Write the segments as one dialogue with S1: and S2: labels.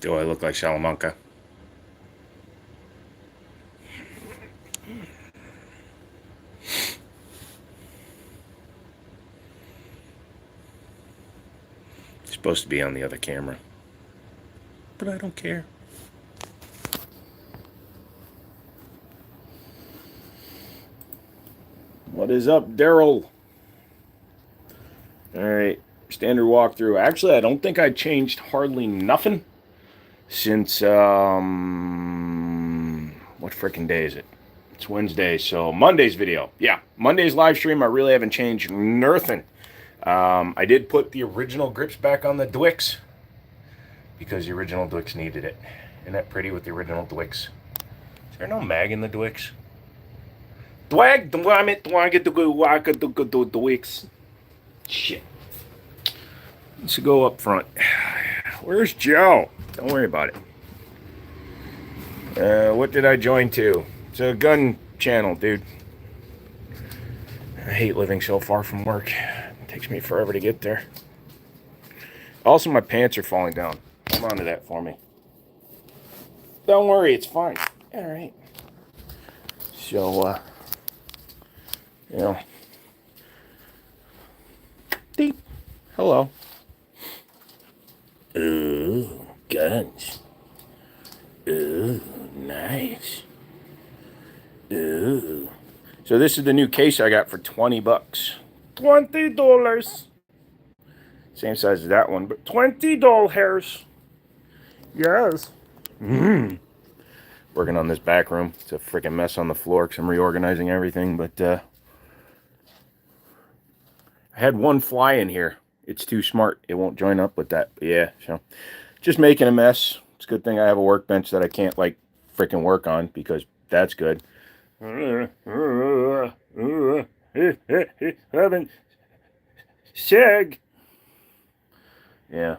S1: Do I look like Salamanca? It's supposed to be on the other camera. But I don't care. What is up, Daryl? Alright, standard walkthrough. Actually, I don't think I changed hardly nothing since, what freaking day is it? It's Wednesday, so Monday's video. Yeah, Monday's live stream, I really haven't changed nothing. I did put the original grips back on the Dwix because the original Dwix needed it. Isn't that pretty with the original Dwix? Is there no mag in the Dwix? Dwix. Shit. Let's go up front. Where's Joe? Don't worry about it. What did I join to? It's a gun channel, dude. I hate living so far from work. It takes me forever to get there. Also, my pants are falling down. Hold on to that for me. Don't worry, it's fine. All right. So, you know. Deep. Hello. Ooh, guns. Ooh, nice. Ooh. So this is the new case I got for $20. $20. Same size as that one, but $20. Yes. Working on this back room. It's a freaking mess on the floor because I'm reorganizing everything, but I had one fly in here. It's too smart. It won't join up with that. But yeah, so just making a mess. It's a good thing I have a workbench that I can't like freaking work on because that's good. Having shag. Yeah.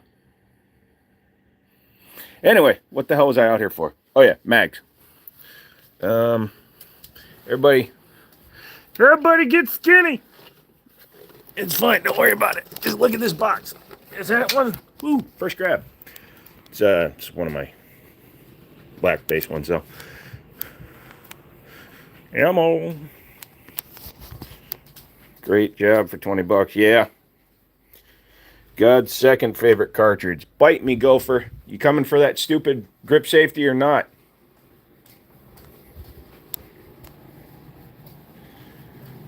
S1: Anyway, what the hell was I out here for? Oh yeah, mags. Everybody get skinny. It's fine. Don't worry about it. Just look at this box. Is that one? Ooh, first grab. It's one of my black base ones, though. Ammo. Great job for $20. Yeah. God's second favorite cartridge. Bite me, Gopher. You coming for that stupid grip safety or not?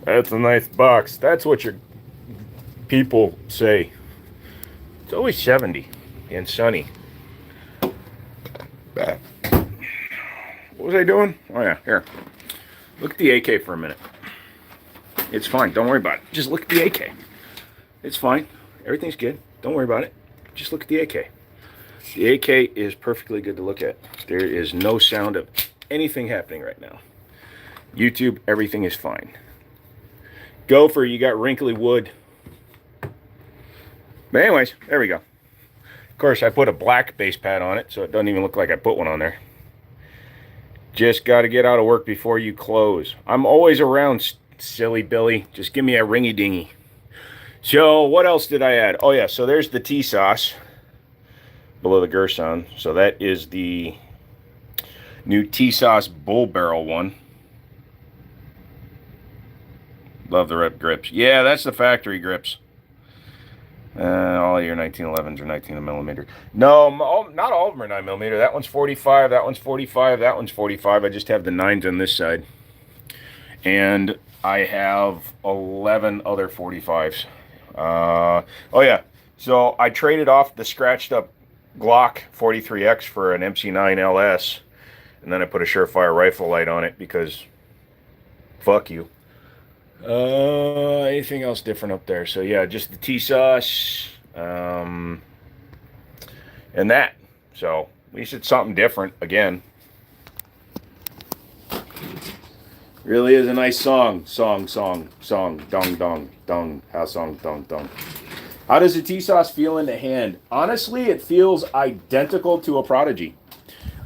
S1: That's a nice box. That's what your people say. It's always 70 and sunny. What was I doing? Oh yeah, here. Look at the AK for a minute. It's fine. Don't worry about it. Just look at the AK. It's fine. Everything's good. Don't worry about it. Just look at the AK. The AK is perfectly good to look at. There is no sound of anything happening right now. YouTube, everything is fine. Gopher, you got wrinkly wood. But anyways, there we go. Of course, I put a black base pad on it, so it doesn't even look like I put one on there. Just got to get out of work before you close. I'm always around, silly Billy. Just give me a ringy dingy. So, what else did I add? Oh, yeah, so there's the T-Sauce below the Gerson. So that is the new T-Sauce Bull Barrel one. Love the rep grips. Yeah, that's the factory grips. All your 1911s are 19mm. No, not all of them are 9mm. That one's 45, that one's 45, that one's 45. I just have the 9s on this side. And I have 11 other 45s. Oh yeah, so I traded off the scratched up Glock 43X for an MC9 LS. And then I put a Surefire rifle light on it because fuck you. Anything else different up there? So yeah, just the T-Sauce, and that. So at least it's something different again. Really is a nice song. Dong, dong, dong. How song, dong, dong. How does the T-Sauce feel in the hand? Honestly, it feels identical to a Prodigy.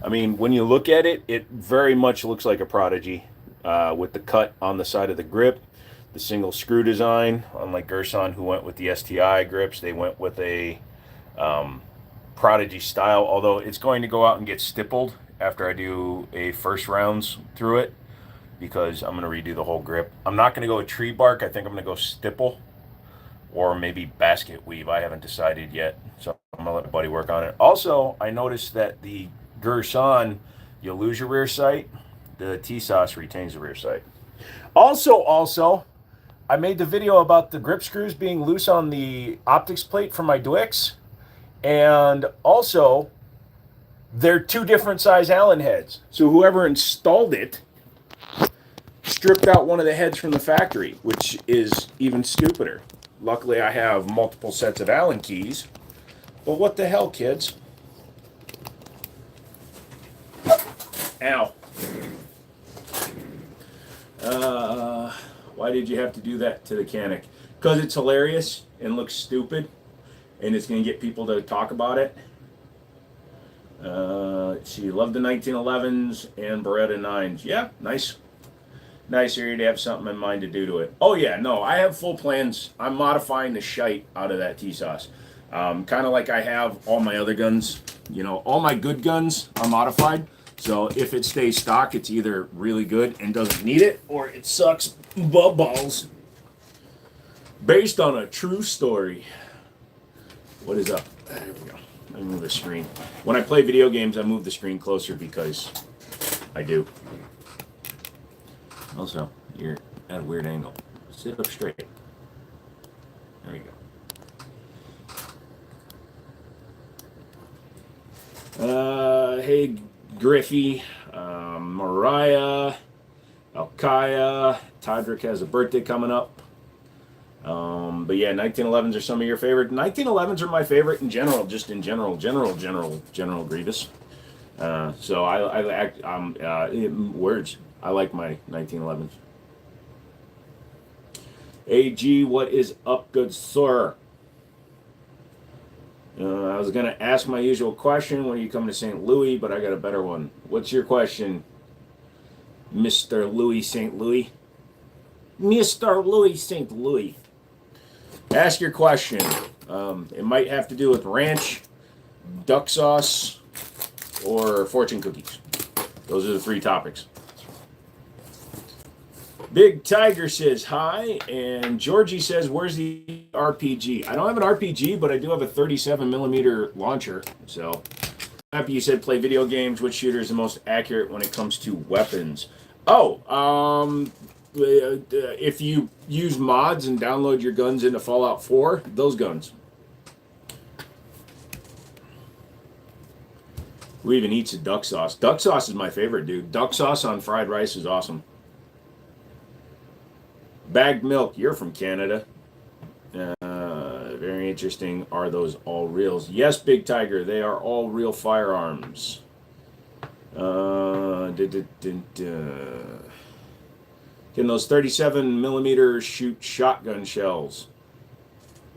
S1: I mean, when you look at it, it very much looks like a Prodigy, with the cut on the side of the grip. The single screw design, unlike Gerson, who went with the STI grips, they went with a Prodigy style, although it's going to go out and get stippled after I do a first rounds through it, because I'm going to redo the whole grip. I'm not going to go with tree bark. I think I'm going to go stipple or maybe basket weave. I haven't decided yet, so I'm going to let my buddy work on it. Also, I noticed that the Gerson, you lose your rear sight. The T-Sauce retains the rear sight. Also, I made the video about the grip screws being loose on the optics plate for my Dwix. And also, they're two different size Allen heads. So whoever installed it stripped out one of the heads from the factory, which is even stupider. Luckily, I have multiple sets of Allen keys. But what the hell, kids? Ow. Why did you have to do that to the Canic? Because it's hilarious and looks stupid, and it's going to get people to talk about it. She loved the 1911s and Beretta 9s. Yeah, nice. Nice area to have something in mind to do to it. Oh yeah, no, I have full plans. I'm modifying the shite out of that T-Sauce. Kind of like I have all my other guns. You know, all my good guns are modified. So if it stays stock, it's either really good and doesn't need it, or it sucks balls. Based on a true story. What is up? There we go. Let me move the screen. When I play video games, I move the screen closer because I do. Also, you're at a weird angle. Sit up straight. There you go. Hey, Griffey, Mariah, Alkaya, Todrick has a birthday coming up. But yeah, 1911s are some of your favorite. 1911s are my favorite in general, just in general Grievous. Words. I like my 1911s. AG, what is up, good sir? I was going to ask my usual question, when are you coming to St. Louis, but I got a better one. What's your question, Mr. Louis St. Louis? Mr. Louis St. Louis. Ask your question. It might have to do with ranch, duck sauce, or fortune cookies. Those are the three topics. Big Tiger says hi, and Georgie says, where's the RPG? I don't have an RPG, but I do have a 37mm launcher. So, happy you said play video games. Which shooter is the most accurate when it comes to weapons? If you use mods and download your guns into Fallout 4, those guns. Who even eats a duck sauce? Duck sauce is my favorite, dude. Duck sauce on fried rice is awesome. Bagged milk, you're from Canada. Very interesting. Are those all reals? Yes, Big Tiger, they are all real firearms. Can those 37mm shoot shotgun shells?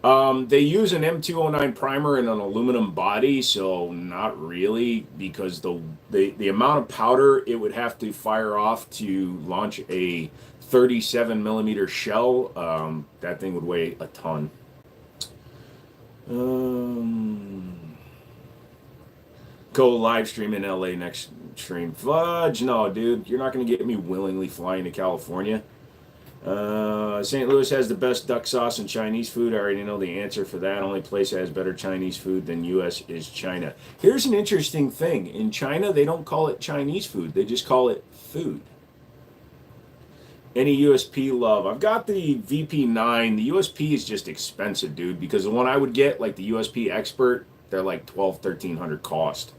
S1: They use an M209 primer and an aluminum body, so not really, because the amount of powder it would have to fire off to launch a 37mm shell, that thing would weigh a ton. Go live stream in LA next stream. Fudge, no, dude, you're not going to get me willingly flying to California. St. Louis has the best duck sauce and Chinese food. I already know the answer for that. Only place that has better Chinese food than U.S. is China. Here's an interesting thing. In China, they don't call it Chinese food. They just call it food. Any USP love? I've got the VP9. The USP is just expensive, dude, because the one I would get, like the USP Expert, they're like $1,200-1,300 cost.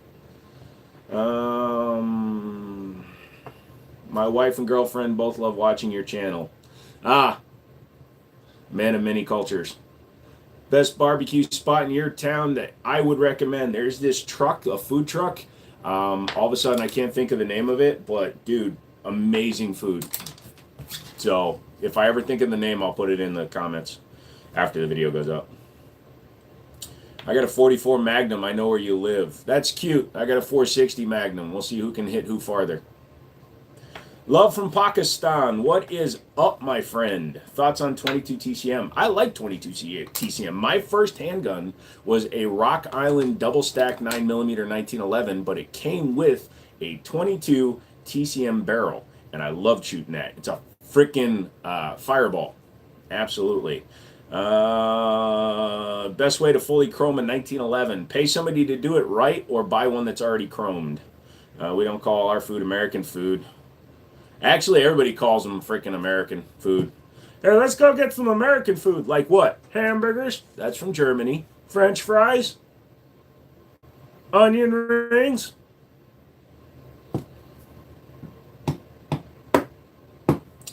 S1: My wife and girlfriend both love watching your channel. Man of many cultures. Best barbecue spot in your town that I would recommend. There's this truck, a food truck. All of a sudden, I can't think of the name of it, but dude, amazing food. So if I ever think of the name, I'll put it in the comments after the video goes up. I got a 44 Magnum. I know where you live. That's cute. I got a 460 Magnum. We'll see who can hit who farther. Love from Pakistan. What is up, my friend? Thoughts on 22 TCM? I like 22 TCM. My first handgun was a Rock Island double stack 9mm 1911, but it came with a 22 TCM barrel, and I loved shooting that. It's a freaking fireball. Absolutely. Best way to fully chrome a 1911: pay somebody to do it right, or buy one that's already chromed. We don't call our food American food. Actually, everybody calls them freaking American food. Hey, let's go get some American food. Like what? Hamburgers? That's from Germany. French fries? Onion rings?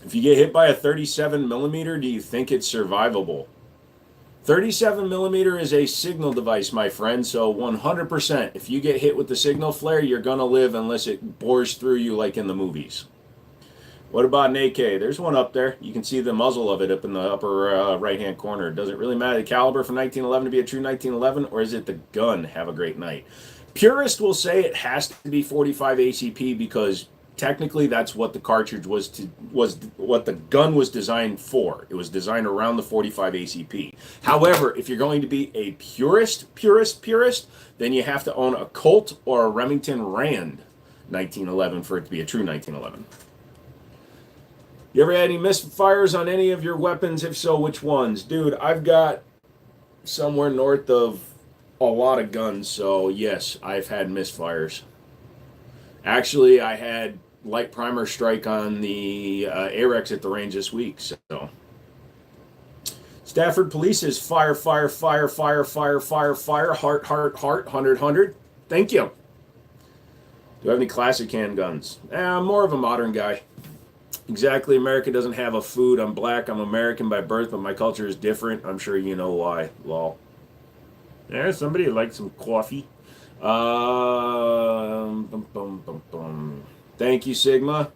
S1: If you get hit by a 37mm, do you think it's survivable? 37mm is a signal device, my friend, so 100%. If you get hit with the signal flare, you're going to live unless it bores through you like in the movies. What about an AK? There's one up there. You can see the muzzle of it up in the upper right-hand corner. Does it really matter the caliber for 1911 to be a true 1911, or is it the gun? Have a great night. Purist will say it has to be 45 ACP because technically that's what the cartridge was what the gun was designed for. It was designed around the 45 ACP. However, if you're going to be a purist, then you have to own a Colt or a Remington Rand 1911 for it to be a true 1911. You ever had any misfires on any of your weapons? If so, which ones? Dude, I've got somewhere north of a lot of guns, so yes, I've had misfires. Actually, I had light primer strike on the Arex at the range this week, so. Stafford Police is fire, heart, 100. Thank you. Do I have any classic handguns? I'm more of a modern guy. Exactly, America doesn't have a food. I'm black, I'm American by birth, but my culture is different. I'm sure you know why. Lol. Yeah, somebody likes some coffee. Thank you, Sigma.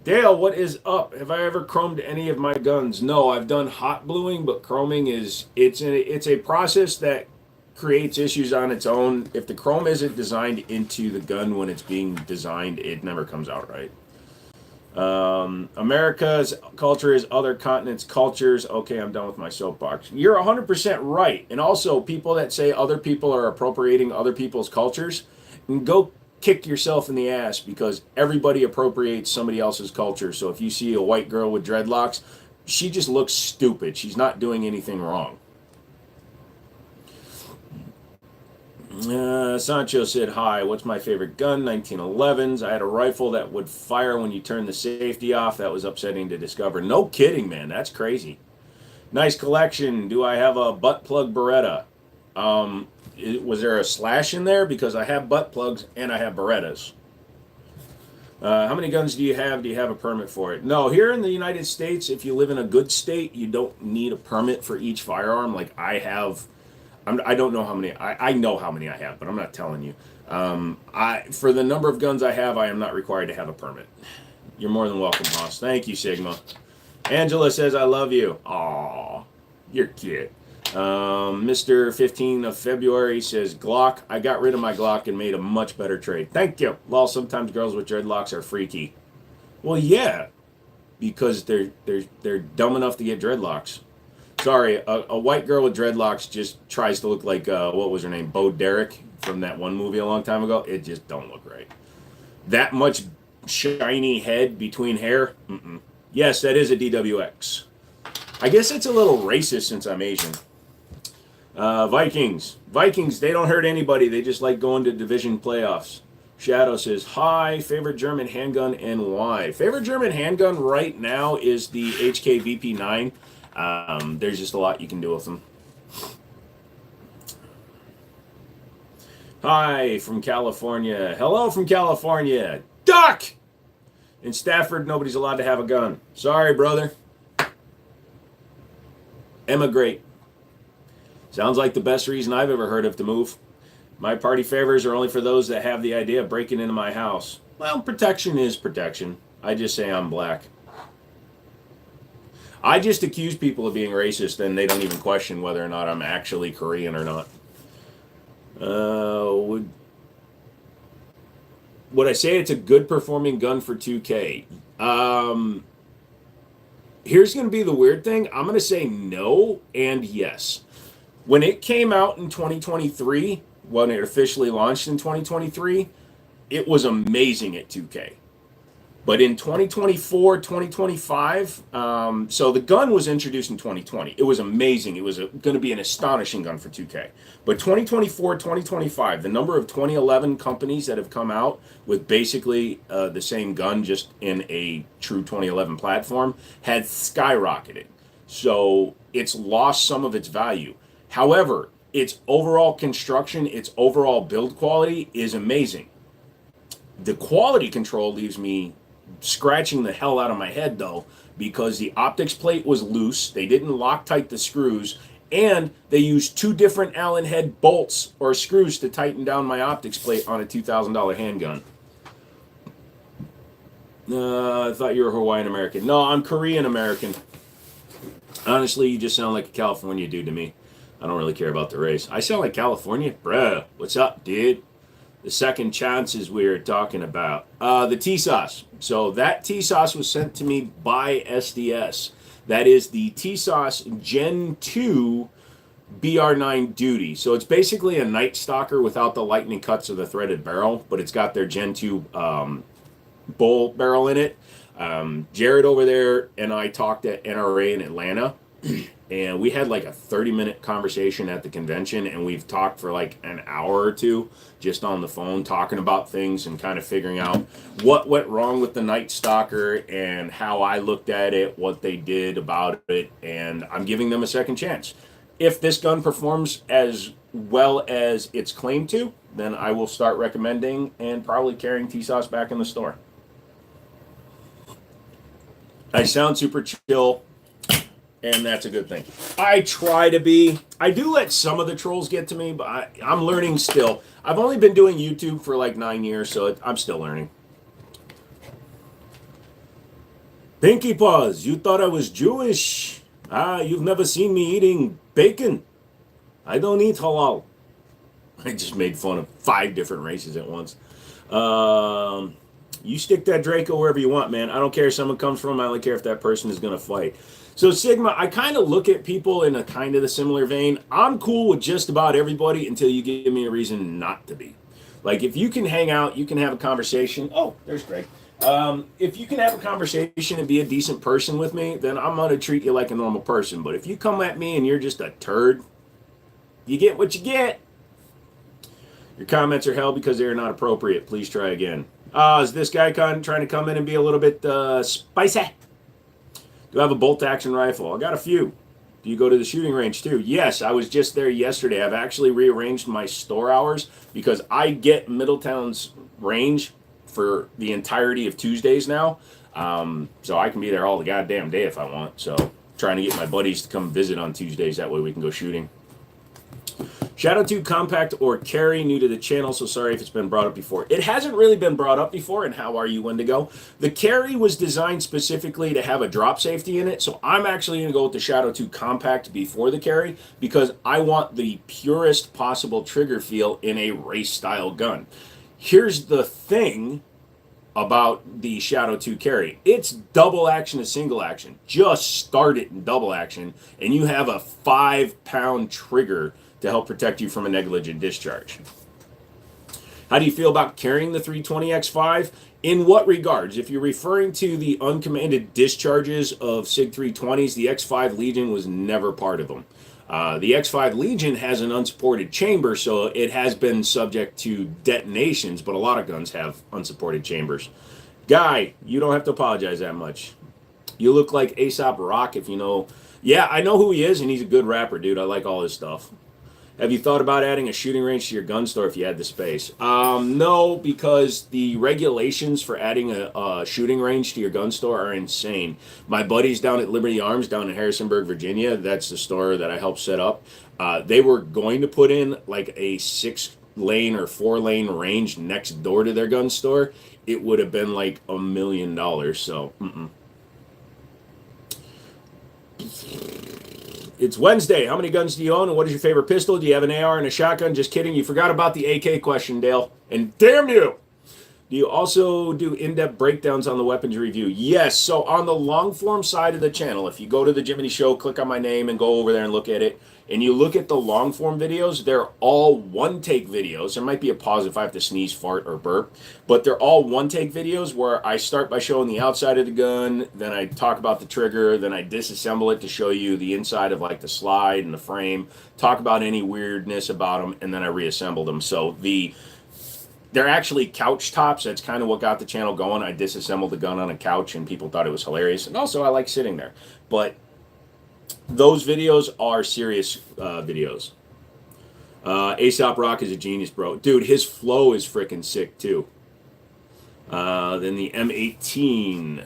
S1: Dale, what is up? Have I ever chromed any of my guns? No, I've done hot bluing, but chroming is it's a process that creates issues on its own. If the chrome isn't designed into the gun when it's being designed, it never comes out right. America's culture is other continents' cultures. Okay, I'm done with my soapbox. You're 100% right. And also, people that say other people are appropriating other people's cultures, go kick yourself in the ass because everybody appropriates somebody else's culture. So if you see a white girl with dreadlocks, she just looks stupid. She's not doing anything wrong. Sancho said, hi, what's my favorite gun? 1911s. I had a rifle that would fire when you turn the safety off. That was upsetting to discover. No kidding, man. That's crazy. Nice collection. Do I have a butt plug Beretta? Was there a slash in there? Because I have butt plugs and I have Berettas. How many guns do you have? Do you have a permit for it? No, here in the United States, if you live in a good state, you don't need a permit for each firearm. Like I have... I don't know how many. I know how many I have, but I'm not telling you. For the number of guns I have, I am not required to have a permit. You're more than welcome, Hoss. Thank you, Sigma. Angela says, I love you. Aw, you're cute. Mr. 15 of February says, Glock. I got rid of my Glock and made a much better trade. Thank you. Well, sometimes girls with dreadlocks are freaky. Well, yeah, because they're dumb enough to get dreadlocks. Sorry, a white girl with dreadlocks just tries to look like, what was her name? Bo Derek from that one movie a long time ago. It just don't look right. That much shiny head between hair? Mm-mm. Yes, that is a DWX. I guess it's a little racist since I'm Asian. Vikings, they don't hurt anybody. They just like going to division playoffs. Shadow says, hi, favorite German handgun and why? Favorite German handgun right now is the HK VP9. There's just a lot you can do with them. Hi from California. Hello from California. Duck! In Stafford, nobody's allowed to have a gun. Sorry, brother. Emigrate. Sounds like the best reason I've ever heard of to move. My party favors are only for those that have the idea of breaking into my house. Well, protection is protection. I just say I'm black. I just accuse people of being racist, and they don't even question whether or not I'm actually Korean or not. Would I say it's a good performing gun for 2K?
S2: Um, Here's going to be the weird thing. I'm going to say no and yes. When it came out in 2023, when it officially launched in 2023, it was amazing at 2K. But in 2024, 2025, so the gun was introduced in 2020. It was amazing. It was going to be an astonishing gun for 2K. But 2024, 2025, the number of 2011 companies that have come out with basically the same gun, just in a true 2011 platform, had skyrocketed. So it's lost some of its value. However, its overall construction, its overall build quality is amazing. The quality control leaves me scratching the hell out of my head though, because the optics plate was loose. They didn't Loctite the screws, and they used two different Allen head bolts or screws to tighten down my optics plate on a $2,000 handgun. I thought you were Hawaiian American. No, I'm Korean American. Honestly, you just sound like a California dude to me. I don't really care about the race. I sound like California? Bruh, what's up, dude? The second chances we were talking about. The T-Sauce. So that T-Sauce was sent to me by SDS. That is the T-Sauce Gen 2 BR9 Duty. So it's basically a Night Stalker without the lightning cuts of the threaded barrel, but it's got their Gen 2 bull barrel in it. Jared over there and I talked at NRA in Atlanta. And we had like a 30-minute conversation at the convention, and we've talked for like an hour or two just on the phone, talking about things and kind of figuring out what went wrong with the Night Stalker and how I looked at it, what they did about it, and I'm giving them a second chance. If this gun performs as well as it's claimed to, then I will start recommending and probably carrying T-Sauce back in the store. I sound super chill, and that's a good thing. I try to be. I do let some of the trolls get to me, but I'm learning still. I've only been doing YouTube for like 9 years, so I'm still learning. Pinky Paws, you thought I was Jewish? You've never seen me eating bacon. I don't eat halal. I just made fun of 5 different races at once. You stick that Draco wherever you want, man. I don't care if someone comes from. I only care if that person is going to fight. So Sigma, I kind of look at people in a kind of the similar vein. I'm cool with just about everybody until you give me a reason not to be. Like if you can hang out, you can have a conversation. Oh, there's Greg. If you can have a conversation and be a decent person with me, then I'm going to treat you like a normal person. But if you come at me and you're just a turd, you get what you get. Your comments are hell because they are not appropriate. Please try again. Is this guy trying to come in and be a little bit spicy? Do I have a bolt-action rifle? I got a few. Do you go to the shooting range too? Yes, I was just there yesterday. I've actually rearranged my store hours because I get Middletown's range for the entirety of Tuesdays now. So I can be there all the goddamn day if I want. So trying to get my buddies to come visit on Tuesdays. That way we can go shooting. Shadow 2 Compact or Carry, new to the channel, so sorry if it's been brought up before. It hasn't really been brought up before, and how are you, Wendigo? The Carry was designed specifically to have a drop safety in it, so I'm actually going to go with the Shadow 2 Compact before the Carry because I want the purest possible trigger feel in a race-style gun. Here's the thing about the Shadow 2 Carry. It's double action to single action. Just start it in double action, and you have a 5-pound trigger to help protect you from a negligent discharge. How do you feel about carrying the 320X5? In what regards? If you're referring to the uncommanded discharges of SIG 320s, the X5 Legion was never part of them. The X5 Legion has an unsupported chamber, so it has been subject to detonations, but a lot of guns have unsupported chambers. Guy, you don't have to apologize that much. You look like Aesop Rock if you know. Yeah, I know who he is, and he's a good rapper, dude. I like all his stuff. Have you thought about adding a shooting range to your gun store if you had the space? No, because the regulations for adding a shooting range to your gun store are insane. My buddies down at Liberty Arms down in Harrisonburg, Virginia, that's the store that I helped set up. They were going to put in like a 6-lane or 4-lane range next door to their gun store. It would have been like $1 million, so It's Wednesday. How many guns do you own, and what is your favorite pistol? Do you have an AR and a shotgun? Just kidding. You forgot about the AK question, Dale. And damn you! Do you also do in-depth breakdowns on the weapons review? Yes. So on the long form side of the channel, if you go to the Jiminy Show, click on my name and go over there and look at it, and you look at the long form videos, they're all one take videos. There might be a pause if I have to sneeze, fart, or burp, but they're all one take videos where I start by showing the outside of the gun, then I talk about the trigger, then I disassemble it to show you the inside of like the slide and the frame, talk about any weirdness about them, and then I reassemble them. So they're actually couch tops. That's kind of what got the channel going. I disassembled the gun on a couch and people thought it was hilarious. And also I like sitting there. But those videos are serious videos. Aesop Rock is a genius, bro. Dude, his flow is freaking sick too. Then the M18.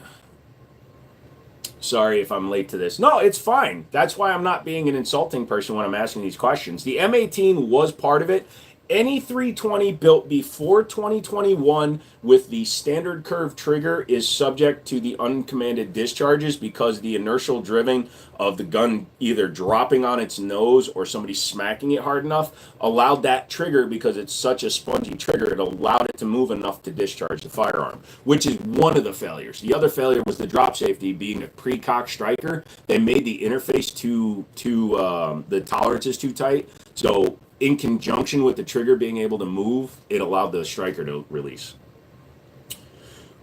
S2: Sorry if I'm late to this. No, it's fine. That's why I'm not being an insulting person when I'm asking these questions. The M18 was part of it. Any 320 built before 2021 with the standard curve trigger is subject to the uncommanded discharges because the inertial driving of the gun either dropping on its nose or somebody smacking it hard enough allowed that trigger, because it's such a spongy trigger, it allowed it to move enough to discharge the firearm, which is one of the failures. The other failure was the drop safety. Being a pre-cock striker, they made the interface the tolerance is too tight. So in conjunction with the trigger being able to move, it allowed the striker to release.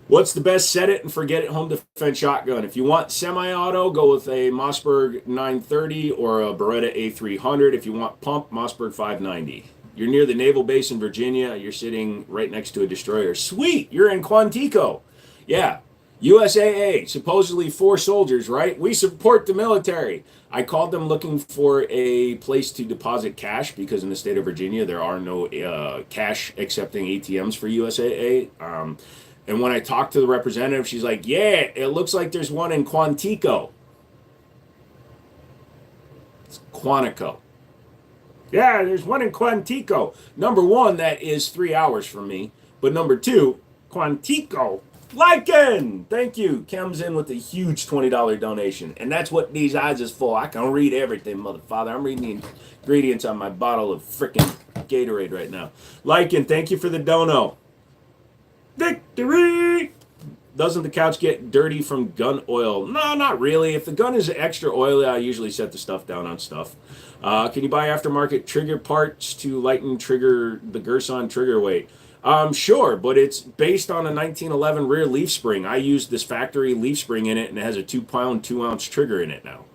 S2: What's the best set it and forget it home defense shotgun? If you want semi-auto, go with a Mossberg 930 or a Beretta A300. If you want pump, Mossberg 590. You're near the naval base in Virginia. You're sitting right next to a destroyer. Sweet, you're in Quantico. Yeah, USAA, supposedly for soldiers, right? We support the military. I called them looking for a place to deposit cash because in the state of Virginia, there are no cash accepting ATMs for USAA. And when I talked to the representative, she's like, yeah, it looks like there's one in Quantico. It's Quantico. Yeah, there's one in Quantico. Number one, that is 3 hours from me. But number two, Quantico. Lycan! Thank you. Comes in with a huge $20 donation. And that's what these eyes is for. I can read everything, motherfather. I'm reading the ingredients on my bottle of frickin' Gatorade right now. Lycan, thank you for the dono. Victory! Doesn't the couch get dirty from gun oil? No, not really. If the gun is extra oily, I usually set the stuff down on stuff. Can you buy aftermarket trigger parts to lighten the Gerson trigger weight? Sure, but it's based on a 1911 rear leaf spring. I used this factory leaf spring in it, and it has a 2-pound, 2-ounce trigger in it now.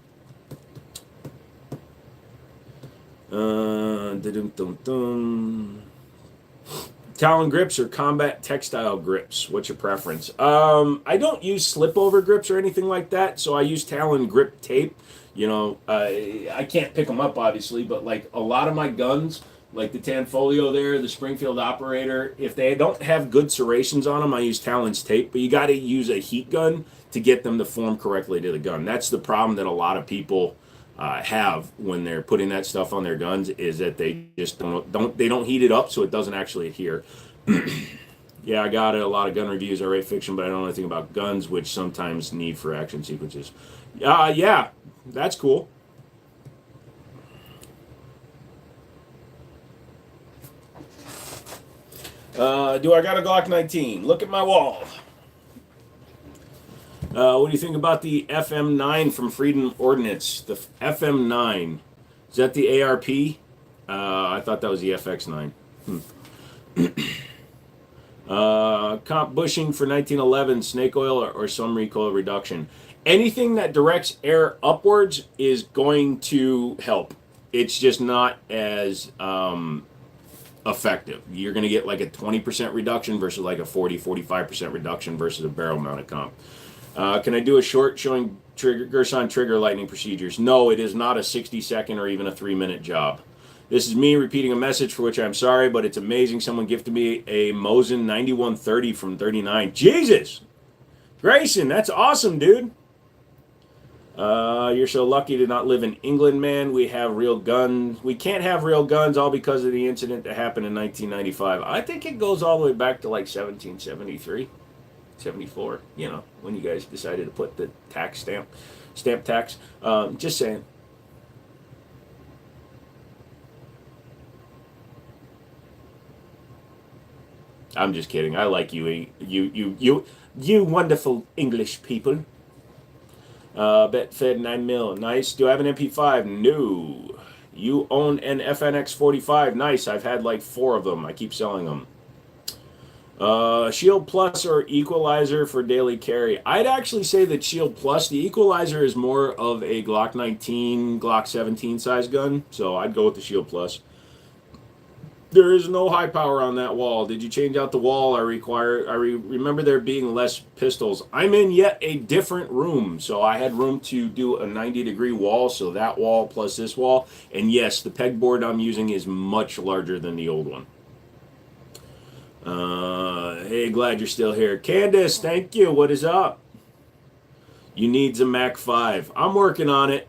S2: Talon grips or combat textile grips? What's your preference? I don't use slip over grips or anything like that, so I use Talon grip tape. You know, I can't pick them up obviously, but like a lot of my guns, like the Tanfolio there, the Springfield Operator, if they don't have good serrations on them, I use Talon's tape, but you got to use a heat gun to get them to form correctly to the gun. That's the problem that a lot of people have when they're putting that stuff on their guns, is that they just don't heat it up so it doesn't actually adhere. Yeah, I got it. A lot of gun reviews. I write fiction, but I don't know anything about guns, which sometimes need for action sequences. Yeah, that's cool. Do I got a Glock 19? Look at my wall. What do you think about the FM9 from Freedom Ordnance? The FM9. Is that the ARP? I thought that was the FX9. Comp bushing for 1911, snake oil or some recoil reduction. Anything that directs air upwards is going to help. It's just not as effective. You're going to get like a 20% reduction versus like a 40-45% reduction versus a barrel mounted comp. Can I do a short showing Gerson trigger lightning procedures? No, it is not a 60-second or even a 3-minute job. This is me repeating a message for which I'm sorry, but it's amazing. Someone gifted me a Mosin 9130 from 39. Jesus! Grayson, that's awesome, dude. You're so lucky to not live in England, man. We have real guns. We can't have real guns all because of the incident that happened in 1995. I think it goes all the way back to like 1773, 74. You know, when you guys decided to put the tax stamp tax. Just saying. I'm just kidding. I like you wonderful English people. Bet fed 9 mil. Nice. Do I have an MP5? No. You own an FNX 45. Nice. I've had like 4 of them. I keep selling them. Shield Plus or Equalizer for daily carry. I'd actually say that Shield Plus. The Equalizer is more of a Glock 19, Glock 17 size gun, so I'd go with the Shield Plus. There is no high power on that wall. Did you change out the wall? I remember there being less pistols. I'm in yet a different room, so I had room to do a 90-degree wall, so that wall plus this wall. And yes, the pegboard I'm using is much larger than the old one. Hey, glad you're still here. Candace, thank you. What is up? You needs a Mac 5. I'm working on it.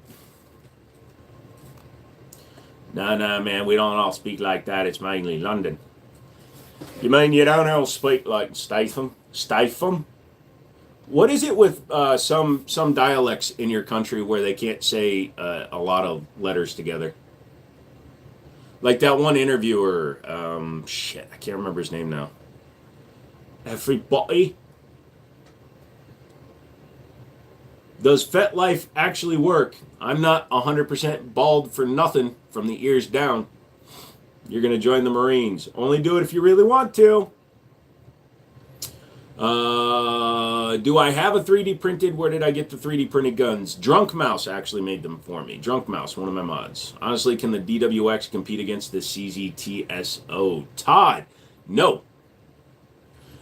S2: Nah, man, we don't all speak like that. It's mainly London. You mean you don't all speak like Statham? Statham? What is it with some dialects in your country where they can't say a lot of letters together? Like that one interviewer, shit, I can't remember his name now. Everybody? Does FetLife actually work? I'm not 100% bald for nothing from the ears down. You're going to join the Marines. Only do it if you really want to. Do I have a 3D printed? Where did I get the 3D printed guns? Drunk Mouse actually made them for me. Drunk Mouse, one of my mods. Honestly, can the DWX compete against the CZ-TSO? Todd, no.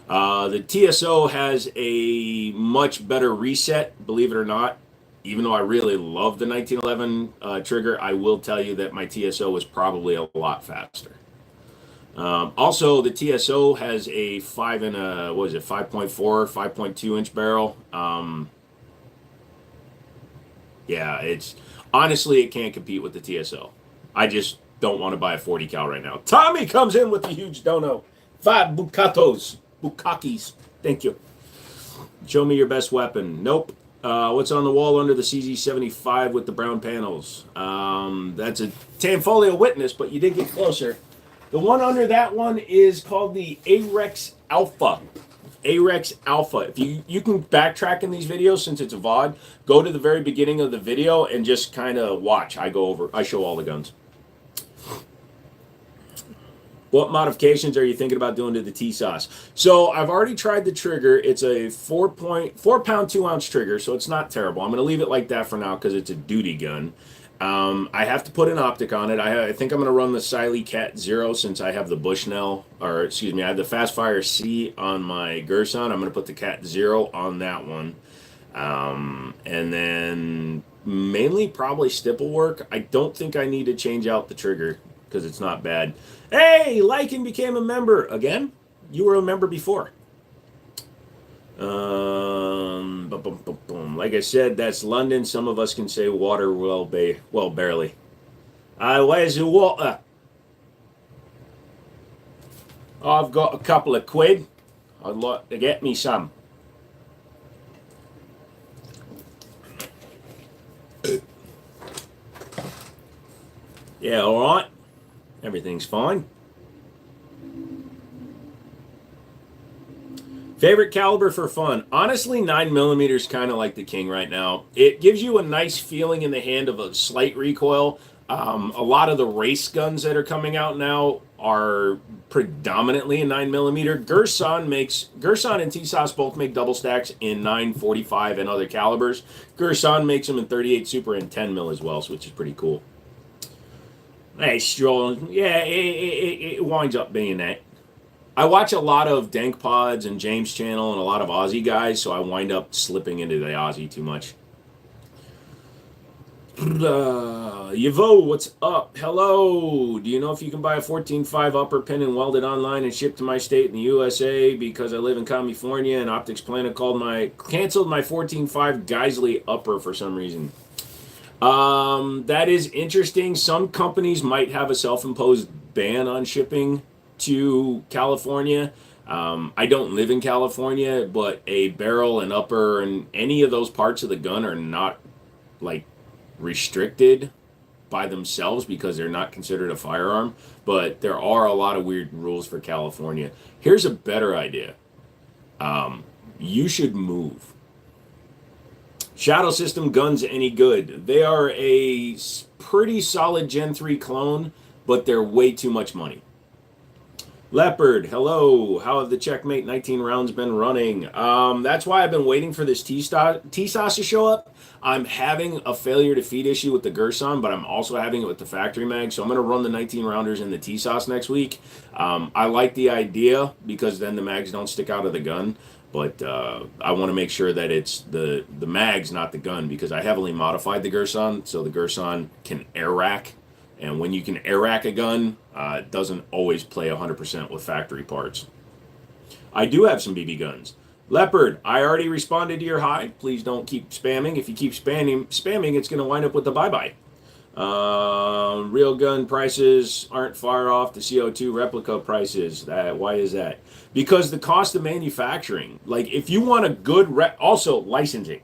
S2: The TSO has a much better reset, believe it or not. Even though I really love the 1911 trigger, I will tell you that my TSO was probably a lot faster. Also, the TSO has a 5.4, 5.2 inch barrel. Yeah, it's honestly, it can't compete with the TSO. I just don't want to buy a 40 cal right now. Tommy comes in with the huge dono. 5 Bukakis. Thank you. Show me your best weapon. Nope. What's on the wall under the CZ75 with the brown panels? That's a Tanfolio Witness, but you did get closer. The one under that one is called the Arex Alpha. Arex Alpha. If you can backtrack in these videos since it's a VOD, go to the very beginning of the video and just kind of watch. I show all the guns. What modifications are you thinking about doing to the T-Sauce? So I've already tried the trigger. It's a 4 pound 2 ounce trigger, so it's not terrible. I'm going to leave it like that for now because it's a duty gun. I have to put an optic on it. I think I'm going to run the Siley Cat Zero since I have the Bushnell, or excuse me, I have the Fastfire C on my Gerson. I'm going to put the Cat Zero on that one. And then mainly probably stipple work. I don't think I need to change out the trigger because it's not bad. Hey, Lycan became a member again. You were a member before. Like I said, that's London. Some of us can say water well, barely. Where's the water? I've got a couple of quid. I'd like to get me some. Yeah, all right. Everything's fine. Favorite caliber for fun? Honestly, 9mm is kind of like the king right now. It gives you a nice feeling in the hand of a slight recoil. A lot of the race guns that are coming out now are predominantly in 9mm. Gerson and T-Sauce both make double stacks in 9.45 and other calibers. Gerson makes them in 38 Super and 10mm as well, which is pretty cool. Hey, strolling. Yeah, it winds up being that. I watch a lot of Dank Pods and James Channel and a lot of Aussie guys, so I wind up slipping into the Aussie too much. Yavo, what's up? Hello. Do you know if you can buy a 14.5 upper pin and weld it online and ship to my state in the USA? Because I live in California and Optics Planet canceled my 14.5 Geisley upper for some reason. That is interesting. Some companies might have a self-imposed ban on shipping to California. I don't live in California, but a barrel and upper and any of those parts of the gun are not like restricted by themselves because they're not considered a firearm, but there are a lot of weird rules for California. Here's a better idea. You should move. Shadow System guns any good? They are a pretty solid Gen 3 clone, but they're way too much money. Leopard, hello. How have the Checkmate 19 rounds been running? That's why I've been waiting for this TSOS to show up. I'm having a failure to feed issue with the Gerson, but I'm also having it with the factory mag. So I'm going to run the 19 rounders in the TSOS next week. I like the idea because then the mags don't stick out of the gun. But I want to make sure that it's the mags, not the gun, because I heavily modified the Gerson so the Gerson can air rack. And when you can air rack a gun, it doesn't always play 100% with factory parts. I do have some BB guns. Leopard, I already responded to your hi. Please don't keep spamming. If you keep spamming, it's going to wind up with the bye-bye. Real gun prices aren't far off the CO2 replica prices. Why is that? Because the cost of manufacturing. Like, if you want a good... also, licensing.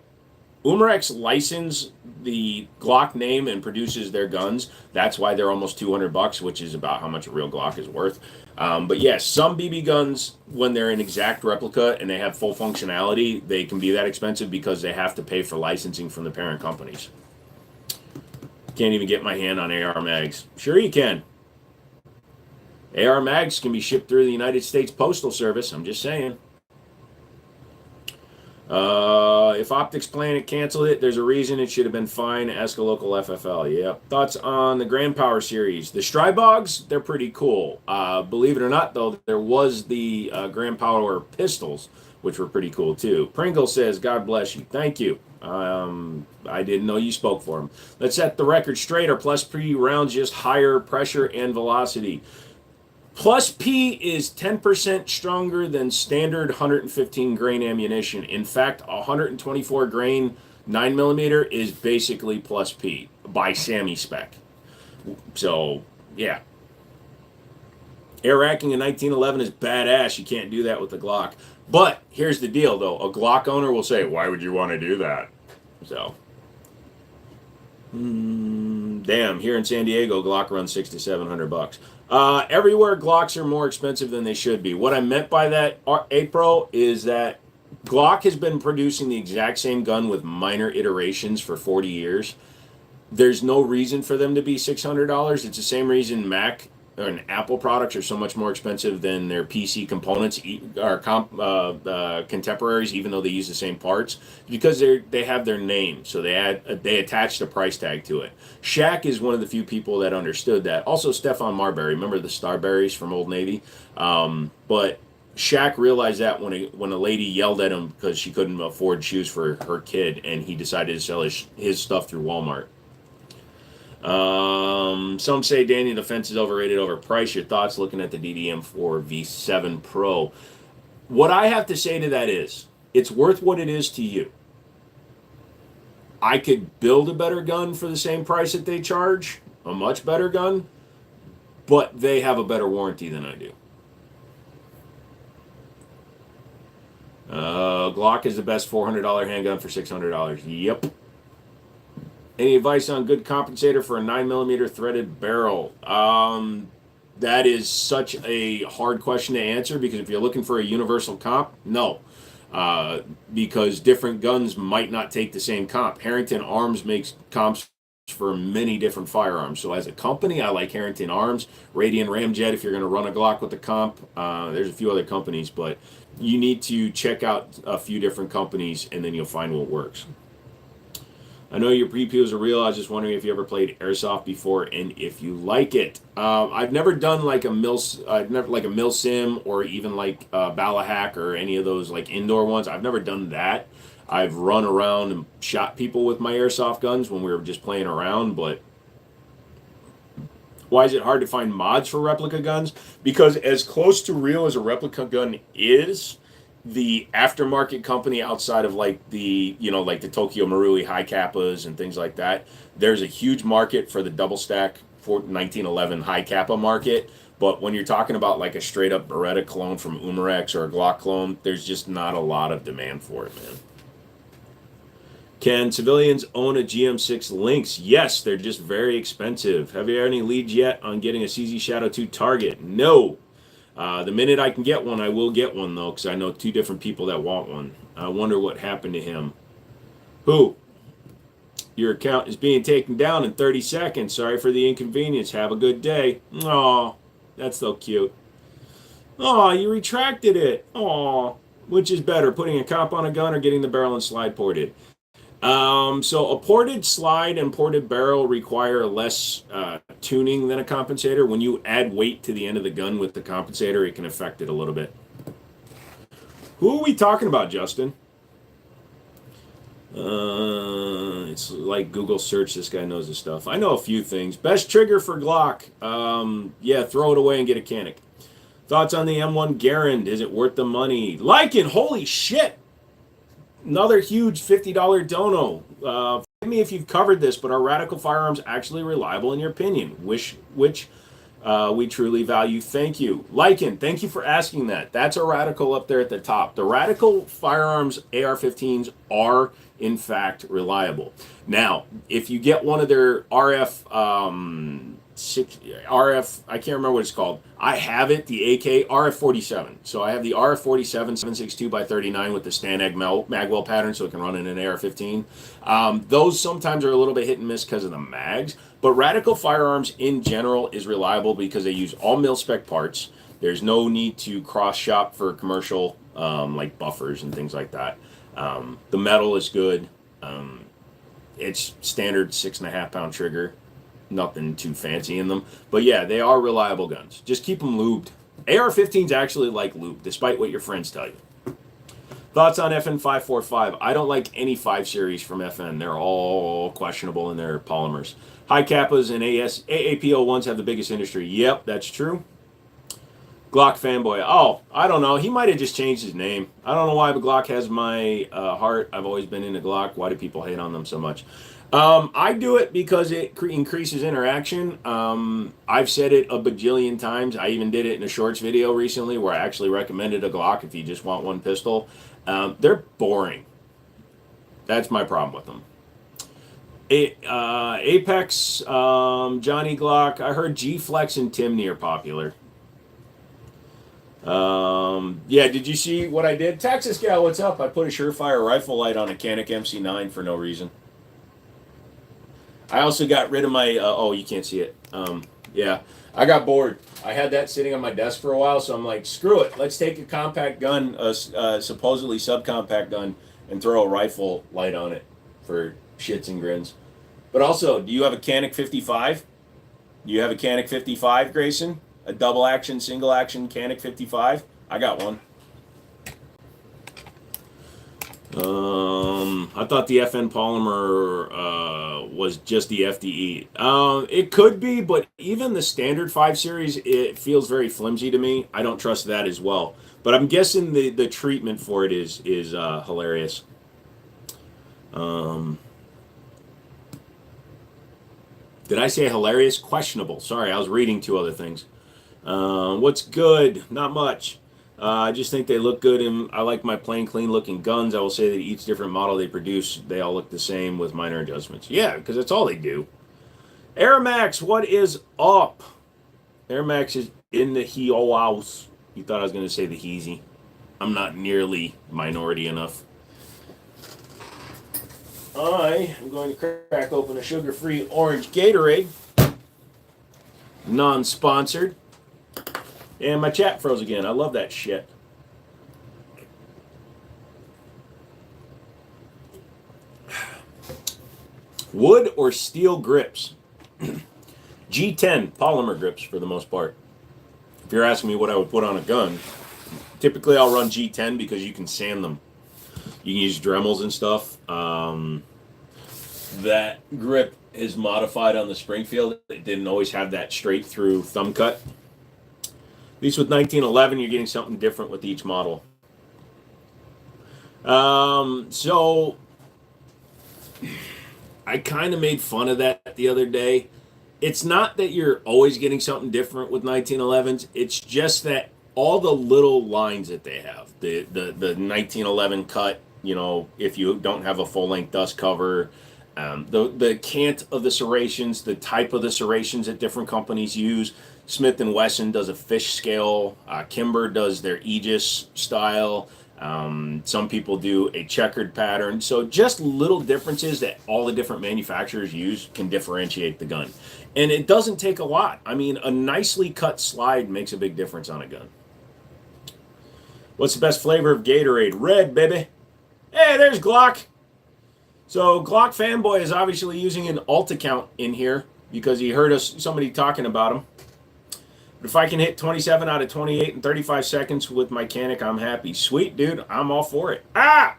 S2: Umarex license the Glock name and produces their guns. That's why they're almost $200, which is about how much a real Glock is worth. But yes, some BB guns, when they're an exact replica and they have full functionality, they can be that expensive because they have to pay for licensing from the parent companies. Can't even get my hand on AR mags. Sure you can. AR mags can be shipped through the United States Postal Service. I'm just saying. If Optics Planet canceled it, there's a reason. It should have been fine. Ask a local FFL. Yeah. Thoughts on the Grand Power series? The Strybogs, they're pretty cool. Believe it or not, though, there was the Grand Power pistols, which were pretty cool, too. Pringle says, God bless you. Thank you. I didn't know you spoke for him. Let's set the record straight. Are plus P rounds just higher pressure and velocity? Plus P is 10% stronger than standard 115 grain ammunition. In fact, 124 grain 9mm is basically plus P by SAMI spec. So, yeah. Air racking in 1911 is badass. You can't do that with the Glock. But here's the deal, though. A Glock owner will say, why would you want to do that? So, damn, here in San Diego, Glock runs $600 to $700. Everywhere Glocks are more expensive than they should be. What I meant by that, April, is that Glock has been producing the exact same gun with minor iterations for 40 years. There's no reason for them to be $600. It's the same reason Mac and Apple products are so much more expensive than their PC components or contemporaries, even though they use the same parts, because they have their name, so they attached a price tag to it. Shaq is one of the few people that understood that. Also, Stefan Marbury, remember the Starberries from Old Navy? But Shaq realized that when a lady yelled at him because she couldn't afford shoes for her kid, and he decided to sell his stuff through Walmart. Some say Danny Defense is overrated, overpriced. Your thoughts looking at the DDM4 V7 Pro? What I have to say to that is, it's worth what it is to you. I could build a better gun for the same price that they charge, a much better gun, but they have a better warranty than I do. Glock is the best $400 handgun for $600. Yep. Any advice on good compensator for a 9mm threaded barrel? That is such a hard question to answer, because if you're looking for a universal comp, no. Because different guns might not take the same comp. Harrington Arms makes comps for many different firearms. So as a company, I like Harrington Arms. Radian Ramjet, if you're going to run a Glock with the comp. There's a few other companies, but you need to check out a few different companies, and then you'll find what works. I know your previews are real. I was just wondering if you ever played airsoft before and if you like it. I've never done like a mil sim or even like Balahack or any of those like indoor ones. I've never done that. I've run around and shot people with my airsoft guns when we were just playing around. But why is it hard to find mods for replica guns? Because as close to real as a replica gun is, the aftermarket company outside of like the Tokyo Marui high kappas and things like that, there's a huge market for the double stack for 1911 high kappa market. But when you're talking about like a straight up Beretta clone from Umarex or a Glock clone, there's just not a lot of demand for it, man. Can civilians own a GM6 Lynx? Yes, they're just very expensive. Have you had any leads yet on getting a CZ Shadow 2 target? No. The minute I can get one, I will get one, though, because I know 2 different people that want one. I wonder what happened to him. Who? Your account is being taken down in 30 seconds. Sorry for the inconvenience. Have a good day. Aw, that's so cute. Aw, you retracted it. Aw. Which is better, putting a cop on a gun or getting the barrel and slide ported? So a ported slide and ported barrel require less tuning than a compensator. When you add weight to the end of the gun with the compensator, it can affect it a little bit. Who are we talking about, Justin? It's like Google search. This guy knows his stuff. I know a few things. Best trigger for Glock. Yeah, throw it away and get a Canic. Thoughts on the M1 Garand? Is it worth the money? Lycan, holy shit! Another huge $50 dono. Forgive me if you've covered this, but are Radical Firearms actually reliable in your opinion? Which we truly value. Thank you. Lycan, thank you for asking that. That's a Radical up there at the top. The Radical Firearms AR-15s are, in fact, reliable. Now, if you get one of their RF, I can't remember what it's called. I have it, the AK RF-47. So I have the RF-47 7.62x39 with the Stanag magwell pattern, so it can run in an AR-15. Those sometimes are a little bit hit and miss because of the mags, but Radical Firearms in general is reliable because they use all mil-spec parts. There's no need to cross-shop for commercial, like buffers and things like that. The metal is good. It's standard 6.5 pound trigger. Nothing too fancy in them. But yeah, they are reliable guns. Just keep them lubed. AR-15s actually like lube, despite what your friends tell you. Thoughts on FN 545? I don't like any 5 series from FN. They're all questionable in their polymers. High Kappas and AAPO1s have the biggest industry. Yep, that's true. Glock fanboy. Oh, I don't know. He might have just changed his name. I don't know why, but Glock has my heart. I've always been into Glock. Why do people hate on them so much? I do it because it increases interaction. I've said it a bajillion times. I even did it in a shorts video recently where I actually recommended a Glock if you just want one pistol. They're boring. That's my problem with them. Apex, Johnny Glock. I heard G-Flex and Timney are popular. Yeah, did you see what I did? Texas Gal, what's up? I put a Surefire rifle light on a Canic MC9 for no reason. I also got rid of my, oh, you can't see it. Yeah, I got bored. I had that sitting on my desk for a while, so I'm like, screw it. Let's take a compact gun, supposedly subcompact gun, and throw a rifle light on it for shits and grins. But also, do you have a Canic 55? Do you have a Canic 55, Grayson? A double action, single action Canic 55? I got one. I thought the FN polymer was just the FDE. It could be, but even the standard 5 series, it feels very flimsy to me. I don't trust that as well. But I'm guessing the treatment for it is hilarious. Did I say hilarious? Questionable. Sorry, I was reading 2 other things. What's good? Not much. I just think they look good, and I like my plain, clean-looking guns. I will say that each different model they produce, they all look the same with minor adjustments. Yeah, because that's all they do. Airmax, what is up? Airmax is in the house. You thought I was going to say the heezy. I'm not nearly minority enough. I am going to crack open a sugar-free orange Gatorade. Non-sponsored. And my chat froze again. I love that shit. Wood or steel grips? G10 polymer grips for the most part. If you're asking me what I would put on a gun, typically I'll run G10 because you can sand them. You can use Dremels and stuff. That grip is modified on the Springfield. It didn't always have that straight through thumb cut. At least with 1911, you're getting something different with each model. So I kind of made fun of that the other day. It's not that you're always getting something different with 1911s. It's just that all the little lines that they have, the 1911 cut, if you don't have a full-length dust cover. The cant of the serrations, the type of the serrations that different companies use. Smith & Wesson does a fish scale. Kimber does their Aegis style. Some people do a checkered pattern. So just little differences that all the different manufacturers use can differentiate the gun. And it doesn't take a lot. I mean, a nicely cut slide makes a big difference on a gun. What's the best flavor of Gatorade? Red, baby. Hey, there's Glock. So Glock fanboy is obviously using an alt account in here because he heard somebody talking about him. But if I can hit 27 out of 28 in 35 seconds with my Canic, I'm happy. Sweet, dude. I'm all for it. Ah!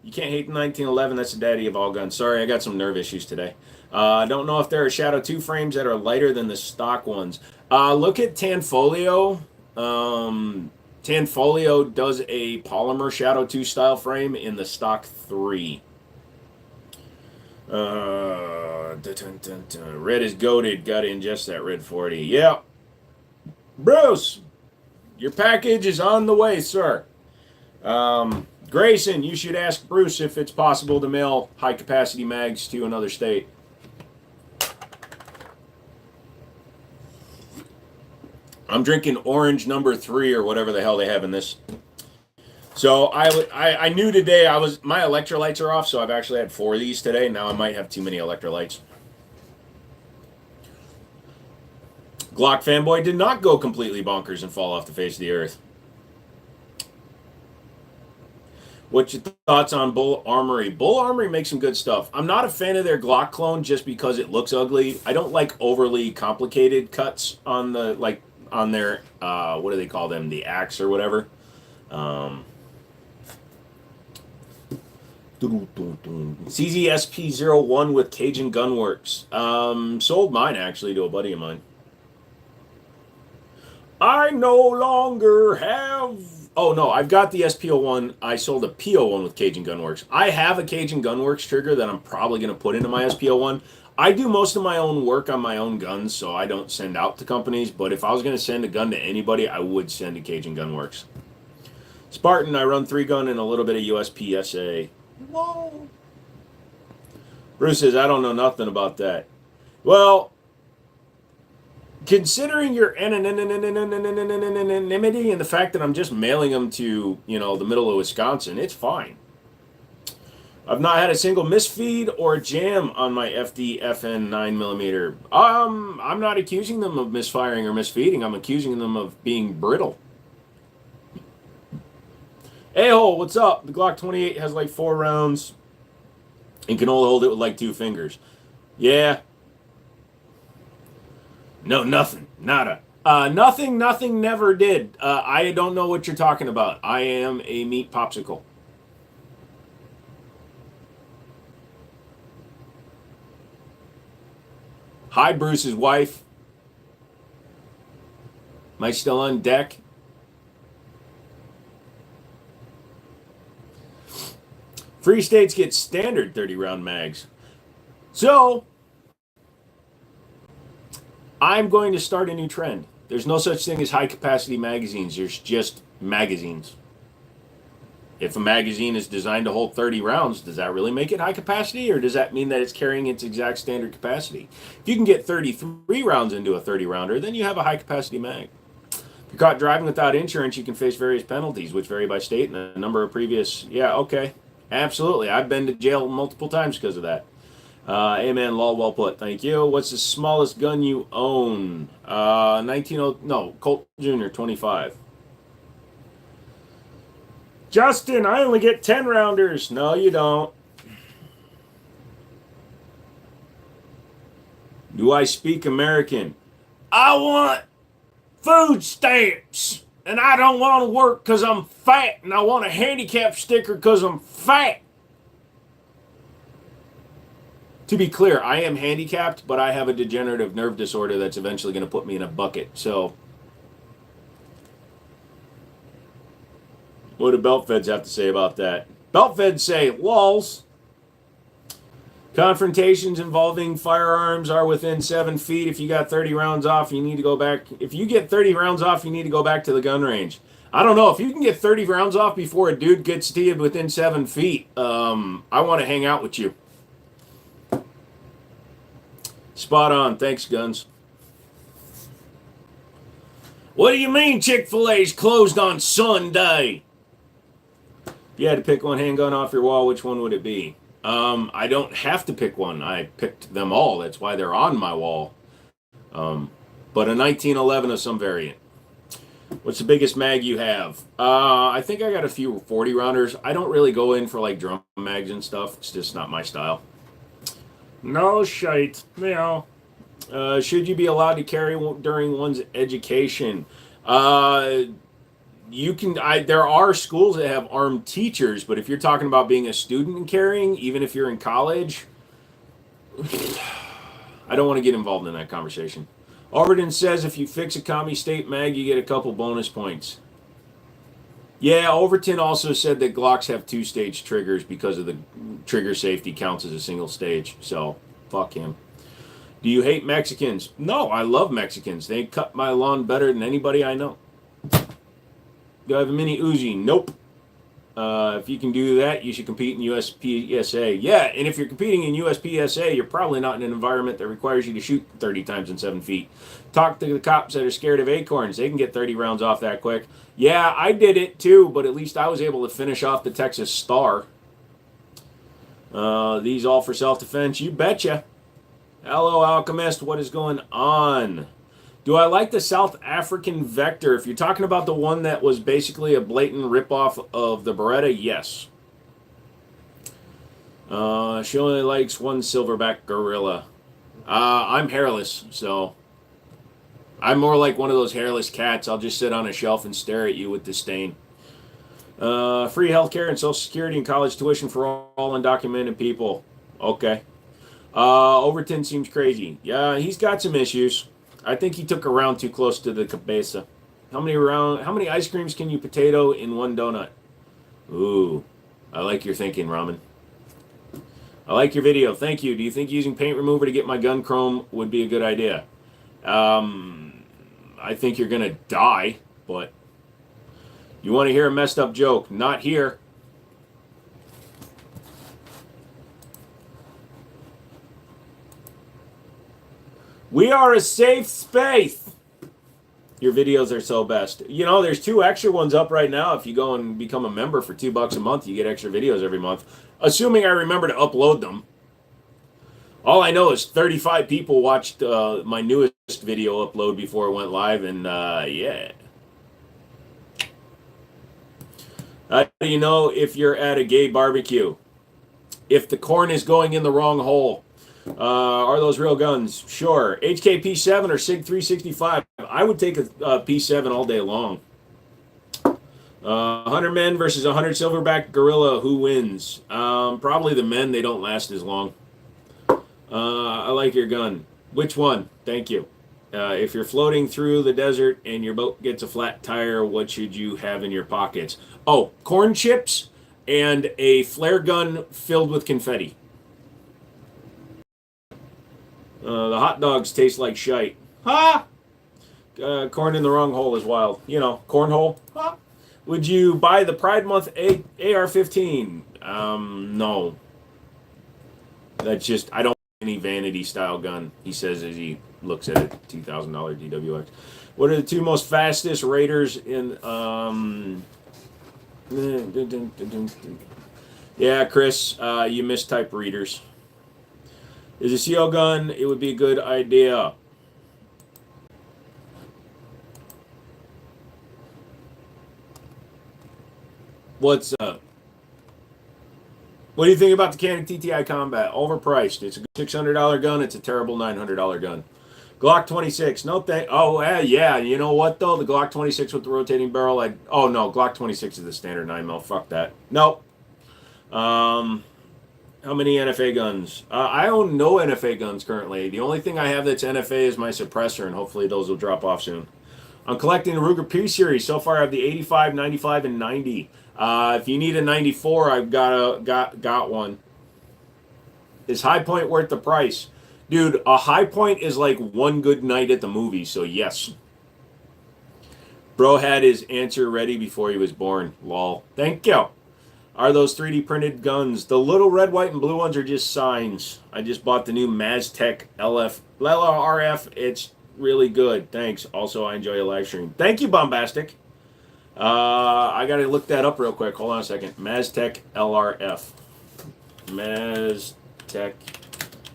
S2: You can't hate the 1911. That's the daddy of all guns. Sorry, I got some nerve issues today. I don't know if there are Shadow 2 frames that are lighter than the stock ones. Look at Tanfolio. Tanfolio does a polymer Shadow 2 style frame in the stock 3. Red is goated. Got to ingest that red 40. Yeah. Bruce, your package is on the way, sir. Grayson, you should ask Bruce if it's possible to mail high-capacity mags to another state. I'm drinking orange number 3 or whatever the hell they have in this. So I knew today my electrolytes are off, so I've actually had 4 of these today. Now I might have too many electrolytes. Glock fanboy did not go completely bonkers and fall off the face of the earth. What's your thoughts on Bull Armory? Bull Armory makes some good stuff. I'm not a fan of their Glock clone just because it looks ugly. I don't like overly complicated cuts on their what do they call them? The axe or whatever. CZSP01 with Cajun Gunworks. Sold mine actually to a buddy of mine. I no longer have... Oh, no, I've got the SP01. I sold a P01 with Cajun Gunworks. I have a Cajun Gunworks trigger that I'm probably going to put into my SP01. I do most of my own work on my own guns, so I don't send out to companies. But if I was going to send a gun to anybody, I would send to Cajun Gunworks. Spartan, I run 3-gun and a little bit of USPSA. Whoa. Bruce says, I don't know nothing about that. Well... Considering your anonymity and the fact that I'm just mailing them to, the middle of Wisconsin, it's fine. I've not had a single misfeed or jam on my FD FN 9mm. I'm not accusing them of misfiring or misfeeding. I'm accusing them of being brittle. Hey-ho, what's up? The Glock 28 has like 4 rounds and can only hold it with like 2 fingers. Yeah. No, nothing. Nada. Nothing, never did. I don't know what you're talking about. I am a meat popsicle. Hi, Bruce's wife. Am I still on deck? Free states get standard 30-round mags. So... I'm going to start a new trend. There's no such thing as high-capacity magazines. There's just magazines. If a magazine is designed to hold 30 rounds, does that really make it high capacity, or does that mean that it's carrying its exact standard capacity? If you can get 33 rounds into a 30-rounder, then you have a high-capacity mag. If you're caught driving without insurance, you can face various penalties, which vary by state and a number of previous... Yeah, okay. Absolutely. I've been to jail multiple times because of that. Amen, lol, well put. Thank you. What's the smallest gun you own? Colt Jr. 25. Justin, I only get 10 rounders. No, you don't. Do I speak American? I want food stamps. And I don't want to work because I'm fat. And I want a handicap sticker because I'm fat. To be clear, I am handicapped, but I have a degenerative nerve disorder that's eventually going to put me in a bucket. So, what do belt feds have to say about that? Belt feds say, lols. Confrontations involving firearms are within 7 feet. If you got 30 rounds off, you need to go back. If you get 30 rounds off, you need to go back to the gun range. I don't know if you can get 30 rounds off before a dude gets to you within 7 feet. I want to hang out with you. Spot on. Thanks, Guns. What do you mean Chick-fil-A's closed on Sunday? If you had to pick one handgun off your wall, which one would it be? I don't have to pick one. I picked them all. That's why they're on my wall. But a 1911 of some variant. What's the biggest mag you have? I think I got a few 40 rounders. I don't really go in for like drum mags and stuff. It's just not my style. No shite. Meow. Should you be allowed to carry during one's education? You can. There are schools that have armed teachers, but if you're talking about being a student and carrying, even if you're in college, I don't want to get involved in that conversation. Overton says if you fix a commie state mag, you get a couple bonus points. Yeah, Overton also said that Glocks have 2-stage triggers because of the trigger safety counts as a single stage. So, fuck him. Do you hate Mexicans? No, I love Mexicans. They cut my lawn better than anybody I know. Do I have a mini Uzi? Nope. If you can do that, you should compete in USPSA. Yeah, and if you're competing in USPSA, you're probably not in an environment that requires you to shoot 30 times in 7 feet. Talk to the cops that are scared of acorns. They can get 30 rounds off that quick. Yeah, I did it too, but at least I was able to finish off the Texas Star. These all for self-defense? You betcha. Hello, Alchemist. What is going on? Do I like the South African Vector? If you're talking about the one that was basically a blatant ripoff of the Beretta, yes. She only likes one silverback gorilla. I'm hairless, so I'm more like one of those hairless cats. I'll just sit on a shelf and stare at you with disdain. Free healthcare and Social Security and college tuition for all undocumented people. Okay. Overton seems crazy. Yeah, he's got some issues. I think he took a round too close to the cabeza. How many ice creams can you potato in one donut? Ooh, I like your thinking, Ramen. I like your video. Thank you. Do you think using paint remover to get my gun chrome would be a good idea? I think you're gonna die, but you want to hear a messed up joke? Not here. We are a safe space. Your videos are so best. You know, there's 2 extra ones up right now. If you go and become a member for $2 a month, you get extra videos every month. Assuming I remember to upload them. All I know is 35 people watched my newest video upload before it went live, and yeah. How do you know if you're at a gay barbecue? If the corn is going in the wrong hole. Are those real guns? Sure. HK P7 or SIG 365? I would take a P7 all day long. 100 men versus 100 silverback gorilla. Who wins? Probably the men. They don't last as long. I like your gun. Which one? Thank you. If you're floating through the desert and your boat gets a flat tire, what should you have in your pockets? Oh, corn chips and a flare gun filled with confetti. The hot dogs taste like shite. Ha! Corn in the wrong hole is wild. You know, cornhole. Ha! Would you buy the Pride Month AR-15? No. That's just, I don't want any vanity style gun, he says as he looks at a $2,000 DWX. What are the 2 most fastest raiders in, yeah, Chris, you mistype readers. Is a CO gun, it would be a good idea. What's up? What do you think about the Canon TTI Combat? Overpriced. It's a $600 gun. It's a terrible $900 gun. Glock 26. No thank. Oh, yeah. You know what, though? The Glock 26 with the rotating barrel. Oh, no. Glock 26 is the standard 9mm. Fuck that. Nope. How many NFA guns? I own no NFA guns currently. The only thing I have that's NFA is my suppressor, and hopefully those will drop off soon. I'm collecting the Ruger P series. So far, I have the 85, 95, and 90. If you need a 94, I've got one. Is High Point worth the price? Dude, a High Point is like one good night at the movies, so yes. Bro had his answer ready before he was born. Lol. Thank you. Are those 3D printed guns? The little red, white, and blue ones are just signs. I just bought the new Maztec LRF. It's really good. Thanks. Also, I enjoy your live stream. Thank you, Bombastic. I got to look that up real quick. Hold on a second. Maztec LRF. Maztec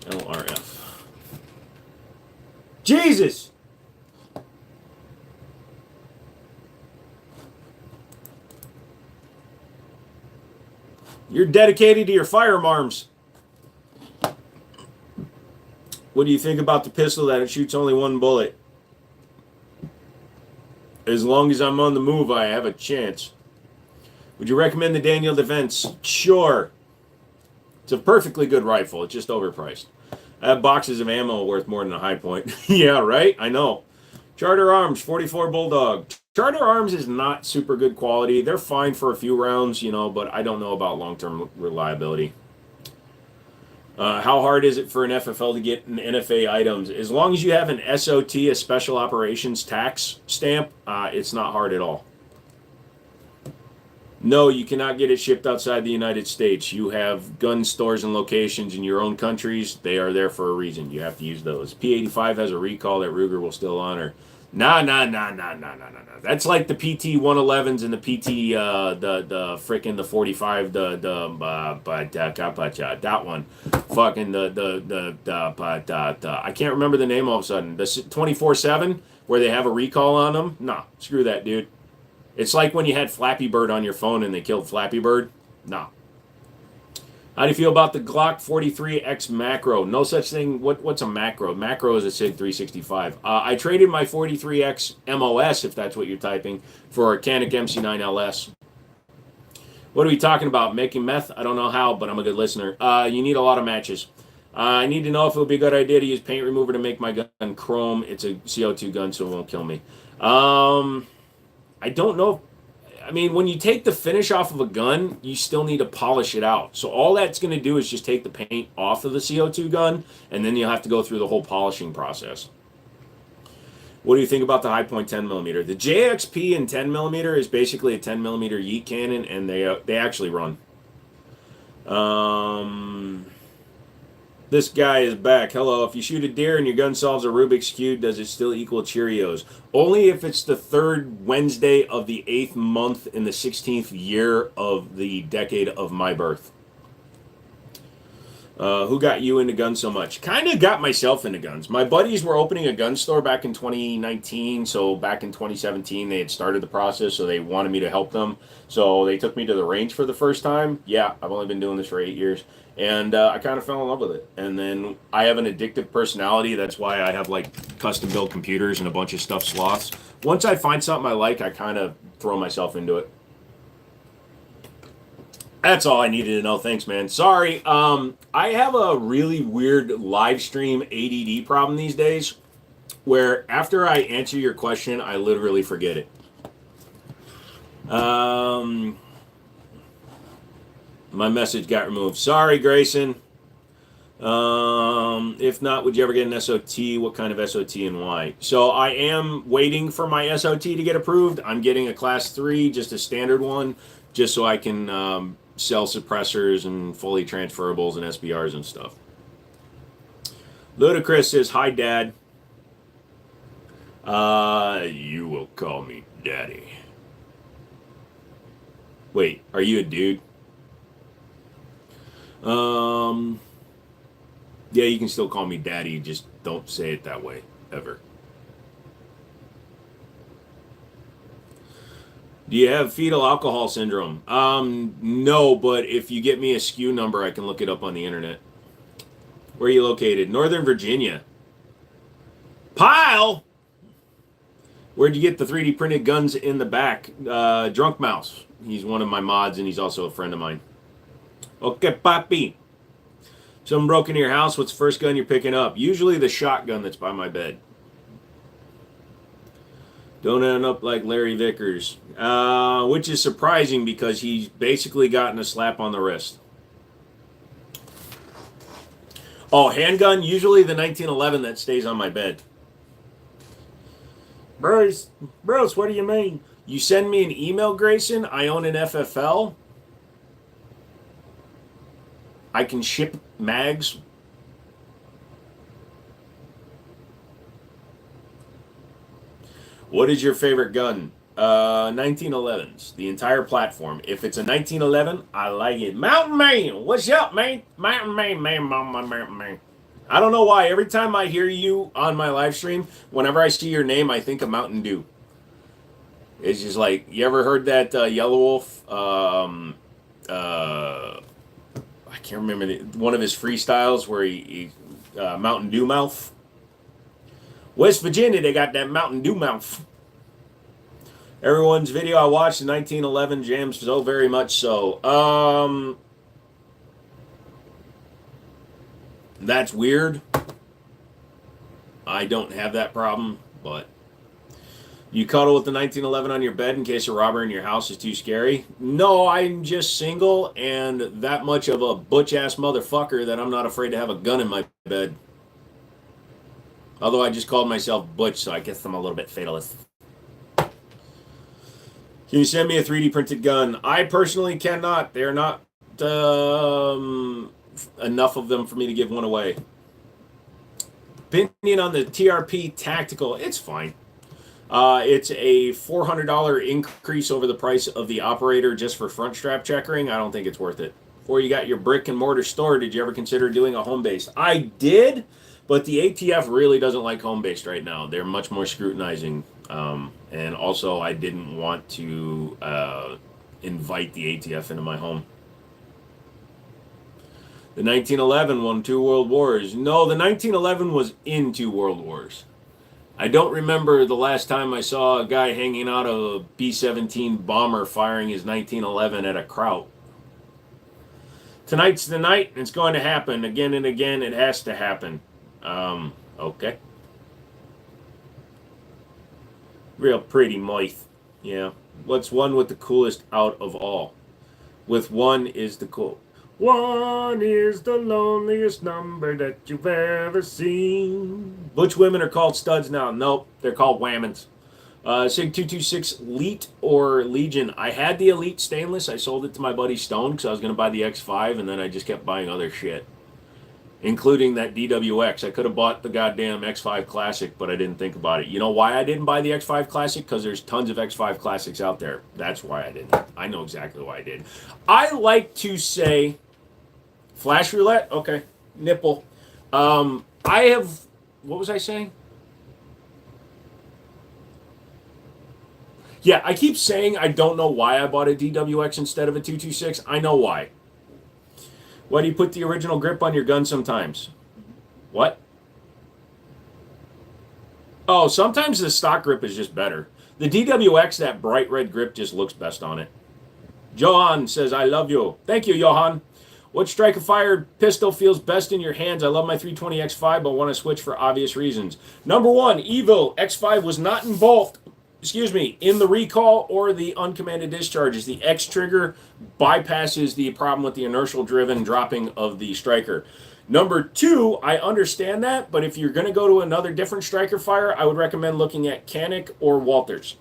S2: LRF. Jesus! You're dedicated to your firearms. What do you think about the pistol that it shoots only one bullet? As long as I'm on the move, I have a chance. Would you recommend the Daniel Defense? Sure. It's a perfectly good rifle. It's just overpriced. I have boxes of ammo worth more than a High Point. Yeah, right? I know. Charter Arms, 44 Bulldog. Charter Arms is not super good quality. They're fine for a few rounds, you know, but I don't know about long-term reliability. How hard is it for an FFL to get an NFA items? As long as you have an SOT, a Special Operations Tax stamp, it's not hard at all. No, you cannot get it shipped outside the United States. You have gun stores and locations in your own countries. They are there for a reason. You have to use those. P85 has a recall that Ruger will still honor. Nah. That's like the PT 111s and the PT the frickin' the 45 that one fucking the I can't remember the name all of a sudden. The 24/7 where they have a recall on them. Nah, screw that, dude. It's like when you had Flappy Bird on your phone and they killed Flappy Bird. Nah. How do you feel about the Glock 43X macro? No such thing. What's a macro? Macro is a SIG 365. I traded my 43X MOS, if that's what you're typing, for a Canik MC9 LS. What are we talking about? Making meth? I don't know how, but I'm a good listener. You need a lot of matches. I need to know if it would be a good idea to use paint remover to make my gun chrome. It's a CO2 gun, so it won't kill me. I don't know. I mean, when you take the finish off of a gun, you still need to polish it out. So all that's going to do is just take the paint off of the CO2 gun, and then you'll have to go through the whole polishing process. What do you think about the High Point 10mm? The JXP in 10mm is basically a 10mm yeet cannon, and they actually run. This guy is back. Hello. If you shoot a deer and your gun solves a Rubik's Cube, does it still equal Cheerios? Only if it's the third Wednesday of the 8th month in the 16th year of the decade of my birth. Who got you into guns so much? Kind of got myself into guns. My buddies were opening a gun store back in 2019, so back in 2017 they had started the process, so they wanted me to help them. So they took me to the range for the first time. Yeah, I've only been doing this for 8 years. And I kind of fell in love with it. And then I have an addictive personality. That's why I have like custom built computers and a bunch of stuffed sloths. Once I find something I like, I kind of throw myself into it. That's all I needed to know. Thanks, man. Sorry. I have a really weird live stream ADD problem these days where after I answer your question, I literally forget it. My message got removed. Sorry, Grayson. If not, would you ever get an SOT? What kind of SOT and why? So I am waiting for my SOT to get approved. I'm getting a class 3, just a standard one, just so I can sell suppressors and fully transferables and SBRs and stuff. Ludacris says, hi, Dad. You will call me Daddy. Wait, are you a dude? Yeah, you can still call me Daddy, just don't say it that way, ever. Do you have fetal alcohol syndrome? No, but if you get me a SKU number, I can look it up on the internet. Where are you located? Northern Virginia. Pile? Where'd you get the 3D printed guns in the back? Drunk Mouse. He's one of my mods, and he's also a friend of mine. Okay, Papi. Someone broke into your house. What's the first gun you're picking up? Usually the shotgun that's by my bed. Don't end up like Larry Vickers. Which is surprising because he's basically gotten a slap on the wrist. Oh, handgun? Usually the 1911 that stays on my bed. Bruce, what do you mean? You send me an email, Grayson. I own an FFL. I can ship mags. What is your favorite gun? 1911s. The entire platform. If it's a 1911, I like it. Mountain Man, what's up, man? Mountain Man, man. I don't know why. Every time I hear you on my live stream, whenever I see your name, I think of Mountain Dew. It's just like, you ever heard that Yellow Wolf? I can't remember one of his freestyles where he Mountain Dew mouth. West Virginia, they got that Mountain Dew mouth. Everyone's video I watched in 1911 jams so very much so. That's weird. I don't have that problem, but you cuddle with the 1911 on your bed in case a robber in your house is too scary? No, I'm just single and that much of a butch-ass motherfucker that I'm not afraid to have a gun in my bed. Although I just called myself butch, so I guess I'm a little bit fatalist. Can you send me a 3D printed gun? I personally cannot. They're not enough of them for me to give one away. Opinion on the TRP Tactical. It's fine. It's a $400 increase over the price of the operator just for front strap checkering. I don't think it's worth it. Before you got your brick and mortar store, did you ever consider doing a home base? I did, but the ATF really doesn't like home based right now. They're much more scrutinizing. And also, I didn't want to invite the ATF into my home. The 1911 won 2 world wars. No, the 1911 was in 2 world wars. I don't remember the last time I saw a guy hanging out of a B-17 bomber firing his 1911 at a kraut. Tonight's the night, and it's going to happen again and again. It has to happen. Okay. Real pretty moith. Yeah. What's one with the coolest out of all? With one is the cool. One is the loneliest number that you've ever seen. Butch women are called studs now. Nope, they're called whammons. Sig 226 Elite or Legion. I had the Elite stainless. I sold it to my buddy Stone because I was going to buy the X5, and then I just kept buying other shit, including that DWX. I could have bought the goddamn X5 Classic, but I didn't think about it. You know why I didn't buy the X5 Classic? Because there's tons of X5 Classics out there. That's why I didn't. I know exactly why I did. I like to say... Flash roulette? Okay. Nipple. I have... What was I saying? Yeah, I keep saying I don't know why I bought a DWX instead of a 226. I know why. Why do you put the original grip on your gun sometimes? What? Oh, sometimes the stock grip is just better. The DWX, that bright red grip, just looks best on it. Johan says, I love you. Thank you, Johan. What striker-fired pistol feels best in your hands? I love my 320 X5, but want to switch for obvious reasons. Number one, Evo X5 was not involved, in the recall or the uncommanded discharges. The X trigger bypasses the problem with the inertial-driven dropping of the striker. Number two, I understand that, but if you're going to go to another different striker fire, I would recommend looking at Canik or Walters.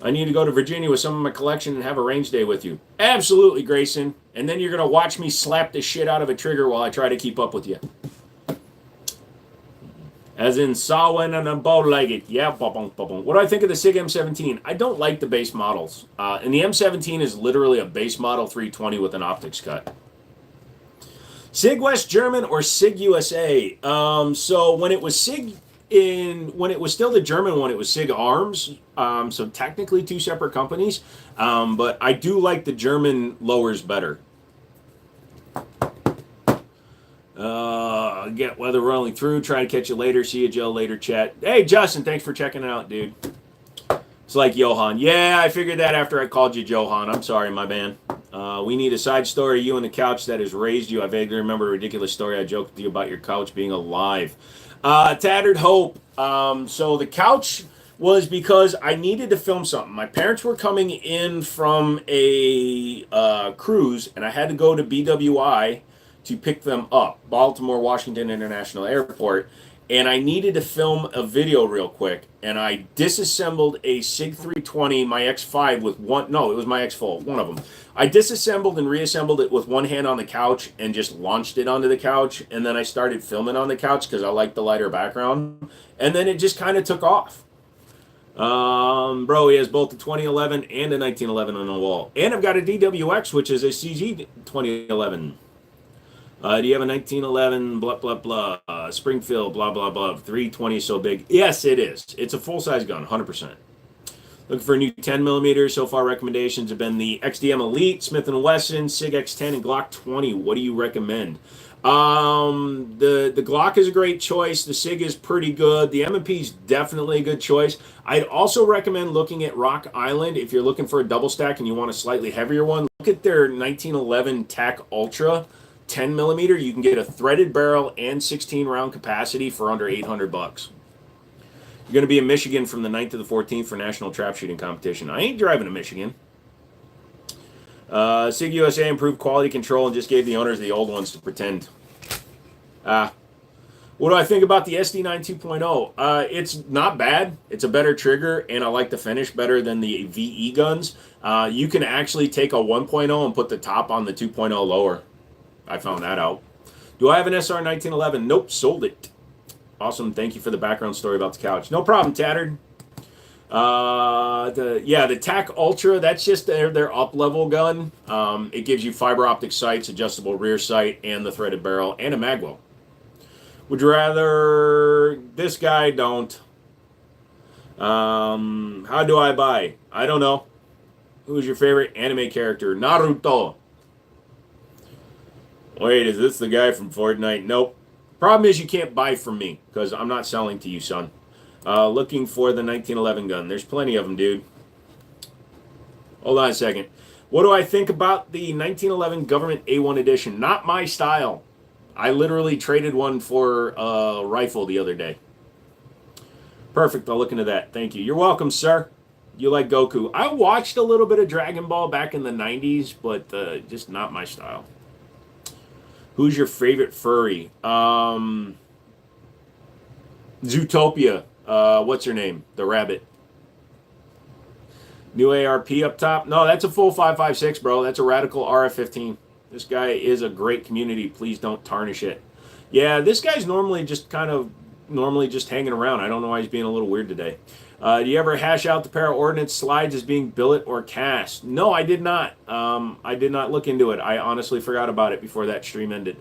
S2: I need to go to Virginia with some of my collection and have a range day with you. Absolutely, Grayson. And then you're going to watch me slap the shit out of a trigger while I try to keep up with you. As in Sawin and a bow-legged. Yeah, ba-bum. What do I think of the SIG M17? I don't like the base models. And the M17 is literally a base model 320 with an optics cut. SIG West German or SIG USA? So when it was SIG... when it was still the German one, it was SIG Arms, so technically 2 separate companies, but I do like the German lowers better. Get weather rolling through, try to catch you later, see you, Joe, later, chat. Hey, Justin, thanks for checking it out, dude. It's like Johan. Yeah, I figured that after I called you Johan. I'm sorry, my man. We need a side story, you and the couch that has raised you. I vaguely remember a ridiculous story I joked with you about your couch being alive. Tattered Hope. So the couch was because I needed to film something. My parents were coming in from a cruise, and I had to go to BWI to pick them up, Baltimore Washington International Airport. and I needed to film a video real quick, and I disassembled a SIG 320, my X5 with one, no, it was my X4, one of them. I disassembled and reassembled it with one hand on the couch and just launched it onto the couch, and then I started filming on the couch because I like the lighter background, and then it just kind of took off. Bro, he has both the 2011 and a 1911 on the wall, and I've got a DWX, which is a CG 2011. Do you have a 1911, blah, blah, blah, Springfield, blah, blah, blah, 320 so big? Yes, it is. It's a full-size gun, 100%. Looking for a new 10 millimeters. So far, recommendations have been the XDM Elite, Smith & Wesson, SIG X10, and Glock 20. What do you recommend? The Glock is a great choice. The SIG is pretty good. The M&P is definitely a good choice. I'd also recommend looking at Rock Island if you're looking for a double stack and you want a slightly heavier one. Look at their 1911 TAC Ultra 10 millimeter. You can get a threaded barrel and 16 round capacity for under $800. You're going to be in Michigan from the 9th to the 14th for National Trap Shooting Competition. I ain't driving to Michigan. SIG USA improved quality control and just gave the owners the old ones to pretend. What do I think about the SD9 2.0? It's not bad. It's a better trigger, and I like the finish better than the VE guns. You can actually take a 1.0 and put the top on the 2.0 lower. I found that out. Do I have an SR 1911? Nope, sold it. Awesome. Thank you for the background story about the couch. No problem, Tattered. The TAC Ultra, that's just their up-level gun. It gives you fiber optic sights, adjustable rear sight, and the threaded barrel, and a magwell. Would you rather... This guy, don't. How do I buy? I don't know. Who's your favorite anime character? Naruto. Wait, is this the guy from Fortnite? Nope. Problem is you can't buy from me because I'm not selling to you, son. Looking for the 1911 gun. There's plenty of them, dude. Hold on a second. What do I think about the 1911 Government A1 Edition? Not my style. I literally traded one for a rifle the other day. Perfect. I'll look into that. Thank you. You're welcome, sir. You like Goku. I watched a little bit of Dragon Ball back in the 90s, but just not my style. Who's your favorite furry? Zootopia. What's her name? The rabbit. New ARP up top? No, that's a full 5.56, bro. That's a Radical RF-15. This guy is a great community. Please don't tarnish it. Yeah, this guy's normally just hanging around. I don't know why he's being a little weird today. Do you ever hash out the para ordnance slides as being billet or cast? No, I did not. I did not look into it. I honestly forgot about it before that stream ended.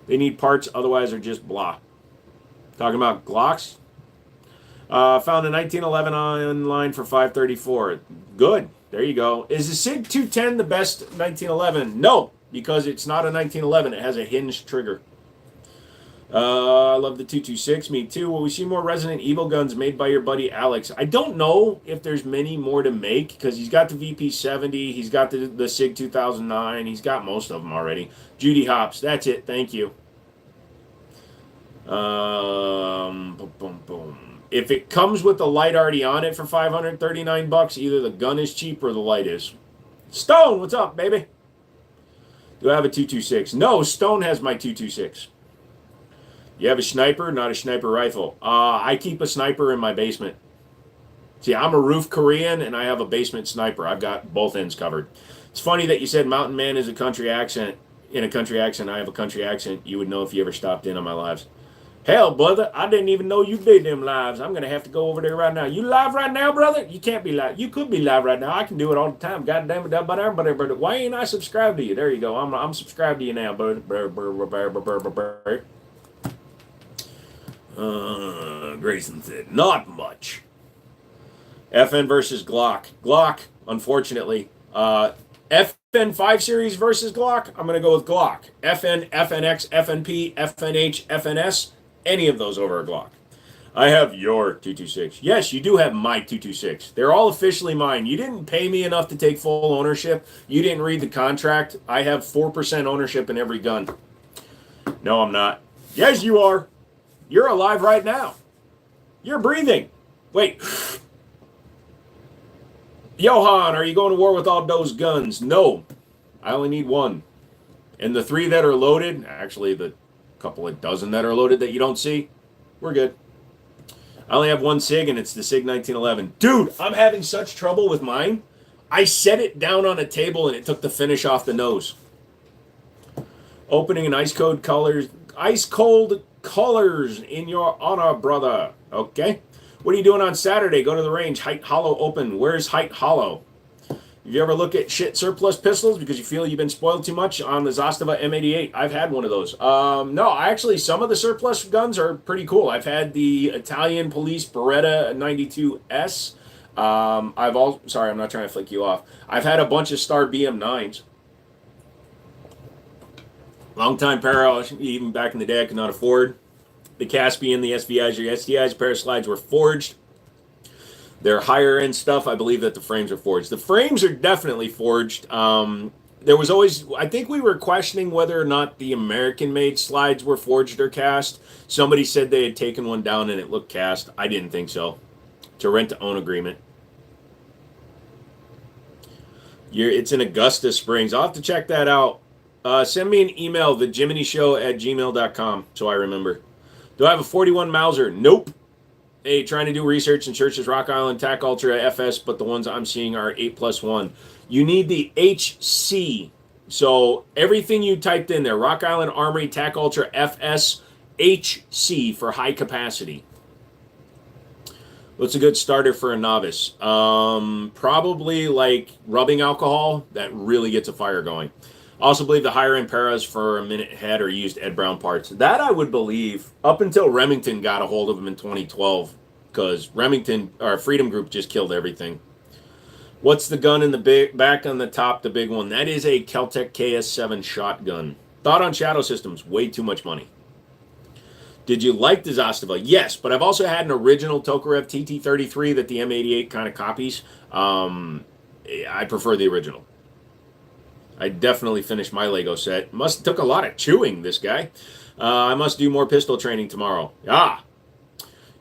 S2: They need parts, otherwise they're just blah. Talking about Glocks. Found a 1911 online for $534. Good. There you go. Is the SIG 210 the best 1911? No, because it's not a 1911. It has a hinged trigger. I love the 226. Me too. Will we see more Resident Evil guns made by your buddy Alex? I don't know if there's many more to make because he's got the VP70. He's got the SIG 2009. He's got most of them already. Judy Hops. That's it. Thank you. Boom, boom, boom. If it comes with the light already on it for $539, either the gun is cheap or the light is. Stone, what's up, baby? Do I have a 226? No, Stone has my 226. You have a sniper, not a sniper rifle. I keep a sniper in my basement. See, I'm a roof Korean, and I have a basement sniper. I've got both ends covered. It's funny that you said Mountain Man is a country accent. In a country accent, I have a country accent. You would know if you ever stopped in on my lives. Hell, brother, I didn't even know you did them lives. I'm going to have to go over there right now. You live right now, brother? You can't be live. You could be live right now. I can do it all the time. God damn it. But why ain't I subscribed to you? There you go. I'm subscribed to you now. Grayson said, not much. FN versus Glock. Glock, unfortunately. FN 5 Series versus Glock, I'm going to go with Glock. FN, FNX, FNP, FNH, FNS, any of those over a Glock. I have your 226. Yes, you do have my 226. They're all officially mine. You didn't pay me enough to take full ownership. You didn't read the contract. I have 4% ownership in every gun. No, I'm not. Yes, you are. You're alive right now. You're breathing. Wait. Johan, are you going to war with all those guns? No. I only need one. And the 3 that are loaded, actually the couple of dozen that are loaded that you don't see. We're good. I only have one SIG, and it's the SIG 1911. Dude, I'm having such trouble with mine. I set it down on a table, and it took the finish off the nose. Opening an ice cold colors in your honor, brother. Okay. What are you doing on Saturday? Go to the range. Height Hollow open. Where's Height Hollow? If you ever look at shit surplus pistols because you feel you've been spoiled too much on the Zastava M88, I've had one of those. No, actually, some of the surplus guns are pretty cool. I've had the Italian Police Beretta 92S. Sorry, I'm not trying to flick you off. I've had a bunch of Star BM9s. Long time para, even back in the day, I could not afford. The Caspian, the SVIs, your SDIs, pair of slides were forged. They're higher end stuff. I believe that the frames are forged. The frames are definitely forged. There was always, I think we were questioning whether or not the American-made slides were forged or cast. Somebody said they had taken one down and it looked cast. I didn't think so. It's a rent-to-own agreement. It's in Augusta Springs. I'll have to check that out. Send me an email, thejiminishow@gmail.com, so I remember. Do I have a 41 Mauser? Nope. Hey, trying to do research in churches, Rock Island, TAC Ultra, FS, but the ones I'm seeing are 8+1. You need the HC. So everything you typed in there, Rock Island, Armory, TAC Ultra, FS, HC for high capacity. What's a good starter for a novice? Probably like rubbing alcohol. That really gets a fire going. I also believe the higher end paras for a minute head are used Ed Brown parts. That I would believe up until Remington got a hold of them in 2012, because Remington or Freedom Group just killed everything. What's the gun in the back on the top, the big one? That is a Keltec KS7 shotgun. Thought on Shadow Systems, way too much money. Did you like the Zastava? Yes, but I've also had an original Tokarev TT33 that the M88 kind of copies. I prefer the original. I definitely finished my Lego set. Took a lot of chewing, this guy. I must do more pistol training tomorrow.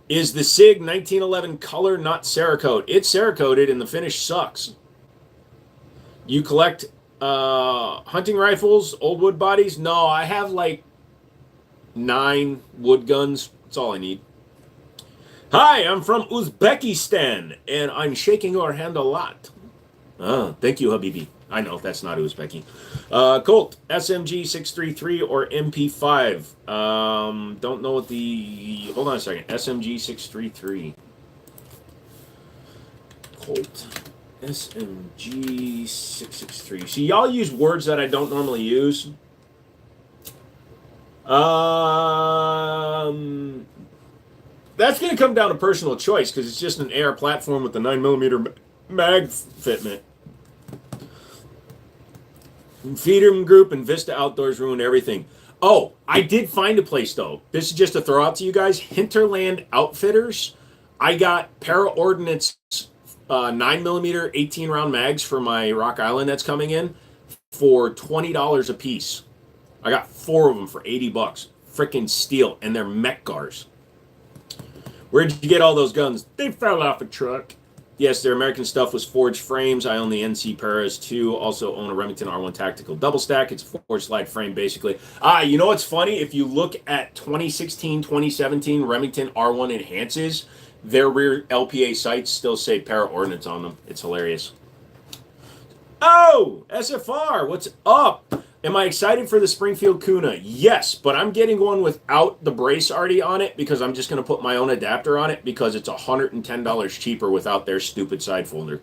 S2: Is the SIG 1911 color not Cerakote? It's Cerakoted and the finish sucks. You collect hunting rifles, old wood bodies? No, I have like 9 wood guns. That's all I need. Hi, I'm from Uzbekistan, and I'm shaking your hand a lot. Thank you, Habibi. I know, that's not Uzbeki. Colt, SMG 633 or MP5. Don't know what the... Hold on a second. SMG 633. Colt. SMG 663. See, y'all use words that I don't normally use. That's going to come down to personal choice, because it's just an AR platform with the 9mm mag fitment. Freedom Group and Vista Outdoors ruined everything. Oh, I did find a place, though. This is just a throw out to you guys. Hinterland Outfitters. I got Para-Ordnance 9mm 18-round mags for my Rock Island that's coming in for $20 a piece. I got 4 of them for $80. Frickin' steal. And they're Mech-Gars. Where'd you get all those guns? They fell off a truck. Yes, their American stuff was forged frames. I own the NC Paras too. Also own a Remington R1 Tactical Double Stack. It's a forged slide frame, basically. You know what's funny? If you look at 2016, 2017 Remington R1 Enhances, their rear LPA sights still say Para-Ordnance on them. It's hilarious. Oh, SFR, what's up? Am I excited for the Springfield Kuna? Yes, but I'm getting one without the brace already on it because I'm just going to put my own adapter on it because it's $110 cheaper without their stupid side folder.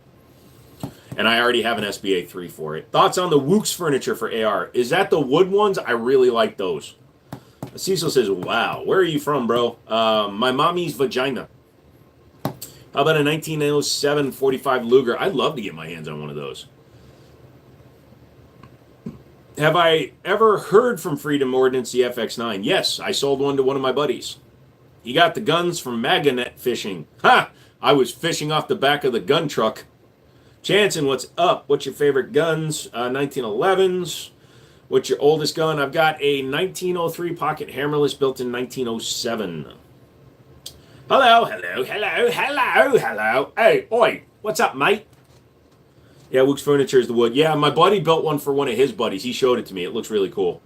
S2: And I already have an SBA 3 for it. Thoughts on the Wooks furniture for AR? Is that the wood ones? I really like those. Cecil says, wow, where are you from, bro? My mommy's vagina. How about a 1907 45 Luger? I'd love to get my hands on one of those. Have I ever heard from Freedom Ordnance the FX9? Yes, I sold one to one of my buddies. He got the guns from Maganet fishing. Ha! I was fishing off the back of the gun truck. Chanson, what's up? What's your favorite guns? 1911s. What's your oldest gun? I've got a 1903 pocket hammerless built in 1907. Hello, hello, hello, hello, hello. Hey, oi, what's up, mate? Yeah, Luke's Furniture is the wood. Yeah, my buddy built one for one of his buddies. He showed it to me. It looks really cool.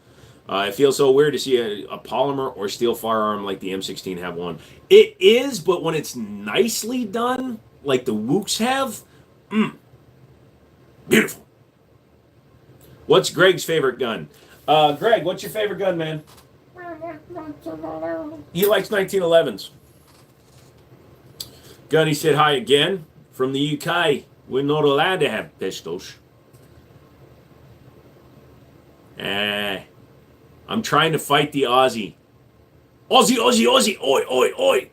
S2: It feels so weird to see a polymer or steel firearm like the M16 have one. It is, but when it's nicely done, like the Wooks have, beautiful. What's Greg's favorite gun? Greg, what's your favorite gun, man? He likes 1911s. Gunny said hi again from the UK. We're not allowed to have pistols. I'm trying to fight the Aussie. Aussie, Aussie, Aussie. Oi, oi, oi.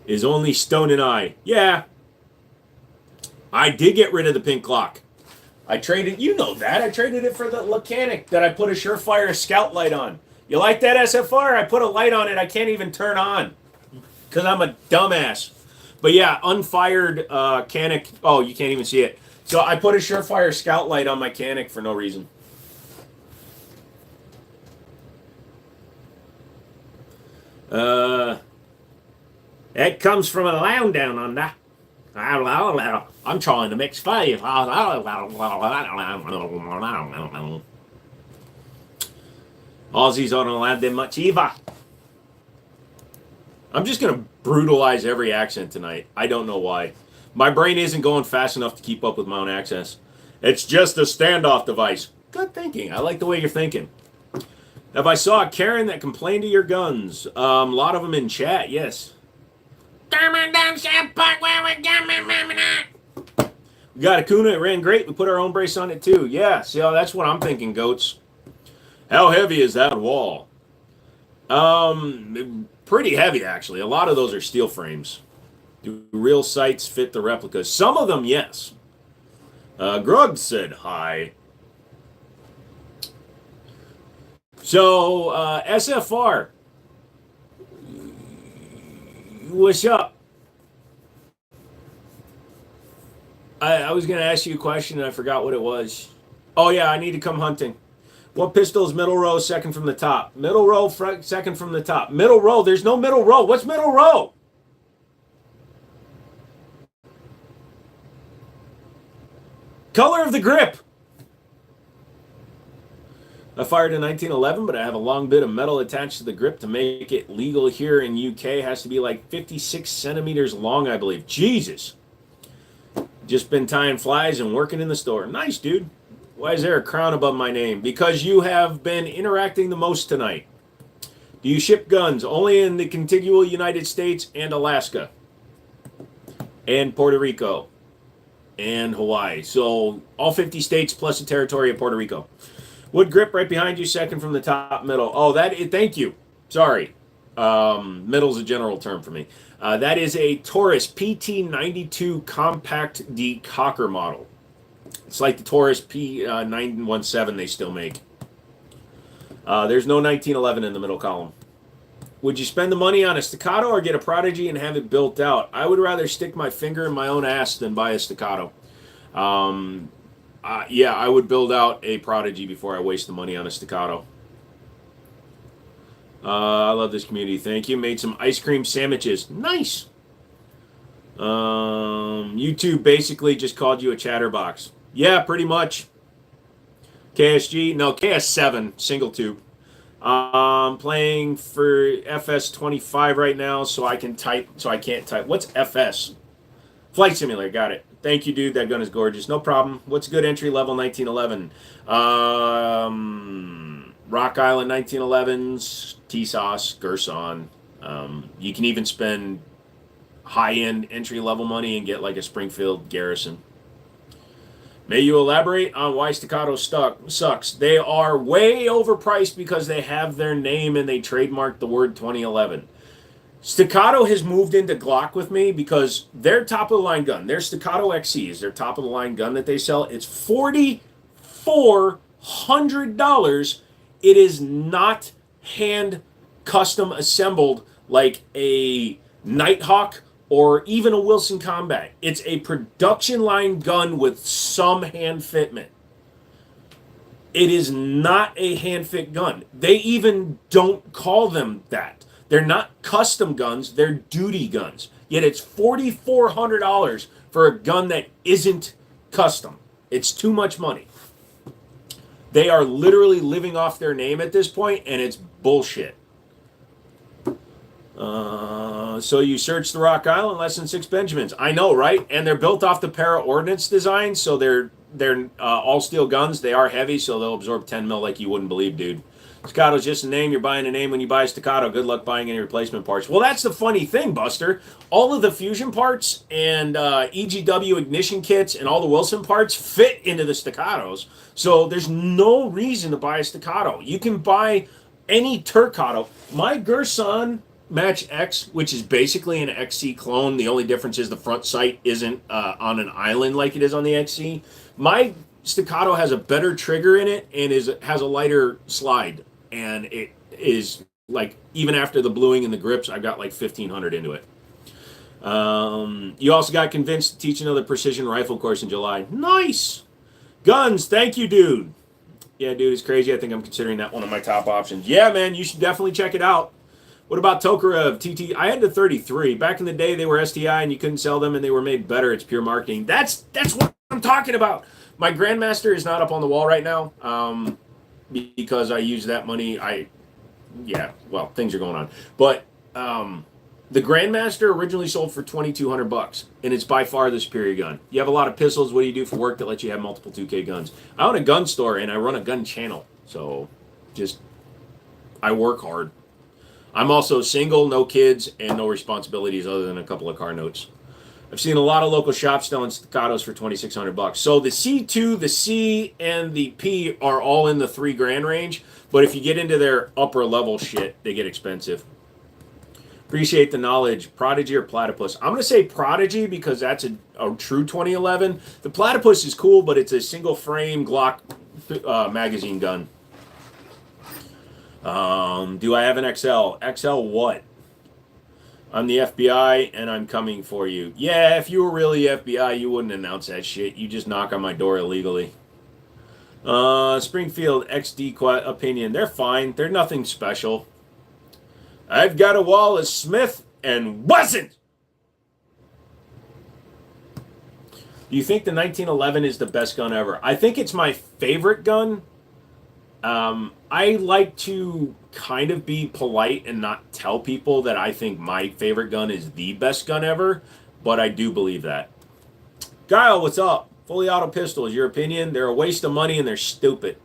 S2: Is only Stone and I. Yeah. I did get rid of the pink clock. I traded, you know that. I traded it for the Lacanic that I put a Surefire scout light on. You like that SFR? I put a light on it I can't even turn on because I'm a dumbass. But yeah, unfired Canic. Oh, you can't even see it. So I put a Surefire scout light on my Canic for no reason. It comes from a land down under. I'm trying to mix five. Aussies aren't allowed them much either. I'm just going to brutalize every accent tonight. I don't know why. My brain isn't going fast enough to keep up with my own accents. It's just a standoff device. Good thinking. I like the way you're thinking. If I saw a Karen that complained to your guns, a lot of them in chat, yes. We got a Kuna, it ran great. We put our own brace on it too. Yeah, see, that's what I'm thinking, goats. How heavy is that wall? Pretty heavy, actually. A lot of those are steel frames. Do real sights fit the replicas? Some of them, yes. Grug said hi. So, SFR. What's up? I was going to ask you a question and I forgot what it was. Oh, yeah, I need to come hunting. What pistol is middle row, second from the top? Middle row, second from the top. Middle row, there's no middle row. What's middle row? Color of the grip. I fired in 1911, but I have a long bit of metal attached to the grip to make it legal here in UK. It has to be like 56 centimeters long, I believe. Jesus. Just been tying flies and working in the store. Nice, dude. Why is there a crown above my name? Because you have been interacting the most tonight. Do you ship guns only in the contiguous United States and Alaska? And Puerto Rico? And Hawaii. So all 50 states plus the territory of Puerto Rico. Wood grip right behind you, second from the top, middle. Oh, thank you. Sorry. Middle's a general term for me. That is a Taurus PT92 Compact D Cocker model. It's like the Taurus P917 they still make. There's no 1911 in the middle column. Would you spend the money on a Staccato or get a Prodigy and have it built out? I would rather stick my finger in my own ass than buy a Staccato. Yeah, I would build out a Prodigy before I waste the money on a Staccato. I love this community. Thank you. Made some ice cream sandwiches. Nice. YouTube basically just called you a chatterbox. Yeah, pretty much. KSG? No, KS7, single tube. Playing for FS25 right now, so I can't type. What's FS? Flight Simulator, got it. Thank you, dude. That gun is gorgeous. No problem. What's good entry level 1911? Rock Island 1911s, T-Sauce, Gerson. You can even spend high-end entry-level money and get like a Springfield Garrison. May you elaborate on why Staccato sucks. They are way overpriced because they have their name and they trademarked the word 2011. Staccato has moved into Glock with me because their top-of-the-line gun, their Staccato XC is their top-of-the-line gun that they sell. It's $4,400. It is not hand custom assembled like a Nighthawk or even a Wilson Combat. It's a production line gun with some hand fitment. It is not a hand fit gun. They even don't call them that. They're not custom guns, they're duty guns. Yet it's $4,400 for a gun that isn't custom. It's too much money. They are literally living off their name at this point, and it's bullshit. So you search the Rock Island, less than 6 Benjamins. I know, right? And they're built off the para ordnance design, so they're all steel guns. They are heavy, so they'll absorb 10 mil like you wouldn't believe, dude. Staccato's just a name. You're buying a name when you buy a Staccato. Good luck buying any replacement parts. Well, that's the funny thing, Buster. All of the fusion parts and EGW ignition kits and all the Wilson parts fit into the Staccatos. So there's no reason to buy a Staccato. You can buy any Turcato. My Gerson Match X, which is basically an XC clone. The only difference is the front sight isn't on an island like it is on the XC. My Staccato has a better trigger in it and has a lighter slide. And it is like, even after the bluing and the grips, I got like 1,500 into it. You also got convinced to teach another precision rifle course in July. Nice! Guns, thank you, dude. Yeah, dude, it's crazy. I think I'm considering that one of my top options. Yeah, man, you should definitely check it out. What about Tokarev TT? I had the 33. Back in the day, they were STI and you couldn't sell them and they were made better. It's pure marketing. That's what I'm talking about. My Grandmaster is not up on the wall right now. Because I use that money, things are going on. But the Grandmaster originally sold for $2,200, and it's by far the superior gun. You have a lot of pistols. What do you do for work that lets you have multiple 2K guns? I own a gun store, and I run a gun channel. So I work hard. I'm also single, no kids, and no responsibilities other than a couple of car notes. I've seen a lot of local shops selling Staccatos for $2,600. So the C2, the C, and the P are all in the $3,000 range. But if you get into their upper level shit, they get expensive. Appreciate the knowledge. Prodigy or Platypus? I'm going to say Prodigy because that's a true 2011. The Platypus is cool, but it's a single frame Glock magazine gun. Do I have an XL? XL what? I'm the FBI, and I'm coming for you. Yeah, if you were really FBI, you wouldn't announce that shit. You just knock on my door illegally. Springfield XD opinion. They're fine. They're nothing special. I've got a Wallace Smith and wasn't. Do you think the 1911 is the best gun ever? I think it's my favorite gun. I like to kind of be polite and not tell people that I think my favorite gun is the best gun ever, but I do believe that. Guile, what's up? Fully auto pistols, your opinion? They're a waste of money and they're stupid.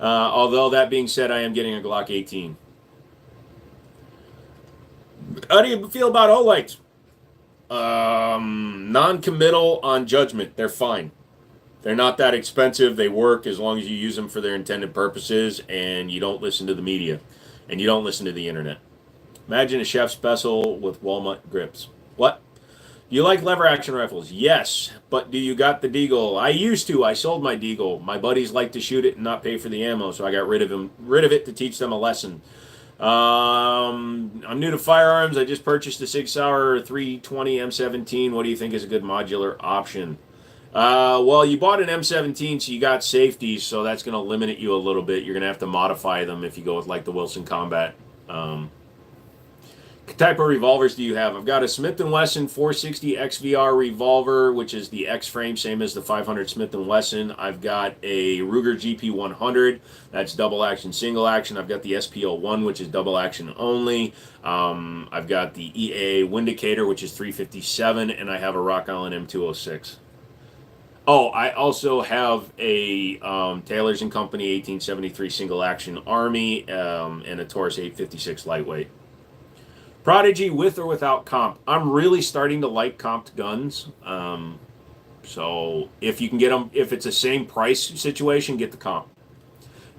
S2: Although, that being said, I am getting a Glock 18. How do you feel about Olights? Non-committal on judgment. They're fine. They're not that expensive. They work as long as you use them for their intended purposes and you don't listen to the media and you don't listen to the internet. Imagine a chef special with walnut grips. What? Do you like lever action rifles? Yes, but do you got the Deagle? I used to. I sold my Deagle. My buddies like to shoot it and not pay for the ammo, so I got rid of it to teach them a lesson. I'm new to firearms. I just purchased a Sig Sauer 320 M17. What do you think is a good modular option? Well, you bought an M17, so you got safety, so that's going to limit you a little bit. You're going to have to modify them if you go with, like, the Wilson Combat. What type of revolvers do you have? I've got a Smith & Wesson 460 XVR revolver, which is the X frame, same as the 500 Smith & Wesson. I've got a Ruger GP100. That's double action, single action. I've got the SPO1, which is double action only. I've got the EA Windicator, which is 357, and I have a Rock Island M206. Oh, I also have a Taylor's & Company 1873 single action Army and a Taurus 856 lightweight. Prodigy with or without comp. I'm really starting to like comped guns. So if you can get them, if it's the same price situation, get the comp.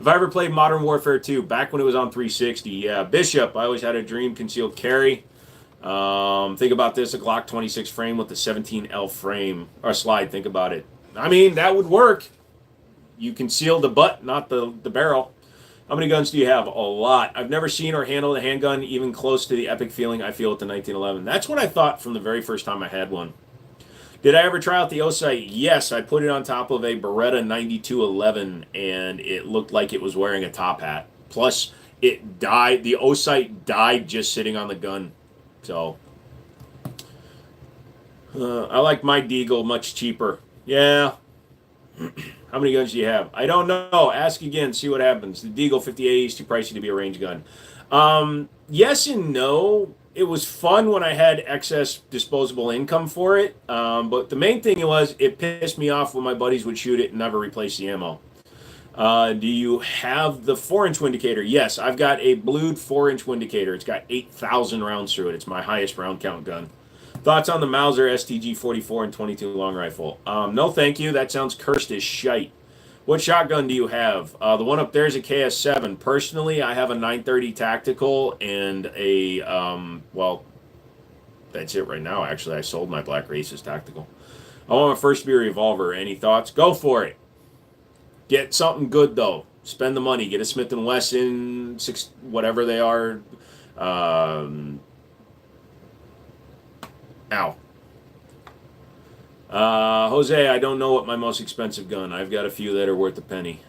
S2: If I ever played Modern Warfare 2, back when it was on 360, yeah. Bishop, I always had a dream concealed carry. Think about this, a Glock 26 frame with the 17L frame, or slide, think about it. I mean, that would work. You conceal the butt, not the barrel. How many guns do you have? A lot. I've never seen or handled a handgun even close to the epic feeling I feel with the 1911. That's what I thought from the very first time I had one. Did I ever try out the O-Sight? Yes, I put it on top of a Beretta 9211, and it looked like it was wearing a top hat. Plus, it died. The O-Sight died just sitting on the gun. So, I like my Deagle much cheaper. Yeah. How many guns do you have? I don't know. Ask again. See what happens. The Deagle 50A is too pricey to be a range gun. Yes and no. It was fun when I had excess disposable income for it. But the main thing was it pissed me off when my buddies would shoot it and never replace the ammo. Do you have the 4-inch Windicator? Yes, I've got a blued 4-inch Windicator. It's got 8,000 rounds through it. It's my highest round count gun. Thoughts on the Mauser STG 44 and 22 long rifle? No, thank you. That sounds cursed as shite. What shotgun do you have? The one up there is a KS7. Personally, I have a 930 tactical and a well, that's it right now. Actually, I sold my Black Races tactical. I want my first to be a revolver. Any thoughts? Go for it. Get something good though. Spend the money. Get a Smith & Wesson, whatever they are. Ow. Jose, I don't know what my most expensive gun. I've got a few that are worth a penny.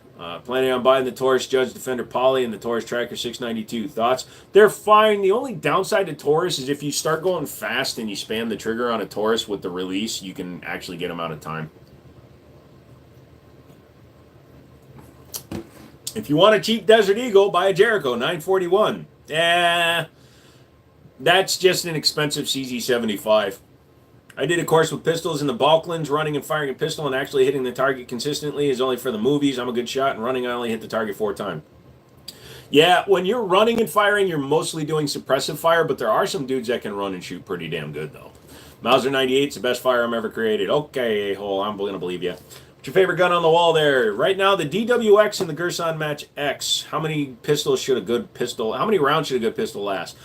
S2: Planning on buying the Taurus Judge Defender Poly and the Taurus Tracker 692. Thoughts? They're fine. The only downside to Taurus is if you start going fast and you spam the trigger on a Taurus with the release, you can actually get them out of time. If you want a cheap Desert Eagle, buy a Jericho 941. That's just an expensive CZ75. I did a course with pistols in the Balklands. Running and firing a pistol and actually hitting the target consistently is only for the movies. I'm a good shot, and running I only hit the target 4 times. Yeah, when you're running and firing, you're mostly doing suppressive fire, but there are some dudes that can run and shoot pretty damn good, though. Mauser 98 is the best firearm ever created. Okay, a-hole, I'm going to believe you. What's your favorite gun on the wall there? Right now, the DWX and the Gerson Match X. How many pistols should a good pistol... How many rounds should a good pistol last?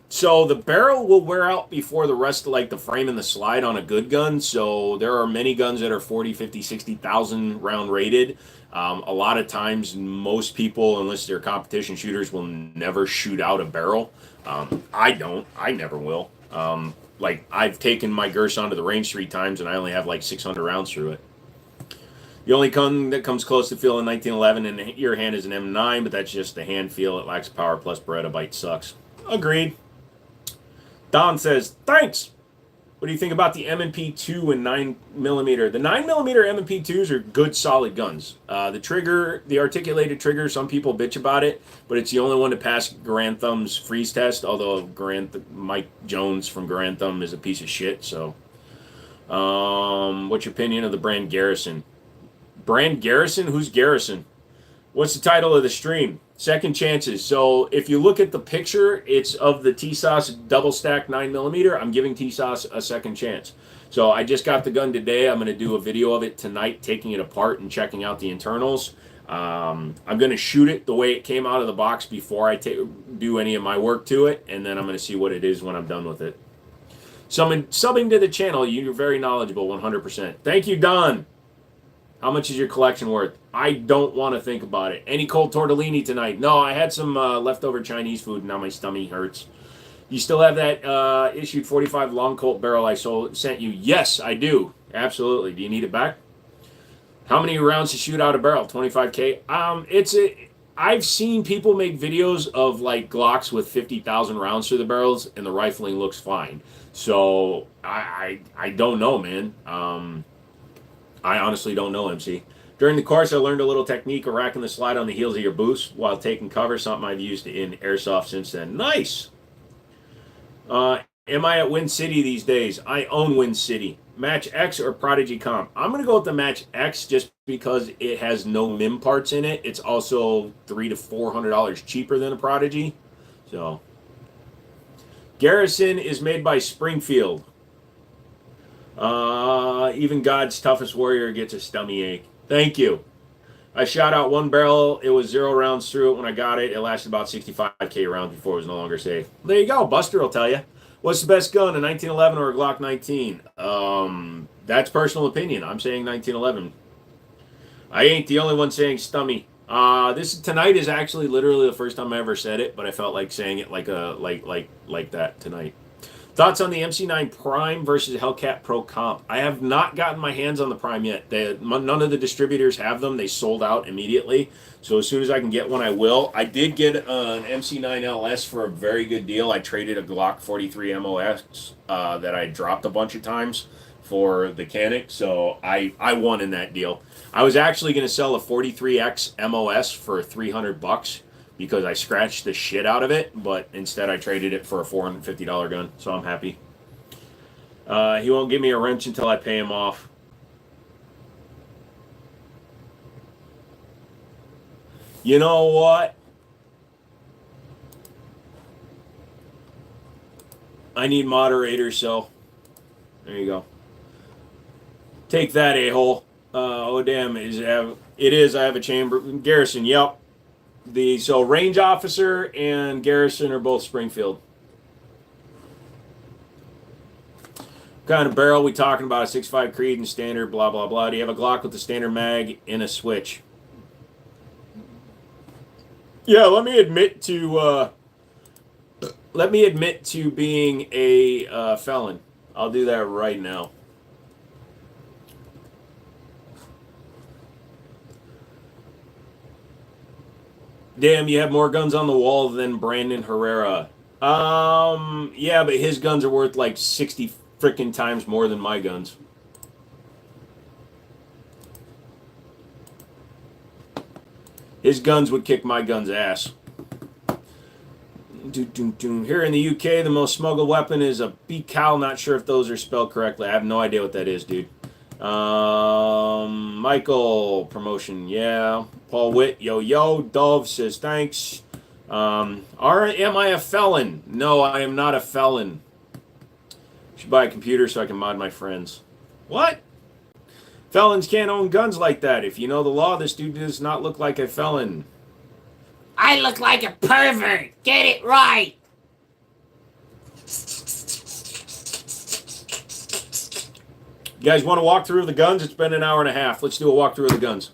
S2: So the barrel will wear out before the rest of like the frame and the slide on a good gun. So there are many guns that are 40, 50, 60,000 round rated. A lot of times, most people, unless they're competition shooters, will never shoot out a barrel. I don't. I never will. Like, I've taken my Gerson to the range 3 times, and I only have like 600 rounds through it. The only gun that comes close to feeling 1911 in your hand is an M9, but that's just the hand feel. It lacks power, plus Beretta bite sucks. Agreed. Don says, thanks. What do you think about the M&P 2 and 9mm? The 9mm M&P 2s are good, solid guns. The trigger, the articulated trigger, some people bitch about it, but it's the only one to pass Garantham's freeze test, although Mike Jones from Garantham is a piece of shit. So, what's your opinion of the brand Garrison? Brand Garrison? Who's Garrison? What's the title of the stream? Second chances. So if you look at the picture, it's of the TSOS double stack 9mm. I'm giving TSOS a second chance. So I just got the gun today. I'm going to do a video of it tonight, taking it apart and checking out the internals. I'm going to shoot it the way it came out of the box before I do any of my work to it, and then I'm going to see what it is when I'm done with it. Subbing to the channel, you're very knowledgeable, 100%. Thank you, Don. How much is your collection worth? I don't want to think about it. Any cold tortellini tonight? No, I had some leftover Chinese food, and now my stomach hurts. You still have that issued 45 long Colt barrel I sent you? Yes, I do. Absolutely. Do you need it back? How many rounds to shoot out a barrel? 25K? I've seen people make videos of like Glocks with 50,000 rounds through the barrels, and the rifling looks fine. So I don't know, man. I honestly don't know, MC. During the course, I learned a little technique of racking the slide on the heels of your boost while taking cover, something I've used in airsoft since then. Nice! Am I at Win City these days? I own Win City. Match X or Prodigy Comp? I'm going to go with the Match X just because it has no MIM parts in it. It's also $300 to $400 cheaper than a Prodigy. So, Garrison is made by Springfield. Even God's toughest warrior gets a stomach ache. Thank you. I shot out one barrel. It was 0 rounds through it when I got it. It lasted about 65K rounds before it was no longer safe. There you go. Buster will tell you. What's the best gun, a 1911 or a Glock 19? That's personal opinion. I'm saying 1911. I ain't the only one saying stummy. Tonight is actually literally the first time I ever said it, but I felt like saying it like that tonight. Thoughts on the MC9 Prime versus Hellcat Pro Comp? I have not gotten my hands on the Prime yet. None of the distributors have them. They sold out immediately. So as soon as I can get one, I will. I did get an MC9 LS for a very good deal. I traded a Glock 43 MOS that I dropped a bunch of times for the Canik, so I won in that deal. I was actually going to sell a 43X MOS for $300 because I scratched the shit out of it, but instead I traded it for a $450 gun, so I'm happy. He won't give me a wrench until I pay him off. You know what? I need moderators, so there you go. Take that, a-hole. Oh, damn. It is. I have a chamber. Garrison, yep. So range officer and Garrison are both Springfield. What kind of barrel we talking about? A 6.5 Creed and standard, blah, blah, blah. Do you have a Glock with the standard mag and a switch? Yeah, let me admit to being a felon. I'll do that right now. Damn, you have more guns on the wall than Brandon Herrera. Yeah, but his guns are worth like 60 freaking times more than my guns. His guns would kick my gun's ass. Here in the UK, the most smuggled weapon is a B-Cal. Not sure if those are spelled correctly. I have no idea what that is, dude. Michael, promotion, yeah. Paul Witt, yo. Dove says thanks. Am I a felon? No, I am not a felon. Should buy a computer so I can mod my friends. What? Felons can't own guns like that. If you know the law, this dude does not look like a felon.
S3: I look like a pervert. Get it right.
S2: You guys want to walk through the guns? It's been an hour and a half. Let's do a walkthrough of the guns.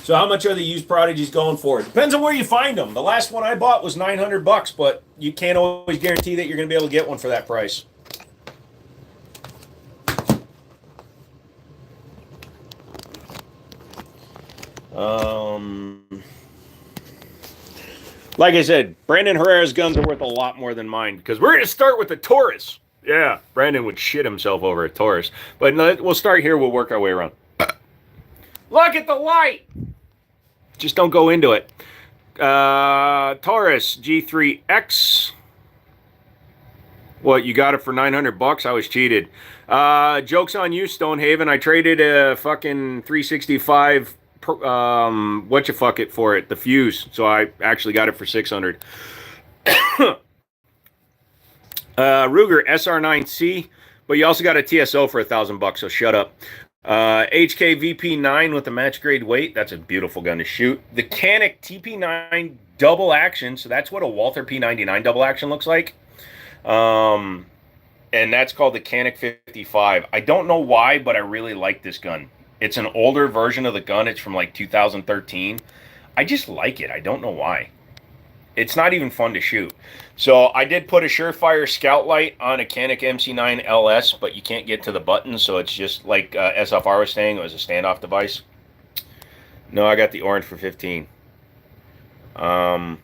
S2: So how much are the used Prodigies going for? It depends on where you find them. The last one I bought was $900, but you can't always guarantee that you're going to be able to get one for that price. Like I said, Brandon Herrera's guns are worth a lot more than mine because we're going to start with the Taurus. Yeah, Brandon would shit himself over a Taurus. But we'll start here. We'll work our way around. Look at the light. Just don't go into it. Taurus G3X. What, you got it for $900? I was cheated. Joke's on you, Stonehaven. I traded a fucking 365 whatchafucket for it, the fuse. So I actually got it for $600. Ruger SR9C, but you also got a TSO for $1,000, so shut up. HK VP9 with the match grade weight. That's a beautiful gun to shoot. The Canik TP9 double action. So that's what a Walther P99 double action looks like. And that's called the Canik 55. I don't know why, but I really like this gun. It's an older version of the gun. It's from like 2013. I just like it. I don't know why. It's not even fun to shoot. So I did put a Surefire Scout Light on a Canik MC9 LS, but you can't get to the buttons, so it's just like SFR was saying, it was a standoff device. No, I got the orange for 15. Okay,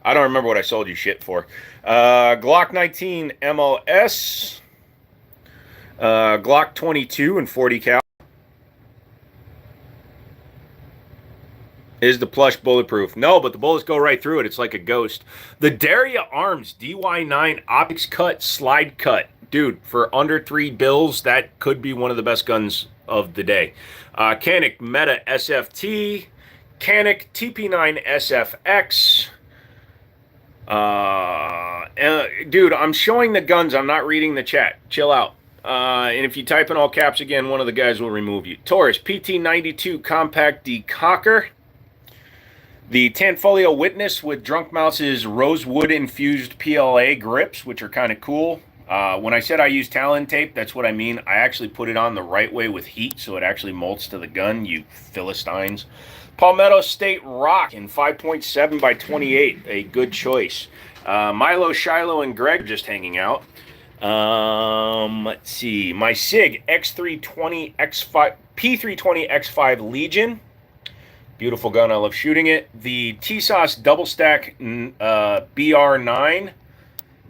S2: I don't remember what I sold you shit for. Glock 19 MOS. Glock 22 and 40 cal. Is the plush bulletproof? No, but the bullets go right through it. It's like a ghost. The Daria Arms DY9 optics cut slide cut. Dude, for under $3, that could be one of the best guns of the day. Canik Meta SFT. Canik TP9 SFX. Dude, I'm showing the guns. I'm not reading the chat. Chill out. And if you type in all caps again, one of the guys will remove you. Taurus PT92 Compact Decocker. The Tanfolio Witness with Drunk Mouse's rosewood-infused PLA grips, which are kind of cool. When I said I use Talon tape, that's what I mean. I actually put it on the right way with heat, so it actually molds to the gun, you Philistines. Palmetto State Rock in 5.7 by 28, a good choice. Milo, Shiloh, and Greg just hanging out. Let's see. My SIG X320 X5 P320 X5 Legion. Beautiful gun. I love shooting it. The TSOS double stack BR9.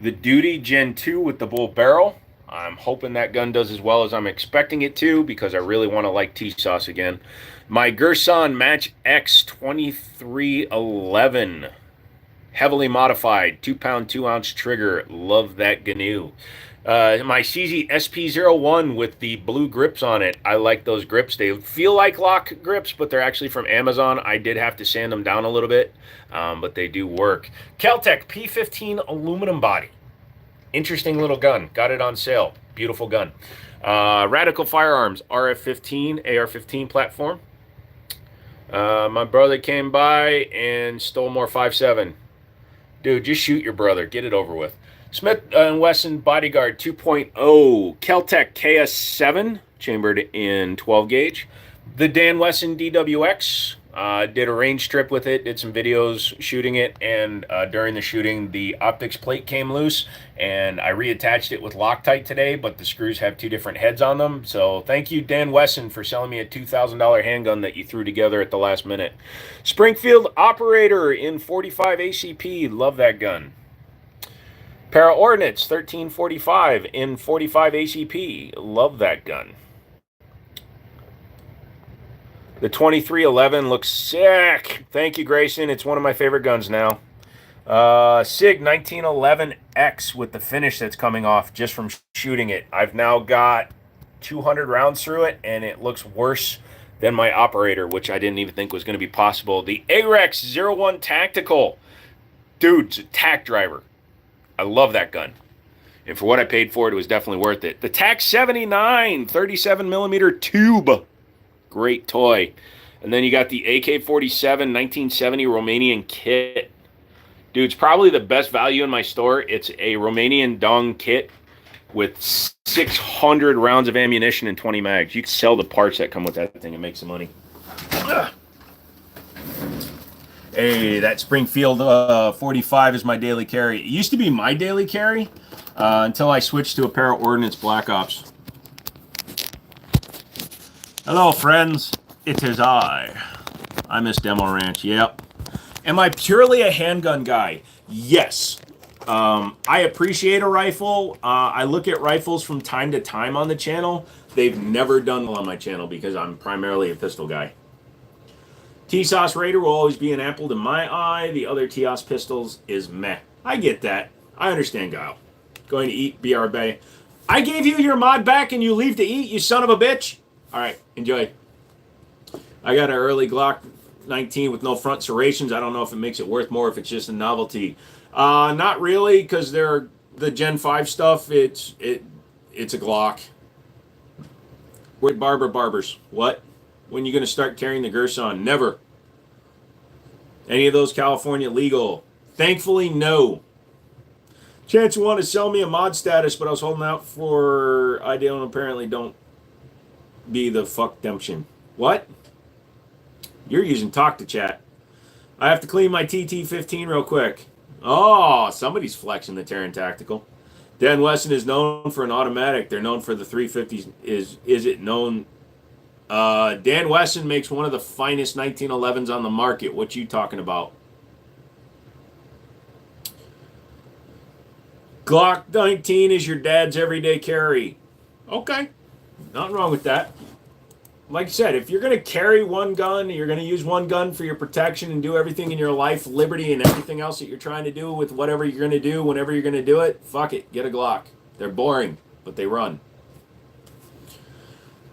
S2: The Duty Gen 2 with the bull barrel.
S1: I'm hoping that gun does as well as I'm expecting it to because I really want to like T-Sauce again. My Gerson Match X 2311. Heavily modified, 2-pound, 2-ounce trigger. Love that GNU. My CZ SP01 with the blue grips on it. I like those grips. They feel like lock grips, but they're actually from Amazon. I did have to sand them down a little bit, but they do work. Keltec P15 aluminum body. Interesting little gun. Got it on sale. Beautiful gun. Radical Firearms RF15 AR-15 platform. My brother came by and stole more 5.7. Dude, just shoot your brother. Get it over with. Smith & Wesson Bodyguard 2.0. Keltec KS7, chambered in 12 gauge. The Dan Wesson DWX. Did a range trip with it, did some videos shooting it, and during the shooting, the optics plate came loose, and I reattached it with Loctite today, but the screws have 2 different heads on them. So thank you, Dan Wesson, for selling me a $2,000 handgun that you threw together at the last minute. Springfield Operator in 45 ACP. Love that gun. Para Ordnance 1345 in 45 ACP. Love that gun. The 2311 looks sick. Thank you, Grayson. It's one of my favorite guns now. SIG 1911X with the finish that's coming off just from shooting it. I've now got 200 rounds through it, and it looks worse than my Operator, which I didn't even think was going to be possible. The AREX 01 Tactical. Dude, it's a tack driver. I love that gun. And for what I paid for it, it was definitely worth it. The TAC 79 37mm tube. Great toy. And then you got the AK-47 1970 Romanian kit. Dude, it's probably the best value in my store. It's a Romanian dong kit with 600 rounds of ammunition and 20 mags. You can sell the parts that come with that thing and make some money. Hey, that Springfield 45 is my daily carry. It used to be my daily carry until I switched to a Para Ordnance Black Ops. Hello, friends. It is I miss Demo Ranch. Yep. Am I purely a handgun guy? Yes. I appreciate a rifle. I look at rifles from time to time on the channel. They've never done well on my channel because I'm primarily a pistol guy. T-Sauce Raider will always be an apple to my eye. The other T-Sauce pistols is meh. I get that. I understand, Guile. Going to eat, BR Bay. I gave you your mod back and you leave to eat, you son of a bitch. All right, enjoy. I got an early Glock 19 with no front serrations. I don't know if it makes it worth more if it's just a novelty. Not really, because they're the Gen 5 stuff. It's a Glock. With barbers. What? When are you going to start carrying the Gerson? Never. Any of those California legal? Thankfully, no. Chance you want to sell me a mod status, but I was holding out for ideal and apparently don't be the fuck demption. What? You're using talk to chat. I have to clean my TT-15 real quick. Oh, somebody's flexing the Terran Tactical. Dan Wesson is known for an automatic. They're known for the 350s. Is it known? Dan Wesson makes one of the finest 1911s on the market. What you talking about? Glock 19 is your dad's everyday carry. Okay. Nothing wrong with that. Like I said, if you're going to carry one gun, you're going to use one gun for your protection and do everything in your life, liberty, and everything else that you're trying to do with whatever you're going to do, whenever you're going to do it, fuck it. Get a Glock. They're boring, but they run.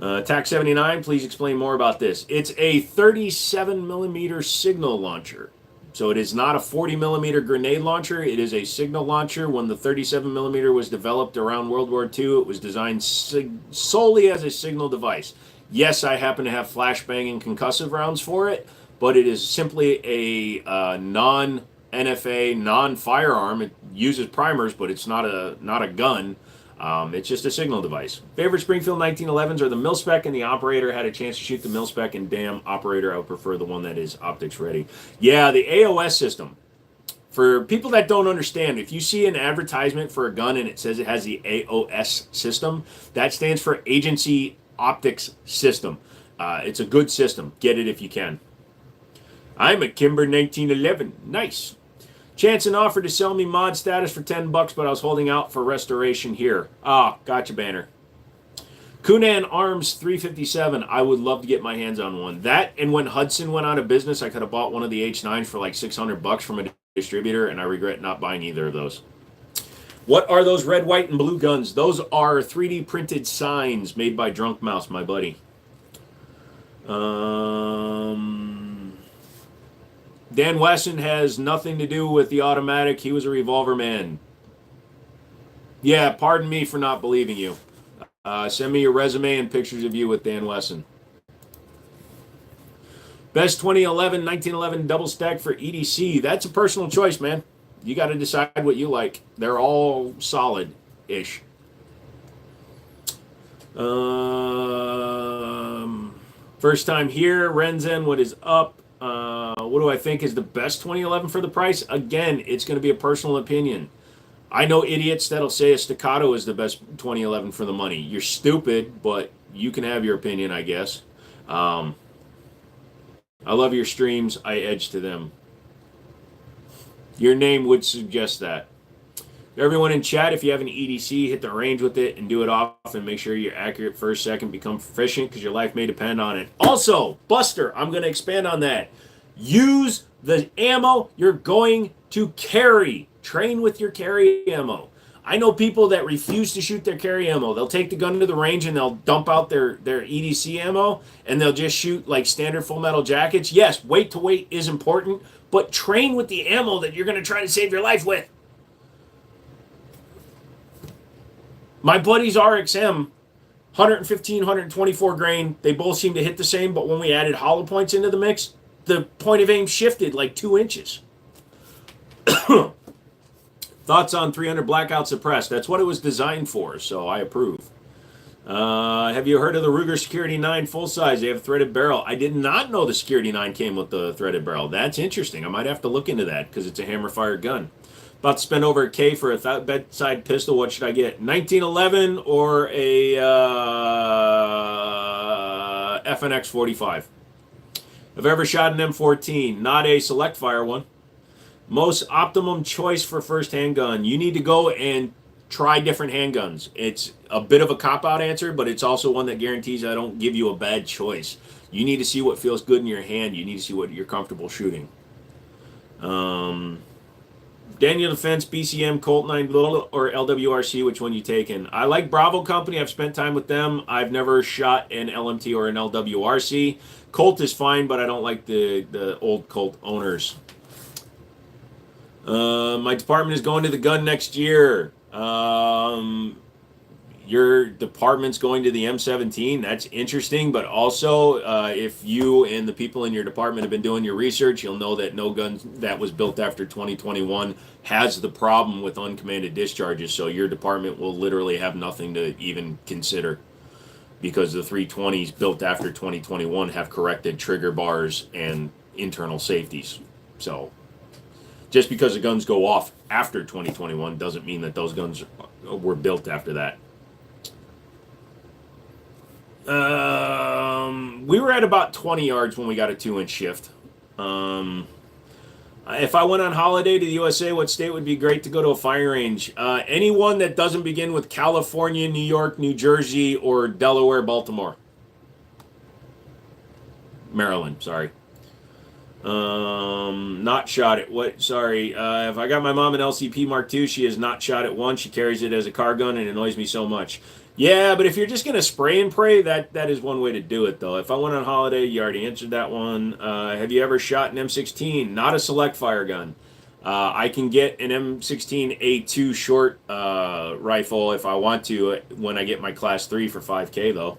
S1: TAC 79, please explain more about this. It's a 37mm signal launcher. So it is not a 40mm grenade launcher. It is a signal launcher. When the 37mm was developed around World War II, it was designed solely as a signal device. Yes, I happen to have flashbang and concussive rounds for it, but it is simply a non-NFA, non-firearm. It uses primers, but it's not a gun. It's just a signal device. Favorite Springfield 1911s are the mil-spec and the Operator. Had a chance to shoot the mil-spec, and damn, Operator, I would prefer the one that is optics ready. Yeah, the AOS system. For people that don't understand, if you see an advertisement for a gun and it says it has the AOS system, that stands for Agency Optics System. It's a good system. Get it if you can. I'm a Kimber 1911. Nice.
S2: Chance and offered to sell me mod status for $10, but I was holding out for restoration here. Ah, gotcha, Banner. Kunan Arms 357. I would love to get my hands on one. That, and when Hudson went out of business, I could have bought one of the H9s for like $600 from a distributor, and I regret not buying either of those. What are those red, white, and blue guns? Those are 3D printed signs made by Drunk Mouse, my buddy. Dan Wesson has nothing to do with the automatic. He was a revolver man. Yeah, pardon me for not believing you. Send me your resume and pictures of you with Dan Wesson. Best 1911 double stack for EDC. That's a personal choice, man. You got to decide what you like. They're all solid-ish. First time here. Renzen, what is up? What do I think is the best 2011 for the price? Again, it's going to be a personal opinion. I know idiots that'll say a Staccato is the best 2011 for the money. You're stupid, but you can have your opinion, I guess. I love your streams. I edge to them. Your name would suggest that. Everyone in chat, if you have an EDC, hit the range with it and do it off and make sure you're accurate first, second, become proficient because your life may depend on it. Also, Buster, I'm going to expand on that. Use the ammo you're going to carry. Train with your carry ammo. I know people that refuse to shoot their carry ammo. They'll take the gun to the range and they'll dump out their EDC ammo and they'll just shoot like standard full metal jackets. Yes, weight to weight is important, but train with the ammo that you're going to try to save your life with. My buddy's RXM, 115, 124 grain, they both seem to hit the same, but when we added hollow points into the mix, the point of aim shifted like 2 inches. Thoughts on 300 Blackout Suppressed? That's what it was designed for, so I approve. Have you heard of the Ruger Security 9 full size? They have threaded barrel. I did not know the Security 9 came with the threaded barrel. That's interesting. I might have to look into that because it's a hammer-fired gun. About to spend over a K for a bedside pistol. What should I get? 1911 or a FNX 45? I've ever shot an M14, not a select fire one. Most optimum choice for first handgun. You need to go and try different handguns. It's a bit of a cop-out answer, but it's also one that guarantees I don't give you a bad choice. You need to see what feels good in your hand. You need to see what you're comfortable shooting. Daniel Defense, BCM, Colt 9 or LWRC, which one you taking? I like Bravo Company. I've spent time with them. I've never shot an LMT or an LWRC. Colt is fine, but I don't like the old Colt owners. My department is going to the gun next year. Your department's going to the M17. That's interesting, but also if you and the people in your department have been doing your research, you'll know that no gun that was built after 2021 has the problem with uncommanded discharges, so your department will literally have nothing to even consider because the 320s built after 2021 have corrected trigger bars and internal safeties. So just because the guns go off after 2021 doesn't mean that those guns were built after that. We were at about 20 yards when we got a 2-inch shift. If I went on holiday to the USA, what state would be great to go to a fire range? Anyone that doesn't begin with California, New York, New Jersey, or Delaware, Baltimore. Maryland, sorry. Not shot it. What? Sorry. If I got my mom an LCP Mark II, she has not shot it once. She carries it as a car gun and it annoys me so much. Yeah, but if you're just going to spray and pray, that is one way to do it, though. If I went on holiday, you already answered that one. Have you ever shot an M16? Not a select fire gun. I can get an M16A2 short rifle if I want to when I get my Class 3 for 5K, though.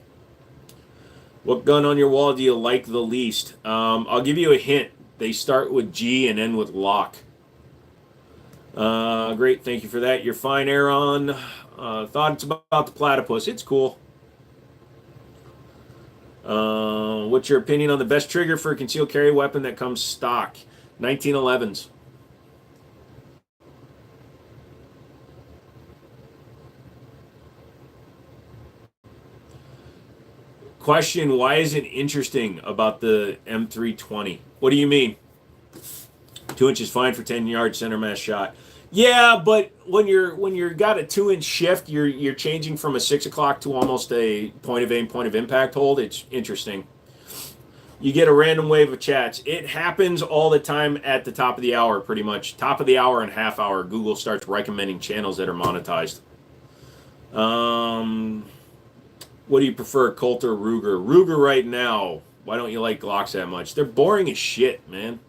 S2: What gun on your wall do you like the least? I'll give you a hint. They start with G and end with lock. Great, thank you for that. You're fine, Aaron. Thoughts about the platypus? It's cool. What's your opinion on the best trigger for a concealed carry weapon that comes stock? 1911s. Question, why is it interesting about the M320? What do you mean? 2 inches fine for 10-yard center mass shot. Yeah, but when you're got a 2-inch shift, you're changing from a 6 o'clock to almost a point of aim, point of impact hold. It's interesting. You get a random wave of chats. It happens all the time at the top of the hour, pretty much. Top of the hour and half hour, Google starts recommending channels that are monetized. What do you prefer, Colt or Ruger? Ruger right now. Why don't you like Glocks that much? They're boring as shit, man.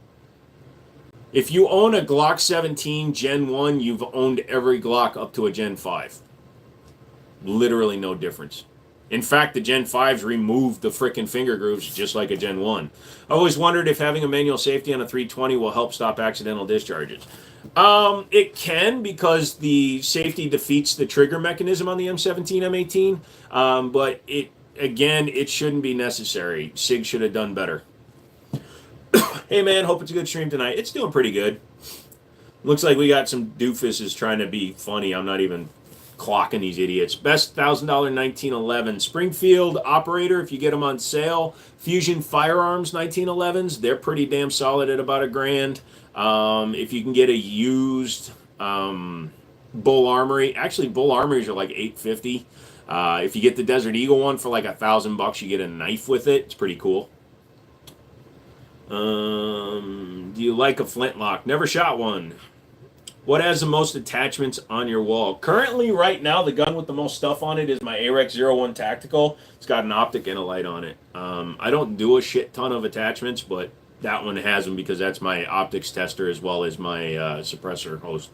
S2: If you own a Glock 17 Gen 1, you've owned every Glock up to a Gen 5. Literally no difference. In fact, the Gen 5s removed the frickin' finger grooves just like a Gen 1. I always wondered if having a manual safety on a 320 will help stop accidental discharges. It can, because the safety defeats the trigger mechanism on the M17, M18. But it shouldn't be necessary. SIG should have done better. Hey man, hope it's a good stream tonight. It's doing pretty good. Looks like we got some doofuses trying to be funny. I'm not even clocking these idiots. Best $1,000 1911 Springfield operator, if you get them on sale. Fusion Firearms 1911s, they're pretty damn solid at about $1,000. If you can get a used Bull Armory, actually Bull Armories are like $850. If you get the Desert Eagle one for like $1,000, you get a knife with it. It's pretty cool. Do you like a flintlock? Never shot one. What has the most attachments on your wall? Currently, right now, the gun with the most stuff on it is my AREX 01 Tactical. It's got an optic and a light on it. I don't do a shit ton of attachments, but that one has them because that's my optics tester as well as my suppressor host.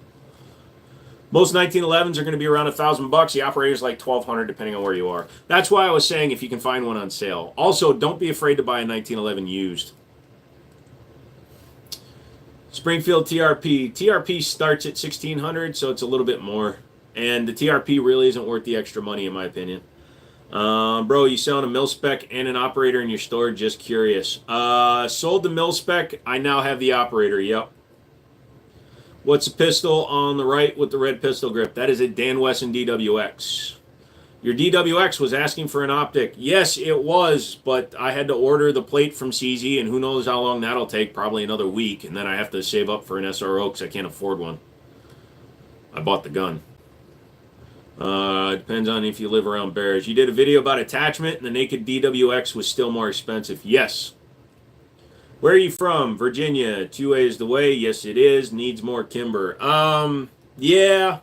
S2: Most 1911s are going to be around $1,000. The operator's like $1,200 depending on where you are. That's why I was saying if you can find one on sale. Also, don't be afraid to buy a 1911 used. Springfield TRP. TRP starts at $1,600, so it's a little bit more. And the TRP really isn't worth the extra money, in my opinion. Bro, you selling a mil-spec and an operator in your store? Just curious. Sold the mil-spec. I now have the operator, yep. What's the pistol on the right with the red pistol grip? That is a Dan Wesson DWX. Your DWX was asking for an optic. Yes, it was, but I had to order the plate from CZ, and who knows how long that'll take, probably another week, and then I have to save up for an SRO because I can't afford one. I bought the gun. Depends on if you live around bears. You did a video about attachment, and the naked DWX was still more expensive. Yes. Where are you from? Virginia. 2A is the way. Yes, it is. Needs more kimber. Yeah.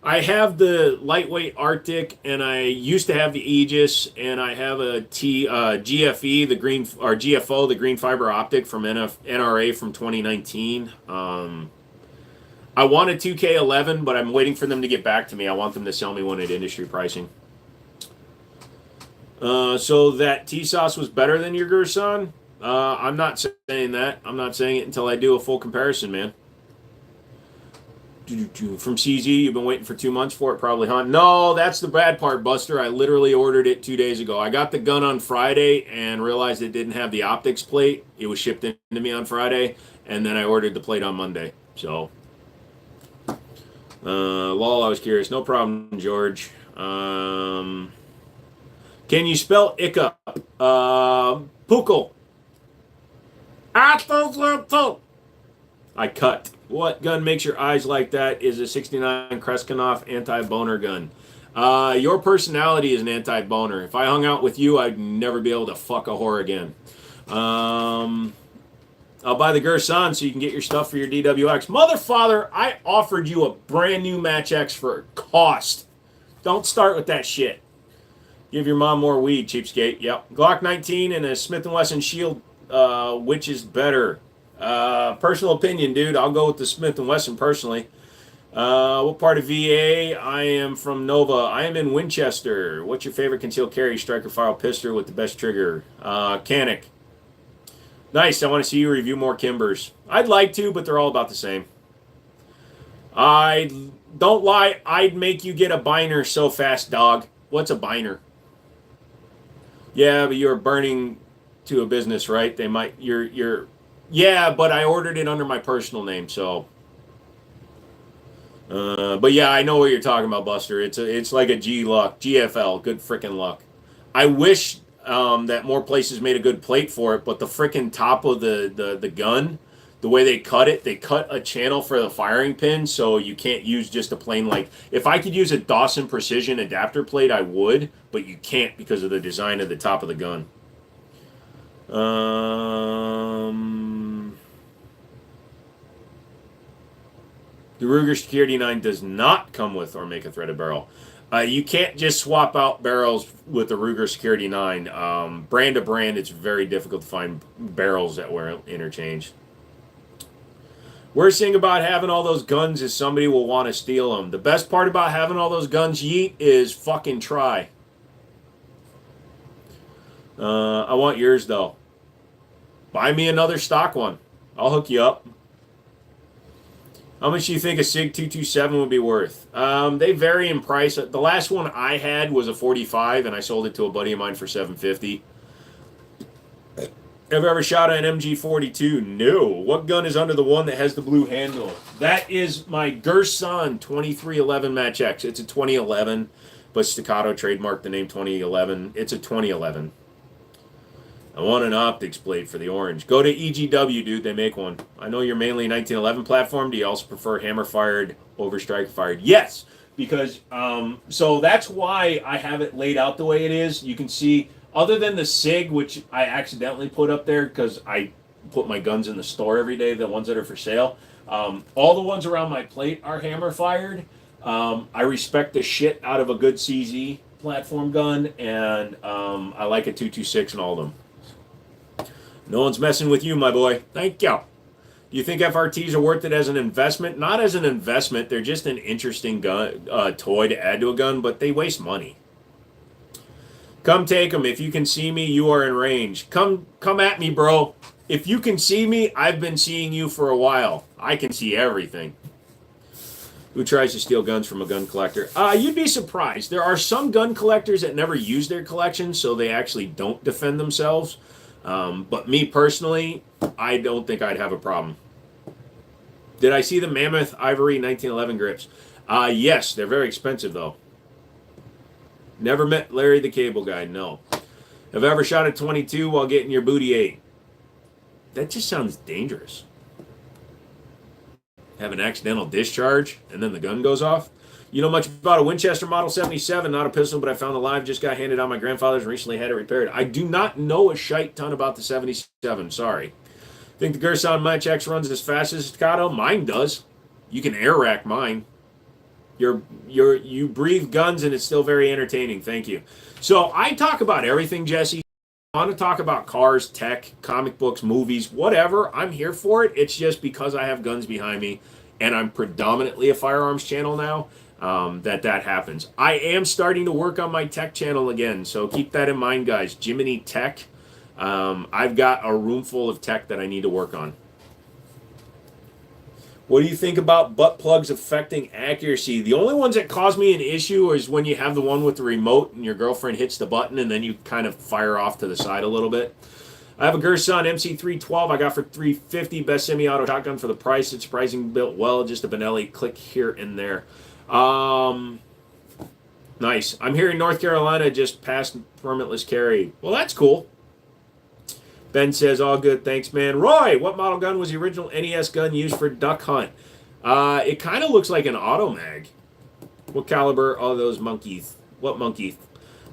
S2: I have the lightweight Arctic, and I used to have the Aegis, and I have a GFE, the green or GFO, the green fiber optic from NRA from 2019. I want a 2K11, but I'm waiting for them to get back to me. I want them to sell me one at industry pricing. So that T-Sauce was better than your Gerson? I'm not saying that. I'm not saying it until I do a full comparison, man. From CZ, you've been waiting for 2 months for it, probably, huh? No, that's the bad part, Buster. I literally ordered it 2 days ago. I got the gun on Friday and realized it didn't have the optics plate. It was shipped into me on Friday, and then I ordered the plate on Monday. So, lol, I was curious. No problem, George. Can you spell Ica? Pukal. I cut. What gun makes your eyes like that? Is a 69 Kreskinov anti-boner gun. Your personality is an anti-boner. If I hung out with you, I'd never be able to fuck a whore again. I'll buy the Gerson so you can get your stuff for your DWX. Motherfather, I offered you a brand new Match X for cost. Don't start with that shit. Give your mom more weed, cheapskate. Yep. Glock 19 and a Smith & Wesson Shield, which is better? Personal opinion, dude. I'll go with the Smith & Wesson personally. What part of VA? I am from Nova. I am in Winchester. What's your favorite concealed carry striker file pistol with the best trigger? Canic. Nice. I want to see you review more Kimbers. I'd like to, but they're all about the same. I don't lie. I'd make you get a biner so fast, dog. What's a biner? Yeah, but you're burning to a business, right? They might. You're. Yeah, but I ordered it under my personal name, so. But yeah, I know what you're talking about, Buster. It's like a GFL, good freaking luck. I wish that more places made a good plate for it, but the freaking top of the gun, the way they cut a channel for the firing pin, so you can't use just a plain, like, if I could use a Dawson Precision adapter plate, I would, but you can't because of the design of the top of the gun. The Ruger Security 9 does not come with or make a threaded barrel. You can't just swap out barrels with the Ruger Security 9. Brand to brand, it's very difficult to find barrels that were interchanged. Worst thing about having all those guns is somebody will want to steal them. The best part about having all those guns, Yeet, is fucking try. I want yours, though. Buy me another stock one. I'll hook you up. How much do you think a SIG 227 would be worth? They vary in price. The last one I had was a 45, and I sold it to a buddy of mine for $750. Have you ever shot an MG42? No. What gun is under the one that has the blue handle? That is my Gerson 2311 Match X. It's a 2011, but Staccato trademarked the name 2011. It's a 2011. I want an optics blade for the orange. Go to EGW, dude. They make one. I know you're mainly 1911 platform. Do you also prefer hammer-fired over striker-fired? Yes, because so that's why I have it laid out the way it is. You can see, other than the SIG, which I accidentally put up there because I put my guns in the store every day, the ones that are for sale. All the ones around my plate are hammer-fired. I respect the shit out of a good CZ platform gun, and I like a 226 in all of them. No one's messing with you, my boy. Thank you. Do you think FRTs are worth it as an investment? Not as an investment. They're just an interesting gun, toy to add to a gun, but they waste money. Come take them. If you can see me, you are in range. Come at me, bro. If you can see me, I've been seeing you for a while. I can see everything. Who tries to steal guns from a gun collector? You'd be surprised. There are some gun collectors that never use their collection, so they actually don't defend themselves. But me personally, I don't think I'd have a problem. Did I see the Mammoth Ivory 1911 grips? Yes, they're very expensive though. Never met Larry the Cable Guy, no. Have ever shot a 22 while getting your booty ate? That just sounds dangerous. Have an accidental discharge and then the gun goes off? You know much about a Winchester Model 77, not a pistol, but I found alive, just got handed out my grandfather's and recently had it repaired. I do not know a shite ton about the 77, sorry. Think the Gerson Match X runs as fast as Staccato? Mine does. You can air rack mine. You breathe guns and it's still very entertaining, thank you. So I talk about everything, Jesse. I want to talk about cars, tech, comic books, movies, whatever. I'm here for it. It's just because I have guns behind me and I'm predominantly a firearms channel now. That happens. I am starting to work on my tech channel again, so keep that in mind, guys. Jiminy Tech. I've got a room full of tech that I need to work on. What do you think about butt plugs affecting accuracy? The only ones that cause me an issue is when you have the one with the remote and your girlfriend hits the button and then you kind of fire off to the side a little bit. I have a Gerson MC312 I got for $350. Best semi-auto shotgun for the price. It's surprisingly built well. Just a Benelli click here and there. Nice. I'm here in North Carolina, just past permitless carry. Well, that's cool. Ben says, all good, thanks, man. Roy, what model gun was the original NES gun used for duck hunt? It kind of looks like an automag. What caliber are those monkeys? What monkey?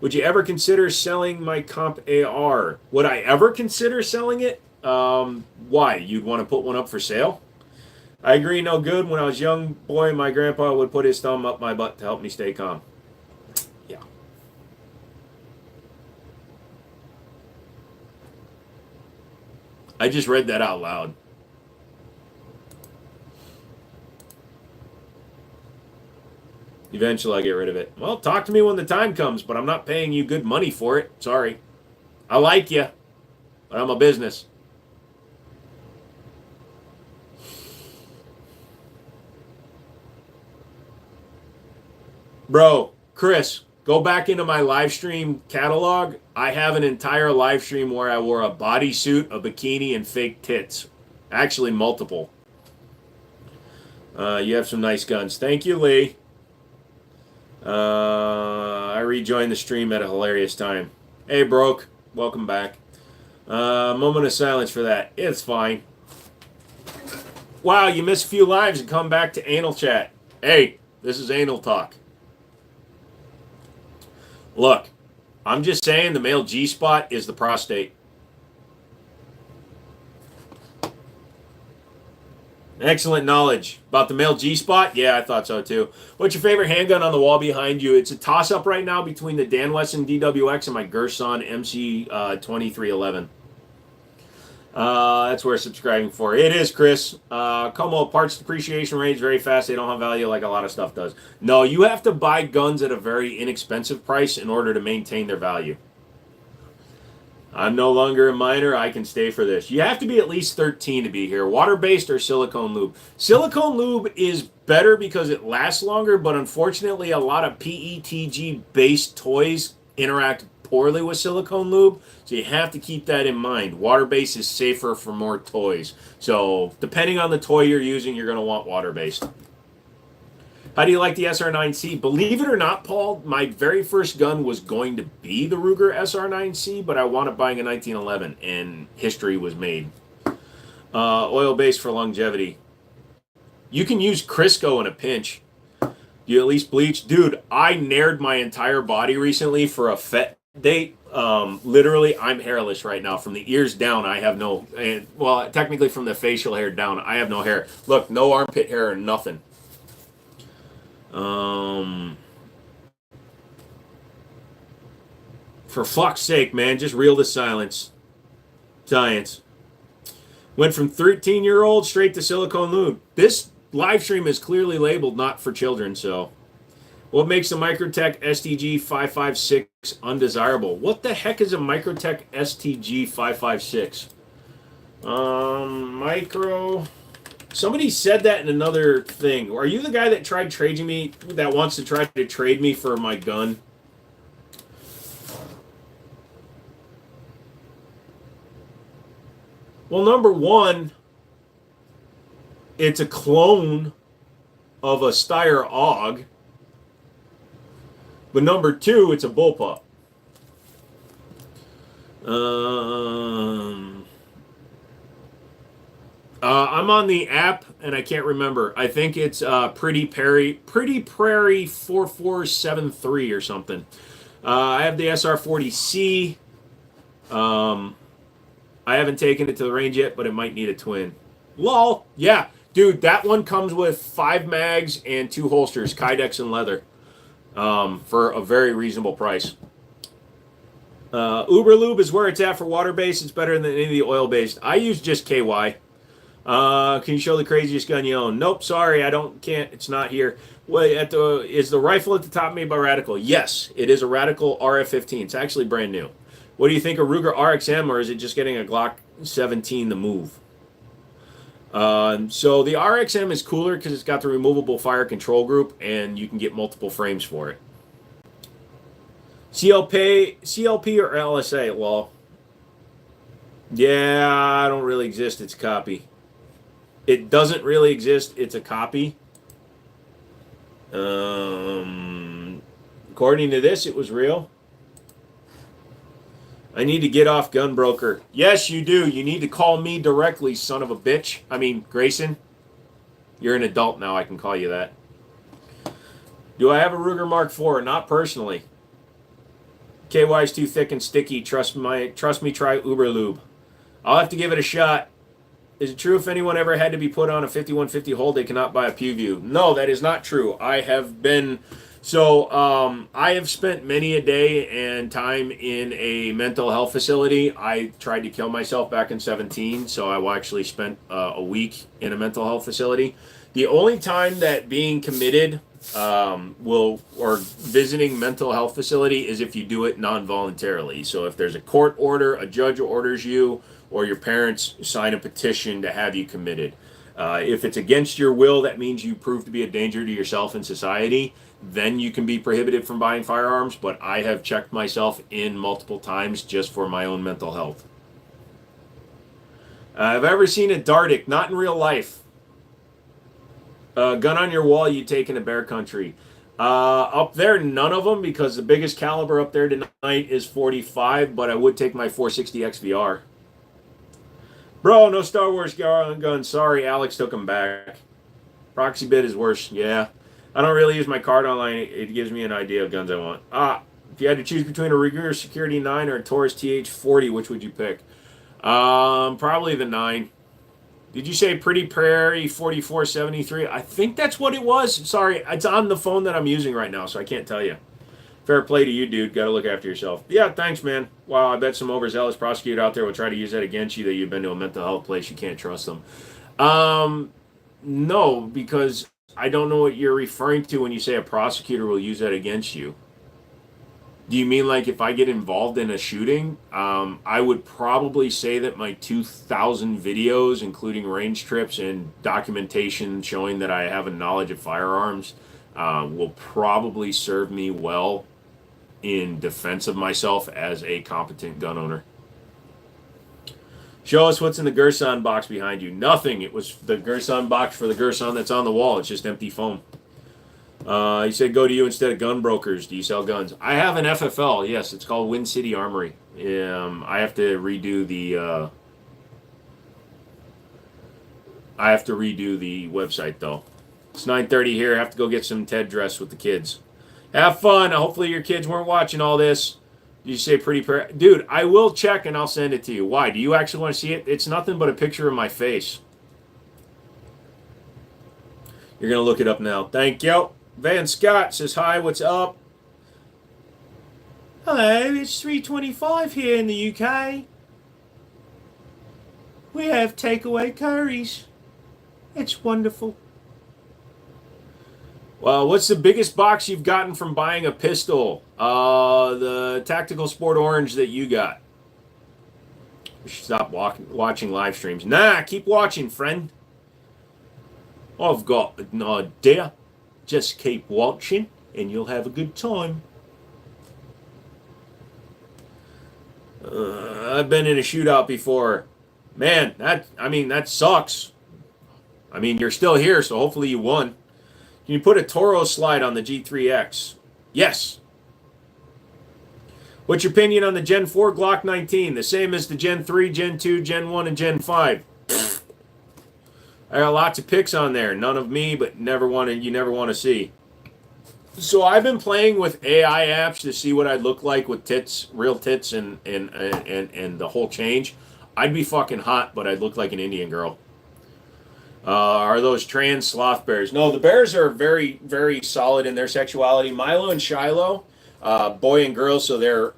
S2: Would you ever consider selling my comp AR? Would I ever consider selling it? Why? You'd want to put one up for sale? I agree, no good. When I was a young boy, my grandpa would put his thumb up my butt to help me stay calm. Yeah. I just read that out loud. Eventually I get rid of it. Well, talk to me when the time comes, but I'm not paying you good money for it. Sorry. I like you, but I'm a business. Bro, Chris, go back into my live stream catalog. I have an entire live stream where I wore a bodysuit, a bikini, and fake tits. Actually, multiple. You have some nice guns. Thank you, Lee. I rejoined the stream at a hilarious time. Hey, Broke. Welcome back. Moment of silence for that. It's fine. Wow, you miss a few lives and come back to anal chat. Hey, this is anal talk. Look, I'm just saying the male G-spot is the prostate. Excellent knowledge. About the male G-spot? Yeah, I thought so too. What's your favorite handgun on the wall behind you? It's a toss-up right now between the Dan Wesson DWX and my Gerson MC 2311. That's worth subscribing for. It is, Chris. Como, parts depreciation rate is very fast. They don't have value like a lot of stuff does. No, you have to buy guns at a very inexpensive price in order to maintain their value. I'm no longer a minor. I can stay for this. You have to be at least 13 to be here. Water-based or silicone lube? Silicone lube is better because it lasts longer, but unfortunately a lot of PETG-based toys interact poorly with silicone lube, so you have to keep that in mind. Water-based is safer for more toys. So depending on the toy you're using, you're going to want water-based. How do you like the SR9C? Believe it or not, Paul, my very first gun was going to be the Ruger SR9C, but I wound up buying a 1911, and history was made. Oil-based for longevity. You can use Crisco in a pinch. Do you at least bleach? Dude, I nared my entire body recently for a fet date. Literally, I'm hairless right now. From the ears down, I have no... well, technically from the facial hair down, I have no hair. Look, no armpit hair or nothing. For fuck's sake, man, just reel to silence. Science. Went from 13-year-old straight to silicone lube. This live stream is clearly labeled not for children, so. What makes the Microtech STG 556 undesirable? What the heck is a Microtech STG 556? Somebody said that in another thing. Are you the guy that tried trading me, that wants to try to trade me for my gun? Well, number one, it's a clone of a Steyr AUG. But number two, it's a bullpup. I'm on the app, and I can't remember. I think it's Pretty Prairie 4473 or something. I have the SR40C. I haven't taken it to the range yet, but it might need a twin. Lol. Yeah, dude, that one comes with 5 mags and 2 holsters, Kydex and leather, for a very reasonable price. Uberlube is where it's at for water-based. It's better than any of the oil-based. I use just KY. Can you show the craziest gun you own? Nope, sorry, can't. It's not here. Is the rifle at the top made by Radical? Yes, it is a Radical RF-15. It's actually brand new. What do you think of Ruger RXM, or is it just getting a Glock 17 to move? So the RXM is cooler because it's got the removable fire control group, and you can get multiple frames for it. CLP or LSA? Well, yeah, I don't really exist. It's a copy. It doesn't really exist. It's a copy. According to this, it was real. I need to get off Gunbroker. Yes, you do. You need to call me directly, son of a bitch. I mean, Grayson. You're an adult now. I can call you that. Do I have a Ruger Mark IV? Not personally. KY is too thick and sticky. Trust me, try Uberlube. I'll have to give it a shot. Is it true if anyone ever had to be put on a 5150 hold, they cannot buy a PewView? No, that is not true. I have been... So, I have spent many a day and time in a mental health facility. I tried to kill myself back in 17, so I actually spent a week in a mental health facility. The only time that being committed or visiting mental health facility is if you do it non-voluntarily. So if there's a court order, a judge orders you, or your parents sign a petition to have you committed. If it's against your will, that means you prove to be a danger to yourself and society. Then you can be prohibited from buying firearms, but I have checked myself in multiple times just for my own mental health. I've ever seen a Dardic, not in real life. Gun on your wall you take in a bear country. Up there, none of them, because the biggest caliber up there tonight is 45, but I would take my 460 XVR. Bro, no Star Wars guns. Sorry, Alex took them back. Proxy bid is worse. Yeah. I don't really use my card online. It gives me an idea of guns I want. If you had to choose between a Ruger Security 9 or a Taurus TH40, which would you pick? Probably the 9. Did you say Pretty Prairie 4473? I think that's what it was. Sorry, it's on the phone that I'm using right now, so I can't tell you. Fair play to you, dude. Got to look after yourself. Yeah, thanks, man. Wow, I bet some overzealous prosecutor out there will try to use that against you that you've been to a mental health place. You can't trust them. No, because I don't know what you're referring to when you say a prosecutor will use that against you. Do you mean like if I get involved in a shooting? I would probably say that my 2,000 videos, including range trips and documentation showing that I have a knowledge of firearms, will probably serve me well in defense of myself as a competent gun owner. Show us what's in the Gerson box behind you. Nothing. It was the Gerson box for the Gerson that's on the wall. It's just empty foam. He said go to you instead of gun brokers. Do you sell guns? I have an FFL. Yes, it's called Wind City Armory. I have to redo the website though. It's 9:30 here. I have to go get some Ted dress with the kids. Have fun. Hopefully your kids weren't watching all this. Did you say pretty dude, I will check and I'll send it to you. Why? Do you actually want to see it? It's nothing but a picture of my face. You're going to look it up now. Thank you. Van Scott says, hi, what's up? Hello, it's 3:25 here in the UK. We have takeaway curries. It's wonderful. Well, what's the biggest box you've gotten from buying a pistol? The Tactical Sport Orange that you got. We should stop watching live streams. Nah, keep watching, friend. I've got an idea. Just keep watching and you'll have a good time. I've been in a shootout before. Man, that sucks. I mean, you're still here, so hopefully you won. Can you put a Toro slide on the G3X? Yes. What's your opinion on the Gen 4 Glock 19? The same as the Gen 3, Gen 2, Gen 1, and Gen 5. I got lots of pics on there. None of me, but you never want to see. So I've been playing with AI apps to see what I'd look like with tits, real tits, and the whole change. I'd be fucking hot, but I'd look like an Indian girl. Are those trans sloth bears? No, the bears are very, very solid in their sexuality. Milo and Shiloh, boy and girl, so they're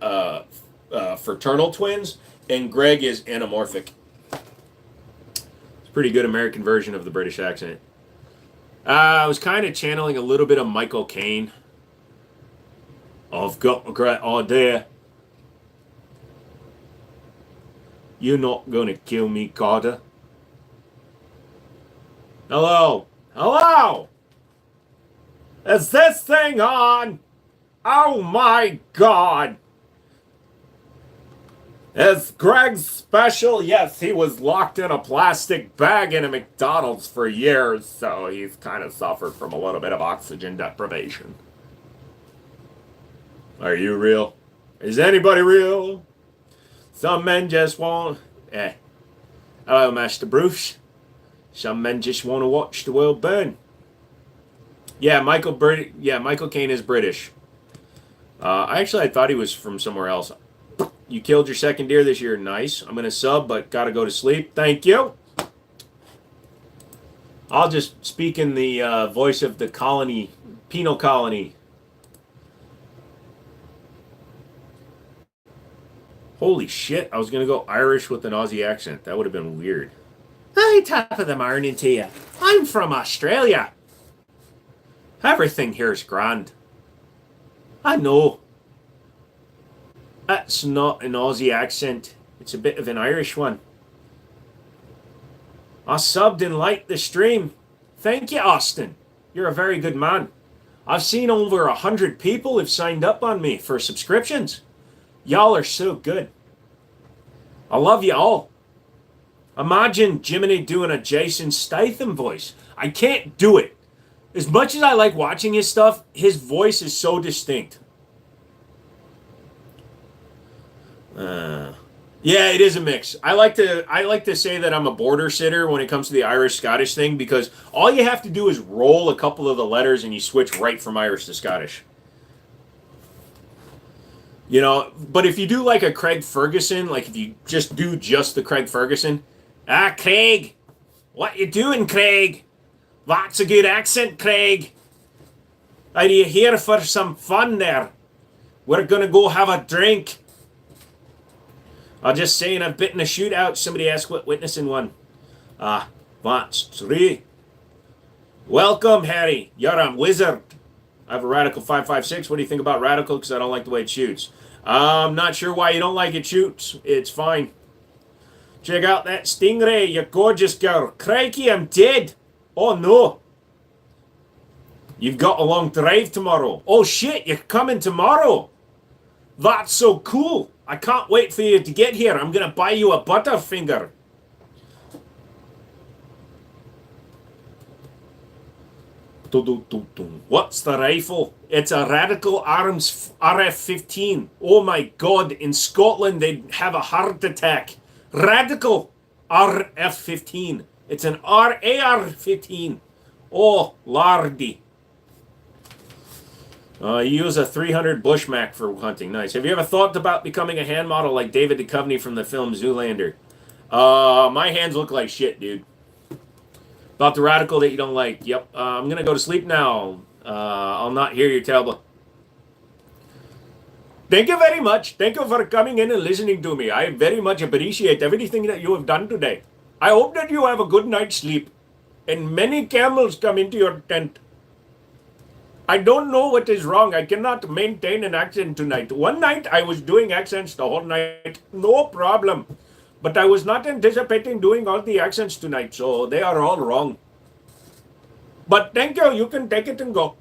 S2: fraternal twins, and Greg is anamorphic. It's a pretty good American version of the British accent. I was kind of channeling a little bit of Michael Caine. I've got a great idea. You're not going to kill me, Carter. Hello? Hello? Is this thing on? Oh my God. Is Greg special? Yes, he was locked in a plastic bag in a McDonald's for years, so he's kind of suffered from a little bit of oxygen deprivation. Are you real? Is anybody real? Some men just want... Hello, Master Bruce. Some men just want to watch the world burn. Yeah, Michael Caine is British. I thought he was from somewhere else. You killed your second deer this year. Nice. I'm going to sub, but got to go to sleep. Thank you. I'll just speak in the voice of the colony, penal colony. Holy shit, I was going to go Irish with an Aussie accent. That would have been weird. Hey, top of the morning to you. I'm from Australia. Everything here's grand. I know. That's not an Aussie accent. It's a bit of an Irish one. I subbed and liked the stream. Thank you, Austin. You're a very good man. I've seen over 100 people have signed up on me for subscriptions. Y'all are so good. I love you all. Imagine Jiminy doing a Jason Statham voice. I can't do it. As much as I like watching his stuff, his voice is so distinct. Yeah, it is a mix. I like to say that I'm a border sitter when it comes to the Irish Scottish thing because all you have to do is roll a couple of the letters and you switch right from Irish to Scottish. You know, but if you do like a Craig Ferguson, like if you just the Craig Ferguson, Craig, what you doing, Craig? That's a good accent, Craig. Are you here for some fun there? We're gonna go have a drink. I'm just saying I've been in a shootout. Somebody asked what witnessing one. That's three. Welcome, Harry. You're a wizard. I have a Radical 5.56. What do you think about Radical? Because I don't like the way it shoots. I'm not sure why you don't like it shoots. It's fine. Check out that Stingray, you gorgeous girl. Crikey, I'm dead. Oh, no. You've got a long drive tomorrow. Oh, shit, you're coming tomorrow. That's so cool. I can't wait for you to get here. I'm going to buy you a Butterfinger. What's the rifle? It's a Radical Arms RF-15. Oh my god, in Scotland they'd have a heart attack. Radical RF-15. It's an AR-15. Oh, lardy. You use a 300 Bushmac for hunting. Nice. Have you ever thought about becoming a hand model like David Duchovny from the film Zoolander? My hands look like shit, dude. About the Radical that you don't like. Yep. I'm going to go to sleep now. I'll not hear your tablet. Thank you very much. Thank you for coming in and listening to me. I very much appreciate everything that you have done today. I hope that you have a good night's sleep. And many camels come into your tent. I don't know what is wrong. I cannot maintain an accent tonight. One night I was doing accents the whole night. No problem. But I was not anticipating doing all the accents tonight, so they are all wrong. But thank you. You can take it and go.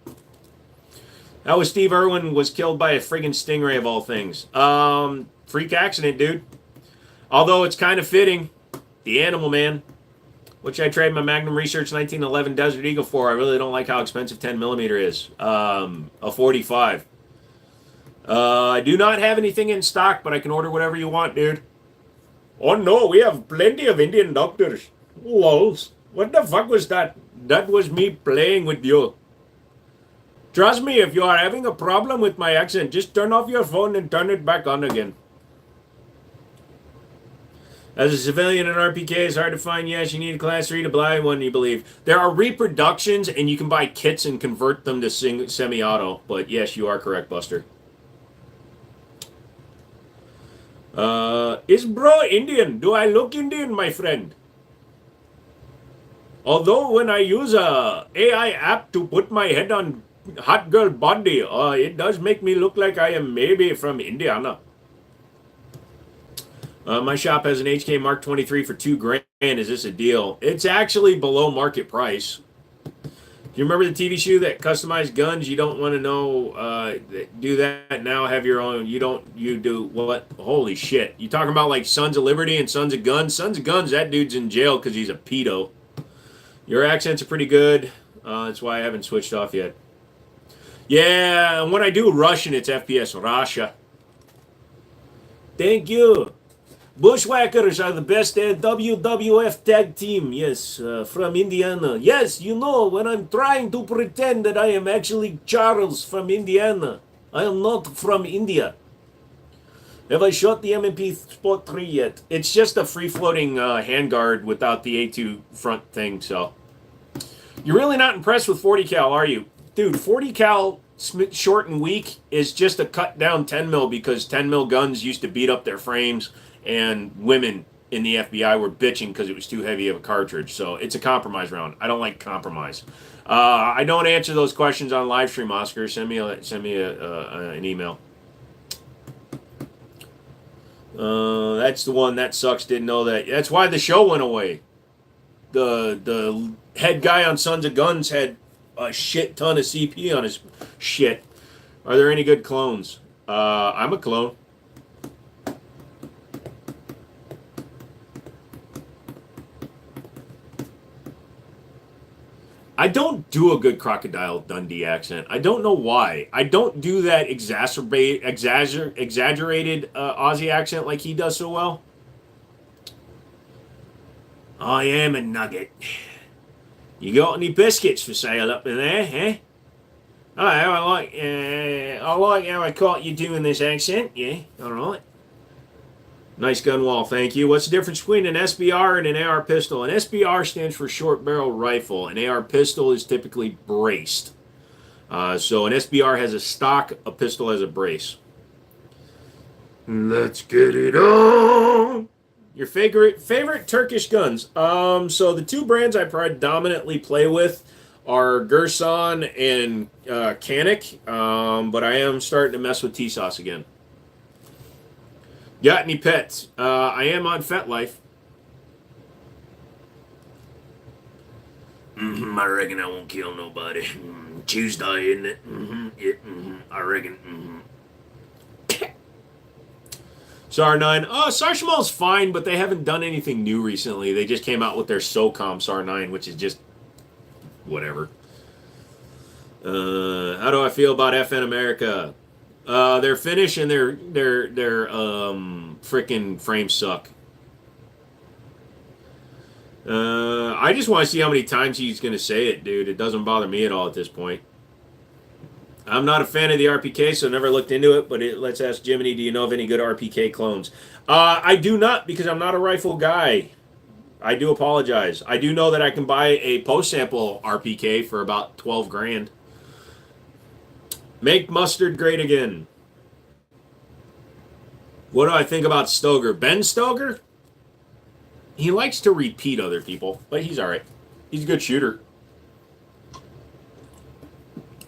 S2: That was Steve Irwin was killed by a friggin' stingray of all things. Freak accident, dude. Although it's kind of fitting. The Animal Man, which I traded my Magnum Research 1911 Desert Eagle for. I really don't like how expensive 10mm is. A 45. I do not have anything in stock, but I can order whatever you want, dude. Oh no, we have plenty of Indian doctors. Lols. What the fuck was that? That was me playing with you. Trust me, if you are having a problem with my accent, just turn off your phone and turn it back on again. As a civilian in RPK, it's hard to find. Yes, you need a class 3 to buy one, you believe. There are reproductions, and you can buy kits and convert them to semi-auto. But yes, you are correct, Buster. Is bro Indian? Do I look Indian, my friend? Although when I use a AI app to put my head on hot girl body, it does make me look like I am maybe from Indiana. My shop has an HK Mark 23 for $2,000. Is this a deal? It's actually below market price. Do you remember the TV show that customized guns? You don't want to know, do that now, have your own. You do what? Holy shit. You talking about like Sons of Liberty and Sons of Guns? Sons of Guns, that dude's in jail because he's a pedo. Your accents are pretty good. That's why I haven't switched off yet. Yeah, and when I do Russian, it's FPS Russia. Thank you. Bushwhackers are the best WWF tag team, yes, from Indiana. Yes, you know, when I'm trying to pretend that I am actually Charles from Indiana, I am not from India. Have I shot the M&P Sport 3 yet? It's just a free-floating handguard without the A2 front thing, so. You're really not impressed with 40 cal, are you? Dude, 40 cal short and weak is just a cut-down 10mm because 10mm guns used to beat up their frames, and women in the FBI were bitching because it was too heavy of a cartridge. So it's a compromise round. I don't like compromise. I don't answer those questions on live stream, Oscar. Send me an email. That's the one that sucks. Didn't know that. That's why the show went away. The head guy on Sons of Guns had a shit ton of CP on his shit. Are there any good clones? I'm a clone. I don't do a good Crocodile Dundee accent. I don't know why. I don't do that exaggerated Aussie accent like he does so well. I am a nugget. You got any biscuits for sale up in there, eh? Oh, I like how I caught you doing this accent. Yeah, all right. Nice gun wall, thank you. What's the difference between an SBR and an AR pistol? An SBR stands for short barrel rifle. An AR pistol is typically braced. So an SBR has a stock, a pistol has a brace. Let's get it on. Your favorite Turkish guns. So the two brands I predominantly play with are Gerson and Canik. But I am starting to mess with T-Sauce again. Got any pets? I am on FetLife. I reckon I won't kill nobody. Tuesday, isn't it? I reckon. SAR 9. Sarshamal's fine, but they haven't done anything new recently. They just came out with their SOCOM SAR 9, which is just whatever. How do I feel about FN America? Their finish and their freaking frames suck. I just want to see how many times he's going to say it, dude. It doesn't bother me at all at this point. I'm not a fan of the RPK, so never looked into it, but let's ask Jiminy, do you know of any good RPK clones? I do not, because I'm not a rifle guy. I do apologize. I do know that I can buy a post-sample RPK for about 12 grand. Make mustard great again. What do I think about Stoger? Ben Stoger? He likes to repeat other people, but he's all right. He's a good shooter.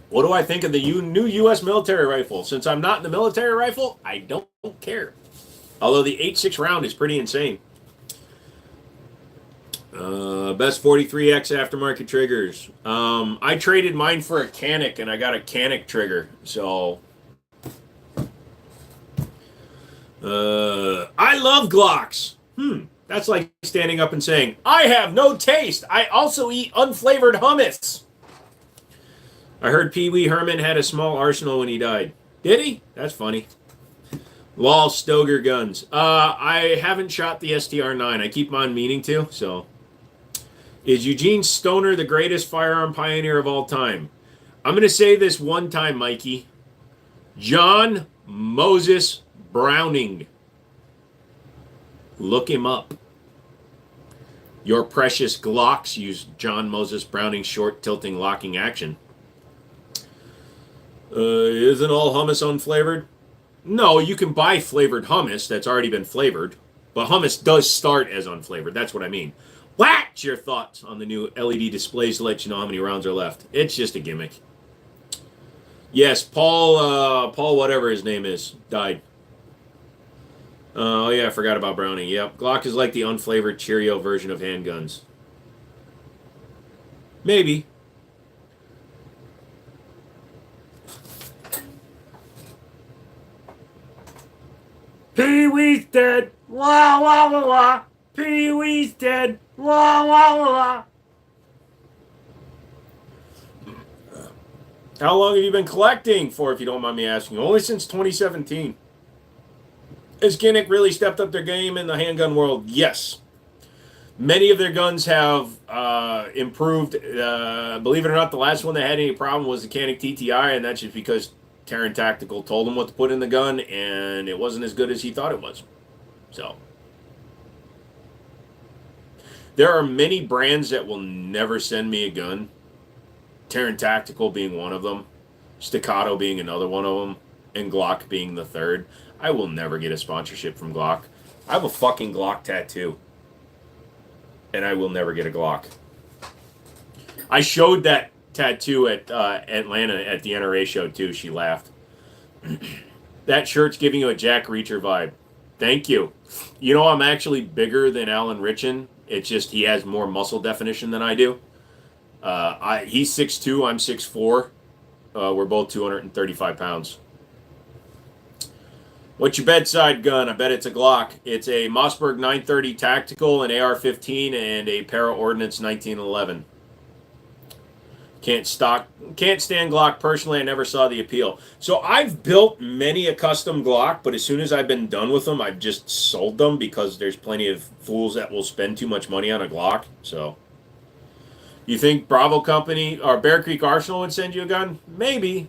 S2: What do I think of the new U.S. military rifle? Since I'm not in the military rifle, I don't care. Although the 8.6 round is pretty insane. Best 43X aftermarket triggers. I traded mine for a Canik, and I got a Canik trigger. So, I love Glocks. That's like standing up and saying, I have no taste. I also eat unflavored hummus. I heard Pee Wee Herman had a small arsenal when he died. Did he? That's funny. Wall Stoger guns. I haven't shot the STR-9. I keep on meaning to, so. Is Eugene Stoner the greatest firearm pioneer of all time? I'm going to say this one time, Mikey. John Moses Browning. Look him up. Your precious Glocks use John Moses Browning's short tilting locking action. Isn't all hummus unflavored? No, you can buy flavored hummus that's already been flavored. But hummus does start as unflavored. That's what I mean. What's your thoughts on the new LED displays to let you know how many rounds are left? It's just a gimmick. Yes, Paul whatever his name is, died. Oh yeah, I forgot about Browning. Yep, Glock is like the unflavored Cheerio version of handguns. Maybe. Pee-wee's dead. Wah, wah, wah, wah. Pee-wee's dead. Wah, wah, wah, wah. How long have you been collecting for, if you don't mind me asking? Only since 2017. Has Kinnick really stepped up their game in the handgun world? Yes. Many of their guns have improved. Believe it or not, the last one that had any problem was the Canik TTI, and that's just because Terran Tactical told him what to put in the gun, and it wasn't as good as he thought it was. So, there are many brands that will never send me a gun. Terran Tactical being one of them, Staccato being another one of them, and Glock being the third. I will never get a sponsorship from Glock. I have a fucking Glock tattoo, and I will never get a Glock. I showed that tattoo at Atlanta at the NRA show too. She laughed. That shirt's giving you a Jack Reacher vibe. Thank you. You know, I'm actually bigger than Alan Richin. It's just he has more muscle definition than I do. He's 6'2", I'm 6'4". We're both 235 pounds. What's your bedside gun? I bet it's a Glock. It's a Mossberg 930 Tactical, an AR-15, and a Para Ordnance 1911. Can't stand Glock personally. I never saw the appeal. So I've built many a custom Glock, but as soon as I've been done with them, I've just sold them because there's plenty of fools that will spend too much money on a Glock. So you think Bravo Company or Bear Creek Arsenal would send you a gun? Maybe.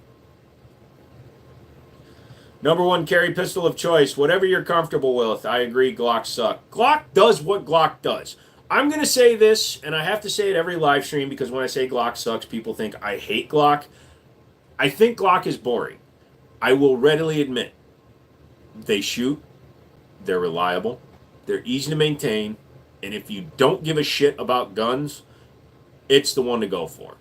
S2: Number one carry pistol of choice. Whatever you're comfortable with. I agree, Glock suck. Glock does what Glock does. I'm going to say this, and I have to say it every live stream because when I say Glock sucks, people think I hate Glock. I think Glock is boring. I will readily admit. They shoot. They're reliable. They're easy to maintain. And if you don't give a shit about guns, it's the one to go for.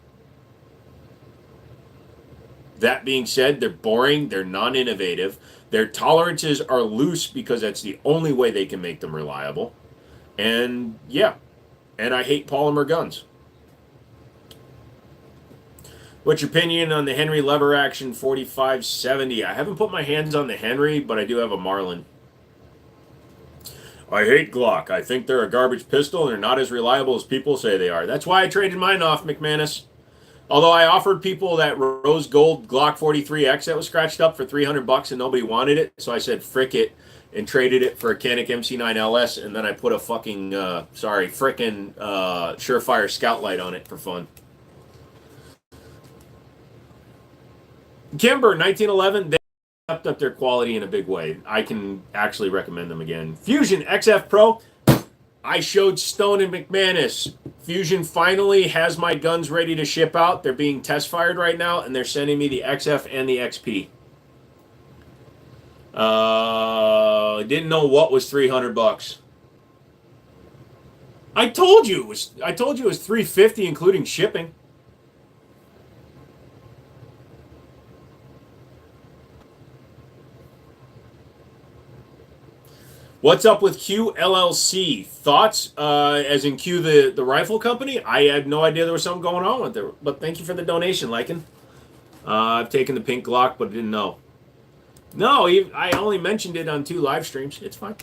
S2: That being said, they're boring. They're non-innovative. Their tolerances are loose because that's the only way they can make them reliable. And yeah, and I hate polymer guns. What's your opinion on the Henry lever action 4570? I haven't put my hands on the Henry, but I do have a Marlin. I hate Glock. I think they're a garbage pistol and they're not as reliable as people say they are. That's why I traded mine off, McManus. Although I offered people that rose gold Glock 43X that was scratched up for $300 and nobody wanted it, so I said frick it and traded it for a Canik MC9 LS, and then I put a fucking Surefire Scout Light on it for fun. Kimber 1911, they stepped up their quality in a big way. I can actually recommend them again. Fusion XF Pro. I showed Stone and McManus. Fusion finally has my guns ready to ship out. They're being test fired right now, and they're sending me the XF and the XP. Didn't know what was $300. I told you it was $350 including shipping. What's up with Q LLC? Thoughts? As in Q the rifle company? I had no idea there was something going on with it. But thank you for the donation, Lycan. I've taken the pink Glock, but didn't know. No, I only mentioned it on 2 live streams. It's fine.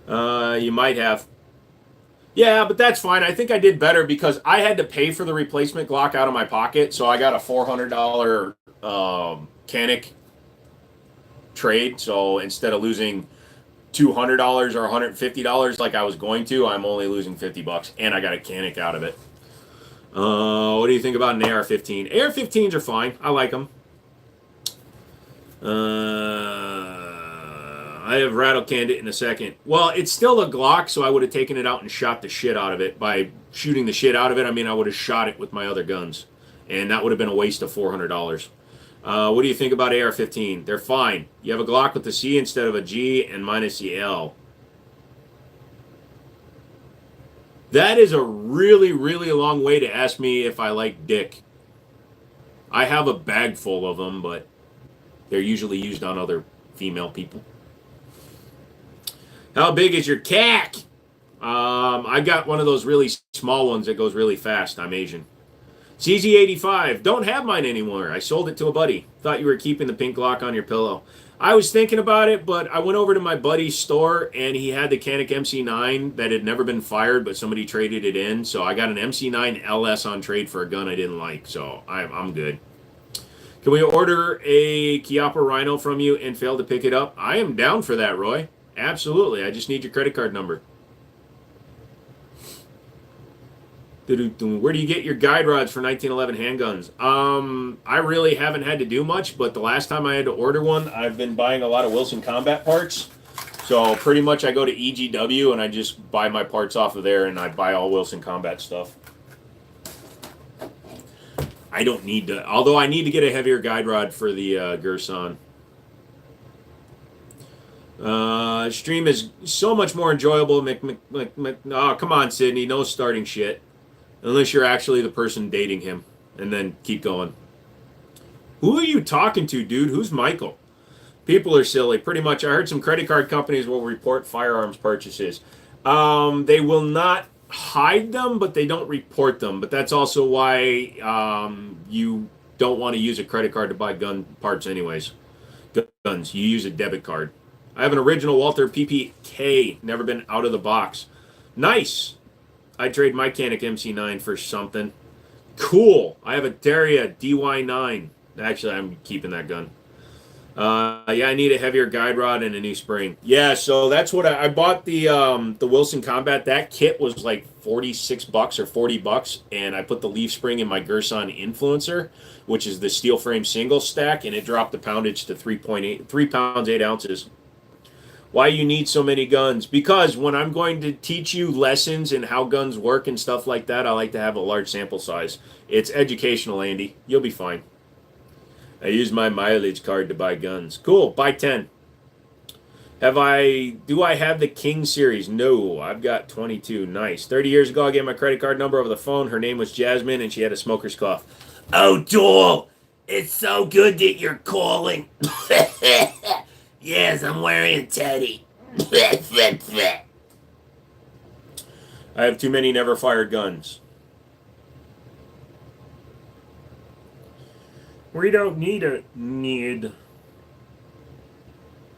S2: You might have. Yeah, but that's fine. I think I did better because I had to pay for the replacement Glock out of my pocket, so I got a $400 Canik trade. So instead of losing $200 or $150 like I was going to, I'm only losing $50, and I got a Canik out of it. What do you think about an AR-15? AR-15s are fine. I like them. I have rattle canned it in a second. Well, it's still a Glock, so I would have taken it out and shot the shit out of it. By shooting the shit out of it, I mean I would have shot it with my other guns, and that would have been a waste of $400. What do you think about AR-15? They're fine. You have a Glock with the C instead of a G and minus the L. That is a really, really long way to ask me if I like dick. I have a bag full of them, but they're usually used on other female people. How big is your CAC? I got one of those really small ones that goes really fast. I'm Asian. CZ85. Don't have mine anymore. I sold it to a buddy. Thought you were keeping the pink Glock on your pillow. I was thinking about it, but I went over to my buddy's store, and he had the Canik MC9 that had never been fired, but somebody traded it in. So I got an MC9 LS on trade for a gun I didn't like. So I'm good. Can we order a Chiappa Rhino from you and fail to pick it up? I am down for that, Roy. Absolutely. I just need your credit card number. Where do you get your guide rods for 1911 handguns? I really haven't had to do much, but the last time I had to order one, I've been buying a lot of Wilson Combat parts. So pretty much I go to EGW and I just buy my parts off of there, and I buy all Wilson Combat stuff. I don't need to, although I need to get a heavier guide rod for the Gerson. Stream is so much more enjoyable. Oh, come on, Sydney. No starting shit. Unless you're actually the person dating him. And then keep going. Who are you talking to, dude? Who's Michael? People are silly. Pretty much, I heard some credit card companies will report firearms purchases. They will not hide them, but they don't report them. But that's also why you don't want to use a credit card to buy gun parts anyways. Guns. You use a debit card. I have an original Walther PPK. Never been out of the box. Nice. I trade my Canik MC9 for something. Cool. I have a Daria DY9. Actually, I'm keeping that gun. Yeah, I need a heavier guide rod and a new spring. Yeah, so that's what I bought the Wilson Combat. That kit was like $46 or $40, and I put the leaf spring in my Gerson Influencer, which is the steel frame single stack, and it dropped the poundage to 3 pounds 8 ounces. Why you need so many guns? Because when I'm going to teach you lessons and how guns work and stuff like that, I like to have a large sample size. It's educational, Andy. You'll be fine. I use my mileage card to buy guns. Cool, buy 10. Do I have the King series? No, I've got 22. Nice. 30 years ago, I gave my credit card number over the phone. Her name was Jasmine, and she had a smoker's cough.
S3: Oh, Joel, it's so good that you're calling. Yes, I'm wearing a teddy.
S2: I have too many never fired guns. We don't need a need.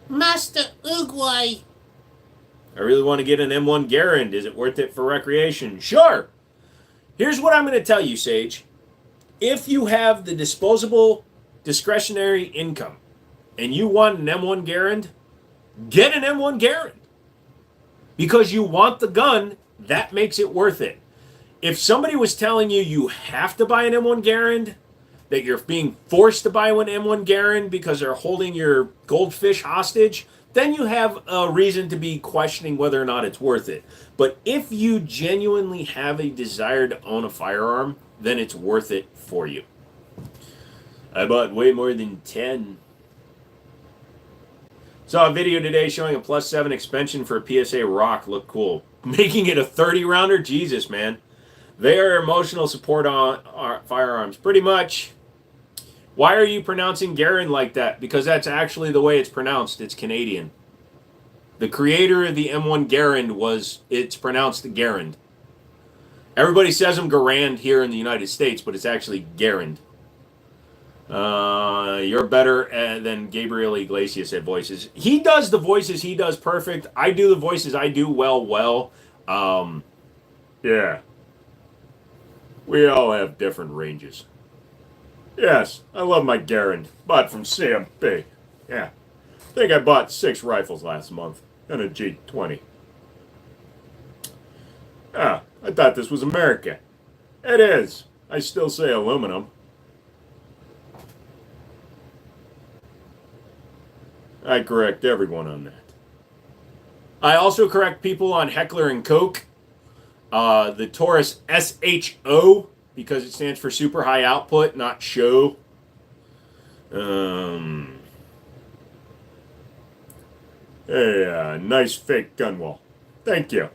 S3: Master Uguay.
S2: I really want to get an M1 Garand. Is it worth it for recreation? Sure. Here's what I'm going to tell you, Sage. If you have the disposable discretionary income and you want an M1 Garand, get an M1 Garand. Because you want the gun, that makes it worth it. If somebody was telling you you have to buy an M1 Garand, that you're being forced to buy an M1 Garand because they're holding your goldfish hostage, then you have a reason to be questioning whether or not it's worth it. But if you genuinely have a desire to own a firearm, then it's worth it for you. I bought way more than 10. Saw a video today showing a +7 expansion for a PSA Rock. Looked cool. Making it a 30 rounder? Jesus, man. They are emotional support on our firearms. Pretty much. Why are you pronouncing Garand like that? Because that's actually the way it's pronounced. It's Canadian. The creator of the M1 Garand it's pronounced Garand. Everybody says them Garand here in the United States, but it's actually Garand. You're better than Gabriel Iglesias at voices. He does the voices he does perfect. I do the voices I do well. Yeah. We all have different ranges. Yes, I love my Garand. Bought from CMP. Yeah. I think I bought 6 rifles last month. And a G20. Ah, I thought this was America. It is. I still say aluminum. I correct everyone on that. I also correct people on Heckler and Koch. The Taurus SHO, because it stands for super high output, not show. Hey, nice fake gun wall. Thank you.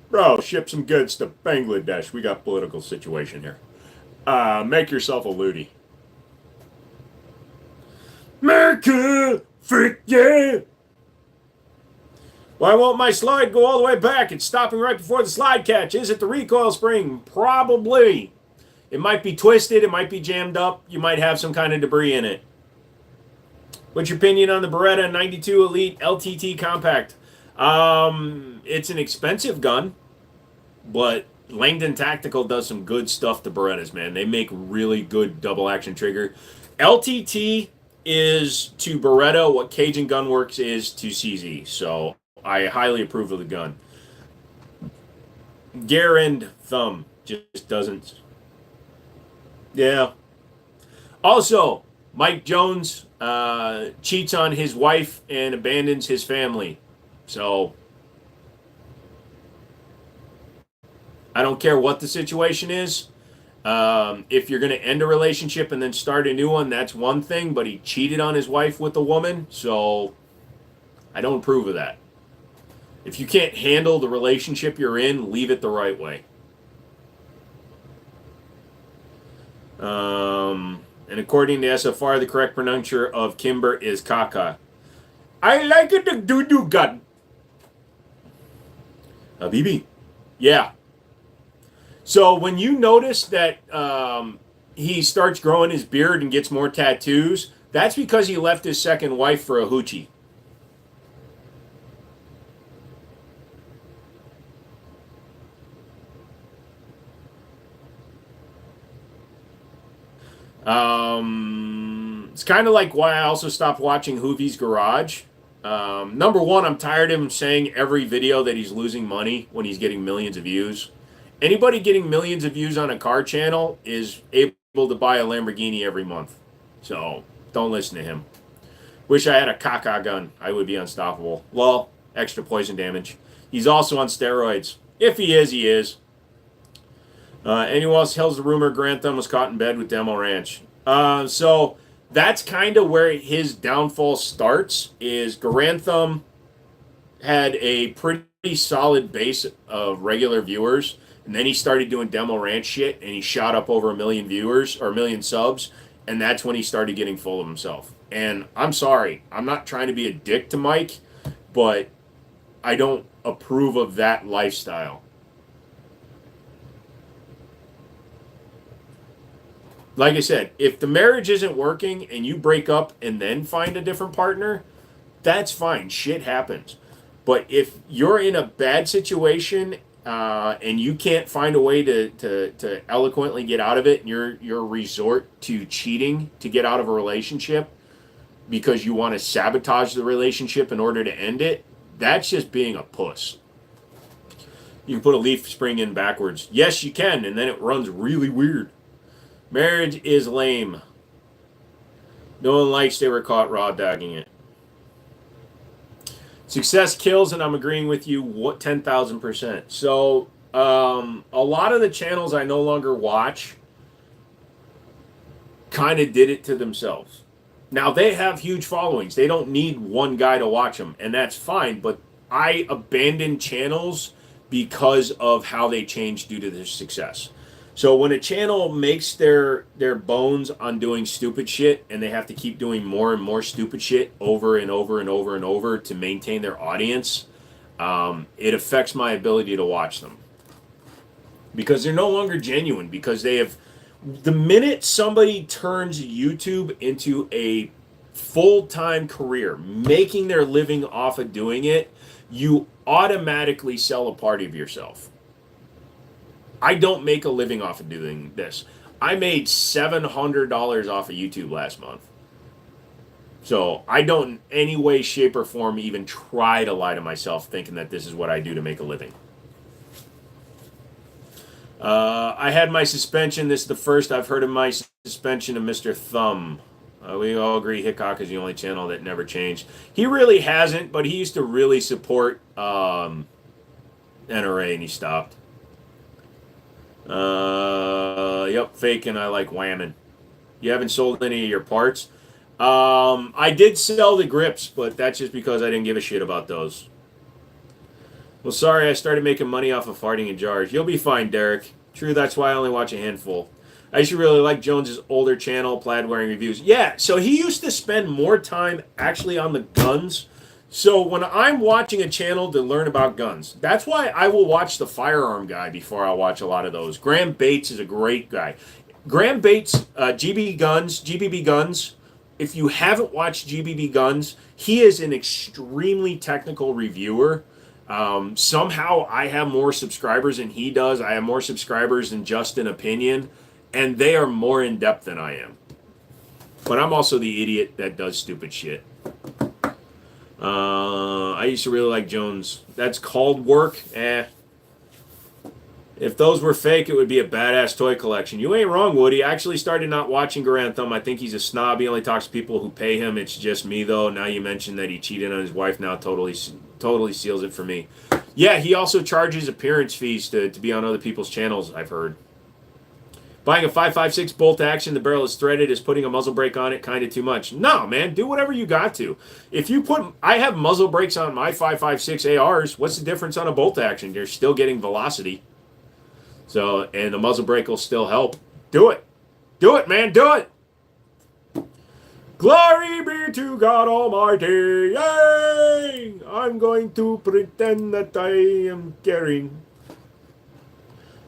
S2: Bro, ship some goods to Bangladesh. We got political situation here. Make yourself a lootie. America! Frick yeah! Why won't my slide go all the way back? It's stopping right before the slide catch. Is it the recoil spring? Probably. It might be twisted. It might be jammed up. You might have some kind of debris in it. What's your opinion on the Beretta 92 Elite LTT Compact? It's an expensive gun, but Langdon Tactical does some good stuff to Berettas, man. They make really good double action trigger. LTT is to Beretta what Cajun Gunworks is to CZ, so I highly approve of the gun. Garand thumb just doesn't. Yeah. Also, Mike Jones cheats on his wife and abandons his family. So, I don't care what the situation is. If you're going to end a relationship and then start a new one, that's one thing. But he cheated on his wife with a woman, so I don't approve of that. If you can't handle the relationship you're in, leave it the right way. And according to SFR, the correct pronunciation of Kimber is Kaka. I like it, the doo-doo gun. Habibi. Yeah. So when you notice that he starts growing his beard and gets more tattoos, that's because he left his second wife for a hoochie. It's kind of like why I also stopped watching Hoovie's Garage. Number one, I'm tired of him saying every video that he's losing money when he's getting millions of views. Anybody getting millions of views on a car channel is able to buy a Lamborghini every month. So don't listen to him. Wish I had a caca gun. I would be unstoppable. Well, extra poison damage. He's also on steroids. If he is, he is. Anyone else tells the rumor Grantham was caught in bed with Demo Ranch. So that's kind of where his downfall starts. Is Grantham had a pretty solid base of regular viewers, and then he started doing Demo Ranch shit, and he shot up over 1 million viewers or 1 million subs, and that's when he started getting full of himself. And I'm sorry, I'm not trying to be a dick to Mike, but I don't approve of that lifestyle. Like I said, if the marriage isn't working and you break up and then find a different partner, that's fine. Shit happens. But if you're in a bad situation and you can't find a way to eloquently get out of it, and your resort to cheating to get out of a relationship because you want to sabotage the relationship in order to end it, that's just being a puss. You can put a leaf spring in backwards. Yes, you can, and then it runs really weird. Marriage is lame. No one likes they were caught raw dogging it. Success kills, and I'm agreeing with you 10,000%. So a lot of the channels I no longer watch kind of did it to themselves. Now, they have huge followings. They don't need one guy to watch them, and that's fine. But I abandoned channels because of how they changed due to their success. So when a channel makes their bones on doing stupid shit, and they have to keep doing more and more stupid shit over and over and over and over to maintain their audience, it affects my ability to watch them. Because they're no longer genuine, because they have... The minute somebody turns YouTube into a full-time career, making their living off of doing it, you automatically sell a part of yourself. I don't make a living off of doing this. I made $700 off of YouTube last month. So I don't in any way, shape, or form even try to lie to myself thinking that this is what I do to make a living. I had my suspension. This is the first I've heard of my suspension of Mr. Thumb. We all agree Hickok is the only channel that never changed. He really hasn't, but he used to really support NRA, and he stopped. Yep, faking. I like whamming. You haven't sold any of your parts? I did sell the grips, but that's just because I didn't give a shit about those. Well, sorry, I started making money off of farting in jars. You'll be fine, Derek. True, that's why I only watch a handful. I used to really like Jones's older channel, Plaid Wearing Reviews. Yeah, so he used to spend more time actually on the guns. So when I'm watching a channel to learn about guns, that's why I will watch the Firearm guy before I watch a lot of those. Graham Bates is a great guy. Graham Bates, GBB Guns. If you haven't watched GBB Guns, he is an extremely technical reviewer. Somehow I have more subscribers than he does. I have more subscribers than just an opinion, and they are more in depth than I am. But I'm also the idiot that does stupid shit. I used to really like Jones. That's called work? If those were fake, it would be a badass toy collection. You ain't wrong, Woody. I actually started not watching Grantham. I think he's a snob. He only talks to people who pay him. It's just me, though. Now you mentioned that he cheated on his wife. Now totally seals it for me. Yeah, he also charges appearance fees to be on other people's channels, I've heard. Buying a 5.56 bolt action, the barrel is threaded, is putting a muzzle brake on it kind of too much. No, man, do whatever you got to. If you put... I have muzzle brakes on my 5.56 ARs. What's the difference on a bolt action? You're still getting velocity. So, and the muzzle brake will still help. Do it. Do it, man. Do it. Glory be to God Almighty. Yay! I'm going to pretend that I am caring.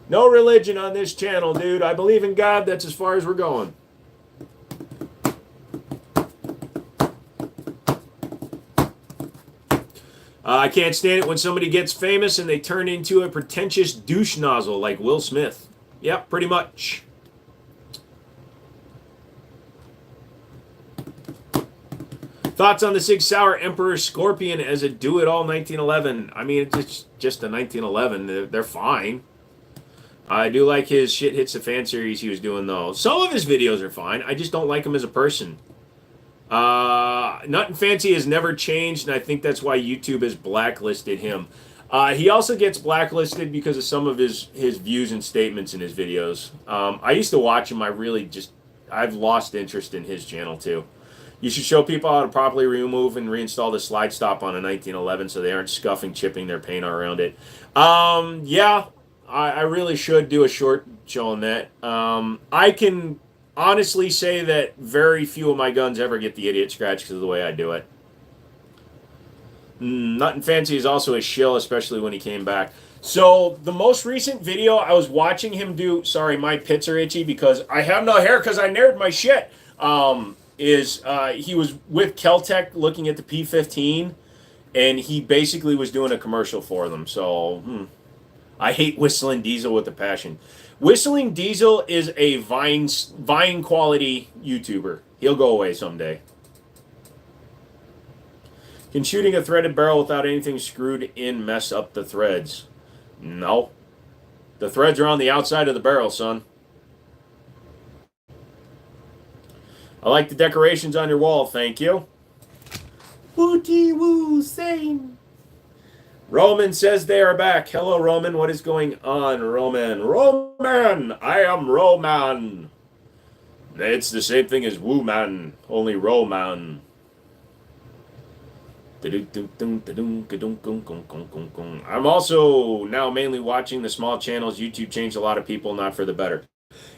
S2: No religion on this channel, dude. I believe in God. That's as far as we're going. I can't stand it when somebody gets famous and they turn into a pretentious douche nozzle like Will Smith. Yep, pretty much. Thoughts on the Sig Sauer Emperor Scorpion as a do-it-all 1911? I mean, it's just a 1911. They're fine. I do like his Shit Hits the Fan series he was doing, though. Some of his videos are fine. I just don't like him as a person. Nut and Fancy has never changed, and I think that's why YouTube has blacklisted him. He also gets blacklisted because of some of his views and statements in his videos. I used to watch him. I've lost interest in his channel, too. You should show people how to properly remove and reinstall the slide stop on a 1911 so they aren't scuffing, chipping their paint around it. Yeah, I really should do a short show on that. I can honestly say that very few of my guns ever get the idiot scratch because of the way I do it. Nut and Fancy is also a shill, especially when he came back. So the most recent video I was watching him do, sorry, my pits are itchy because I have no hair because I nared my shit, he was with Keltec looking at the P15, and he basically was doing a commercial for them. So I hate Whistling Diesel with a passion. Whistling Diesel is a Vine quality YouTuber. He'll go away someday. Can shooting a threaded barrel without anything screwed in mess up the threads? No. The threads are on the outside of the barrel, son. I like the decorations on your wall, thank you. Wooty woo, same. Roman says they are back. Hello, Roman. What is going on, Roman? Roman! I am Roman. It's the same thing as Woo Man, only Roman. I'm also now mainly watching the small channels. YouTube changed a lot of people, not for the better.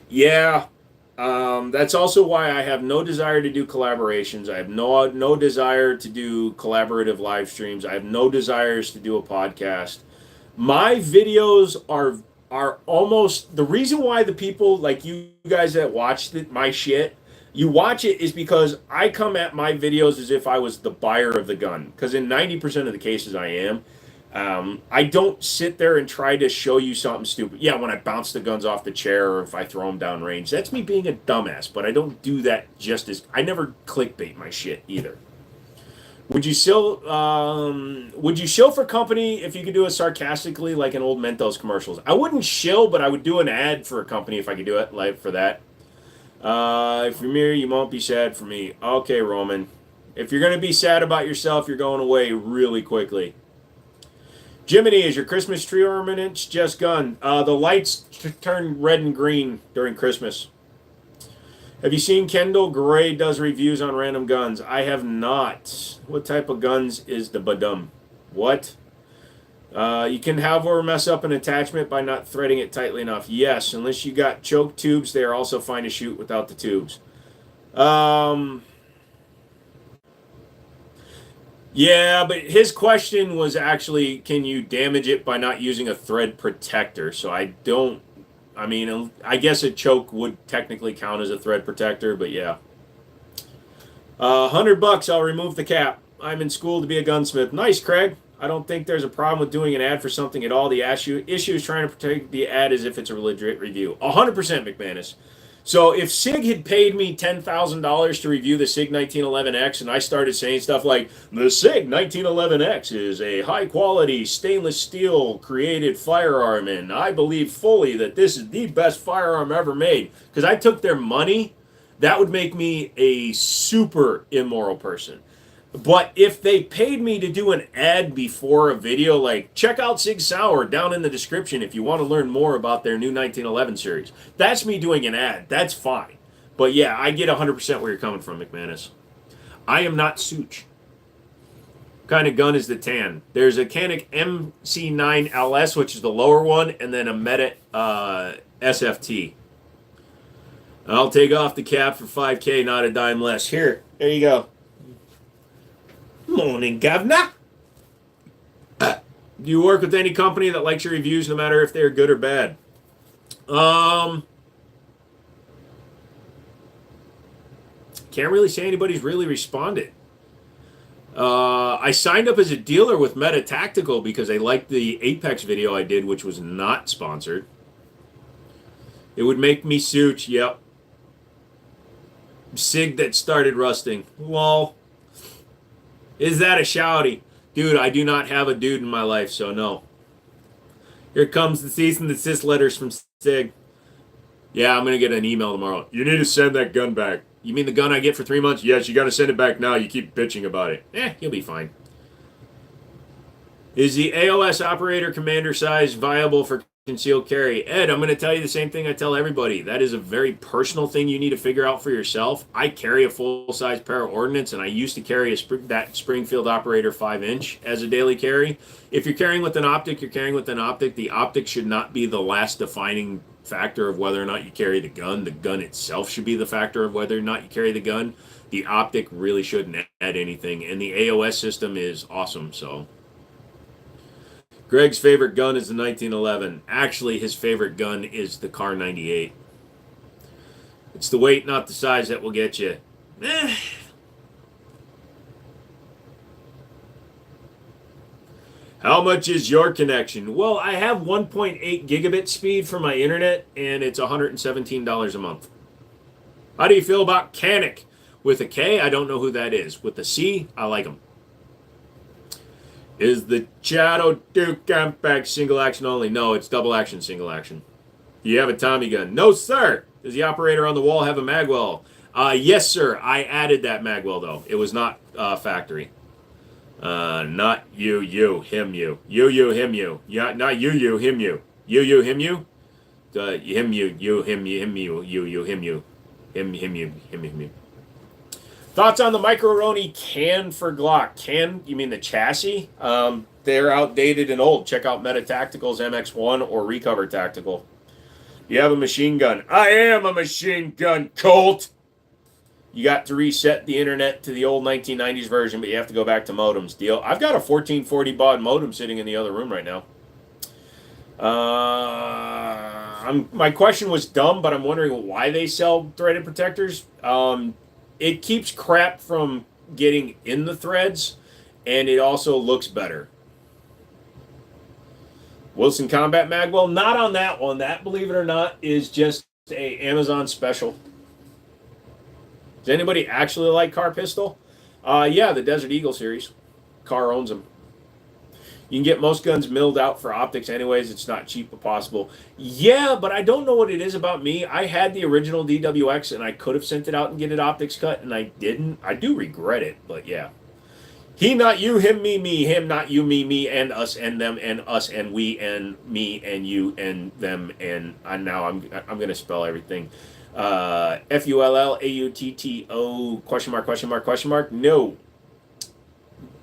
S2: Yeah, that's also why I have no desire to do collaborations. I have no desire to do collaborative live streams. I have no desires to do a podcast. My videos are almost the reason why the people like you guys that watch my shit. You watch it is because I come at my videos as if I was the buyer of the gun. Because in 90% of the cases I am. I don't sit there and try to show you something stupid. Yeah, when I bounce the guns off the chair or if I throw them down range. That's me being a dumbass. But I don't do that just as... I never clickbait my shit either. Would you shill for company if you could do it sarcastically like in old Mentos commercials? I wouldn't shill, but I would do an ad for a company if I could do it like for that. If you're me, you won't be sad for me. Okay, Roman. If you're going to be sad about yourself, you're going away really quickly. Jiminy, is your Christmas tree ornaments just gun? The lights turn red and green during Christmas. Have you seen Kendall Gray does reviews on random guns? I have not. What type of guns is the Badum? What? You can have or mess up an attachment by not threading it tightly enough. Yes, unless you got choke tubes, they are also fine to shoot without the tubes. Yeah, but his question was actually, can you damage it by not using a thread protector? So I mean, I guess a choke would technically count as a thread protector, but yeah. $100, I'll remove the cap. I'm in school to be a gunsmith. Nice, Craig. I don't think there's a problem with doing an ad for something at all. The issue is trying to protect the ad as if it's a legit review. 100%, McManus. So if SIG had paid me $10,000 to review the SIG 1911X and I started saying stuff like, the SIG 1911X is a high-quality stainless steel created firearm, and I believe fully that this is the best firearm ever made, because I took their money, that would make me a super immoral person. But if they paid me to do an ad before a video, like, check out Sig Sauer down in the description if you want to learn more about their new 1911 series. That's me doing an ad. That's fine. But yeah, I get 100% where you're coming from, McManus. I am not Such. What kind of gun is the tan? There's a Canik MC9 LS, which is the lower one, and then a Meta SFT. I'll take off the cap for $5K, not a dime less. Here, there you go. Morning, Governor. Do you work with any company that likes your reviews, no matter if they're good or bad? Can't really say anybody's really responded. I signed up as a dealer with Meta Tactical because they liked the Apex video I did, which was not sponsored. It would make me Such, yep. SIG that started rusting. Lol. Is that a shouty? Dude, I do not have a dude in my life, so no. Here comes the cease and desist letters from Sig. Yeah, I'm going to get an email tomorrow. You need to send that gun back. You mean the gun I get for 3 months? Yes, you got to send it back now. You keep bitching about it. You'll be fine. Is the AOS operator commander size viable for concealed carry? Ed, I'm going to tell you the same thing I tell everybody. That is a very personal thing you need to figure out for yourself. I carry a full-size para ordnance, and I used to carry that Springfield operator 5-inch as a daily carry. If you're carrying with an optic, you're carrying with an optic. The optic should not be the last defining factor of whether or not you carry the gun. The gun itself should be the factor of whether or not you carry the gun. The optic really shouldn't add anything, and the AOS system is awesome, so... Greg's favorite gun is the 1911. Actually, his favorite gun is the Car 98. It's the weight, not the size, that will get you. How much is your connection? Well, I have 1.8 gigabit speed for my internet, and it's $117 a month. How do you feel about Canic? With a K, I don't know who that is. With a C, I like them. Is the Chato Duke compact single action only? No, it's double action, single action. Do you have a Tommy gun? No, sir. Does the operator on the wall have a magwell? Yes, sir. I added that magwell, though. It was not factory. Not you, him, you. You, him, you. Yeah, not you, him, you. You, him, you. Him, you, him, him, you, him, you. Him, you. Thoughts on the Microroni can for Glock? Can, you mean the chassis? They're outdated and old. Check out Meta Tactical's MX-1 or Recover Tactical. You have a machine gun. I am a machine gun, Colt. You got to reset the internet to the old 1990s version, but you have to go back to modems. Deal. I've got a 1440 baud modem sitting in the other room right now. My question was dumb, but I'm wondering why they sell threaded protectors. It keeps crap from getting in the threads, and it also looks better. Wilson Combat Magwell, not on that one. That, believe it or not, is just a Amazon special. Does anybody actually like Car Pistol? Yeah, the Desert Eagle series. Car owns them. You can get most guns milled out for optics anyways. It's not cheap but possible. Yeah, but I don't know what it is about me. I had the original DWX, and I could have sent it out and get it optics cut, and I didn't. I do regret it, but yeah. He, not you, him, me, him, not you, me, and us, and them, and us, and we, and me, and you, and them, and now I'm going to spell everything. FULLAUTTO, question mark, no.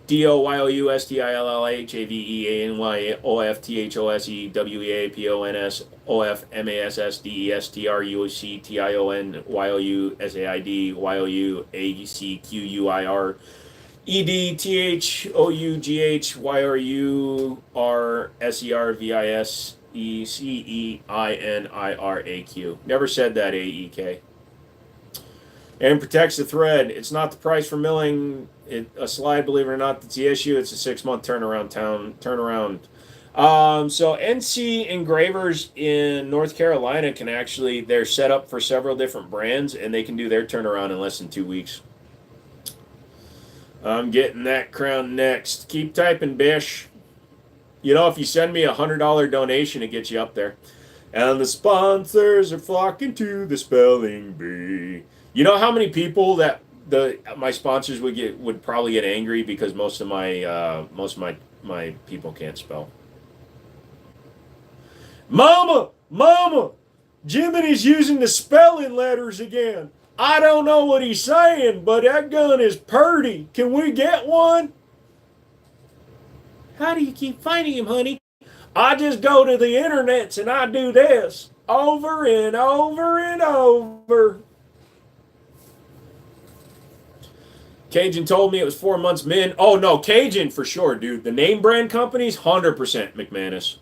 S2: DIOYOUSTIOLSEWAPONSDESTRUCEIONYOUSEID Never said that, AEK. And protects the thread. It's not the price for milling a slide, believe it or not, that's the issue. It's a 6-month turnaround. So NC engravers in North Carolina can actually, they're set up for several different brands, and they can do their turnaround in less than 2 weeks. I'm getting that crown next. Keep typing, Bish. You know, if you send me a $100 donation, it gets you up there. And the sponsors are flocking to the spelling bee. You know how many people that my sponsors would probably get angry because most of my people can't spell. Mama, Jiminy's using the spelling letters again. I don't know what he's saying, but that gun is purty. Can we get one? How do you keep finding him, honey? I just go to the internets and I do this over and over and over. Cajun told me it was 4 months min. Oh, no, Cajun for sure, dude. The name brand companies, 100% McManus.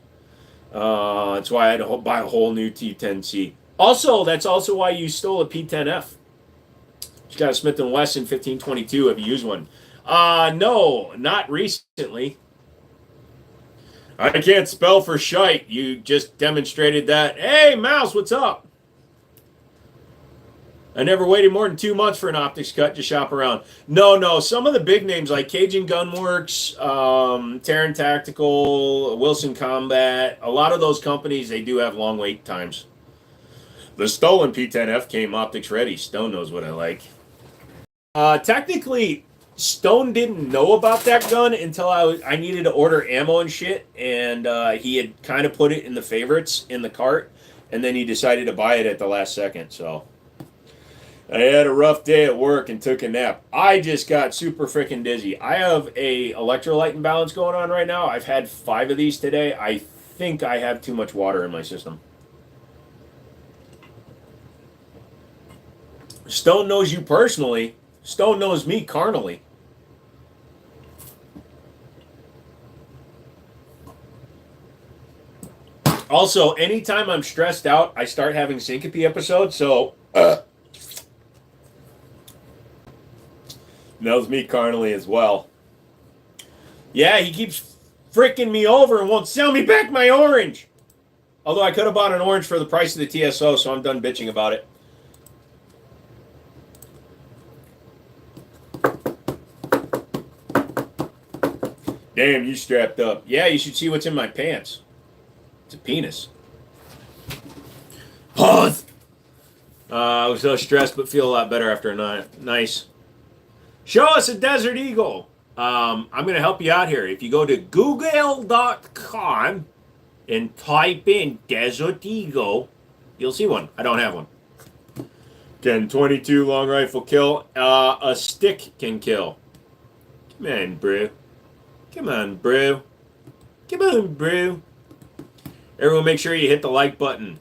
S2: That's why I had to buy a whole new T10C. Also, that's also why you stole a P10F. You got a Smith & Wesson 1522. Have you used one? No, not recently. I can't spell for shite. You just demonstrated that. Hey, Mouse, what's up? I never waited more than 2 months for an optics cut to shop around. No. Some of the big names like Cajun Gunworks, Terran Tactical, Wilson Combat, a lot of those companies, they do have long wait times. The stolen P10F came optics ready. Stone knows what I like. Technically, Stone didn't know about that gun until I needed to order ammo and shit, and he had kind of put it in the favorites in the cart, and then he decided to buy it at the last second, so... I had a rough day at work and took a nap. I just got super freaking dizzy. I have a electrolyte imbalance going on right now. I've had 5 of these today. I think I have too much water in my system. Stone knows you personally. Stone knows me carnally. Also, anytime I'm stressed out, I start having syncope episodes, so... knows me carnally as well. Yeah, he keeps freaking me over and won't sell me back my orange. Although I could have bought an orange for the price of the TSO, so I'm done bitching about it. Damn, you strapped up. Yeah, you should see what's in my pants. It's a penis. Pause. I was so stressed, but feel a lot better after a night. Nice. Show us a Desert Eagle. I'm going to help you out here. If you go to google.com and type in Desert Eagle, you'll see one. I don't have one. Can 22 long rifle kill? A stick can kill. Come on, bro. Come on, bro. Come on, bro. Everyone make sure you hit the like button.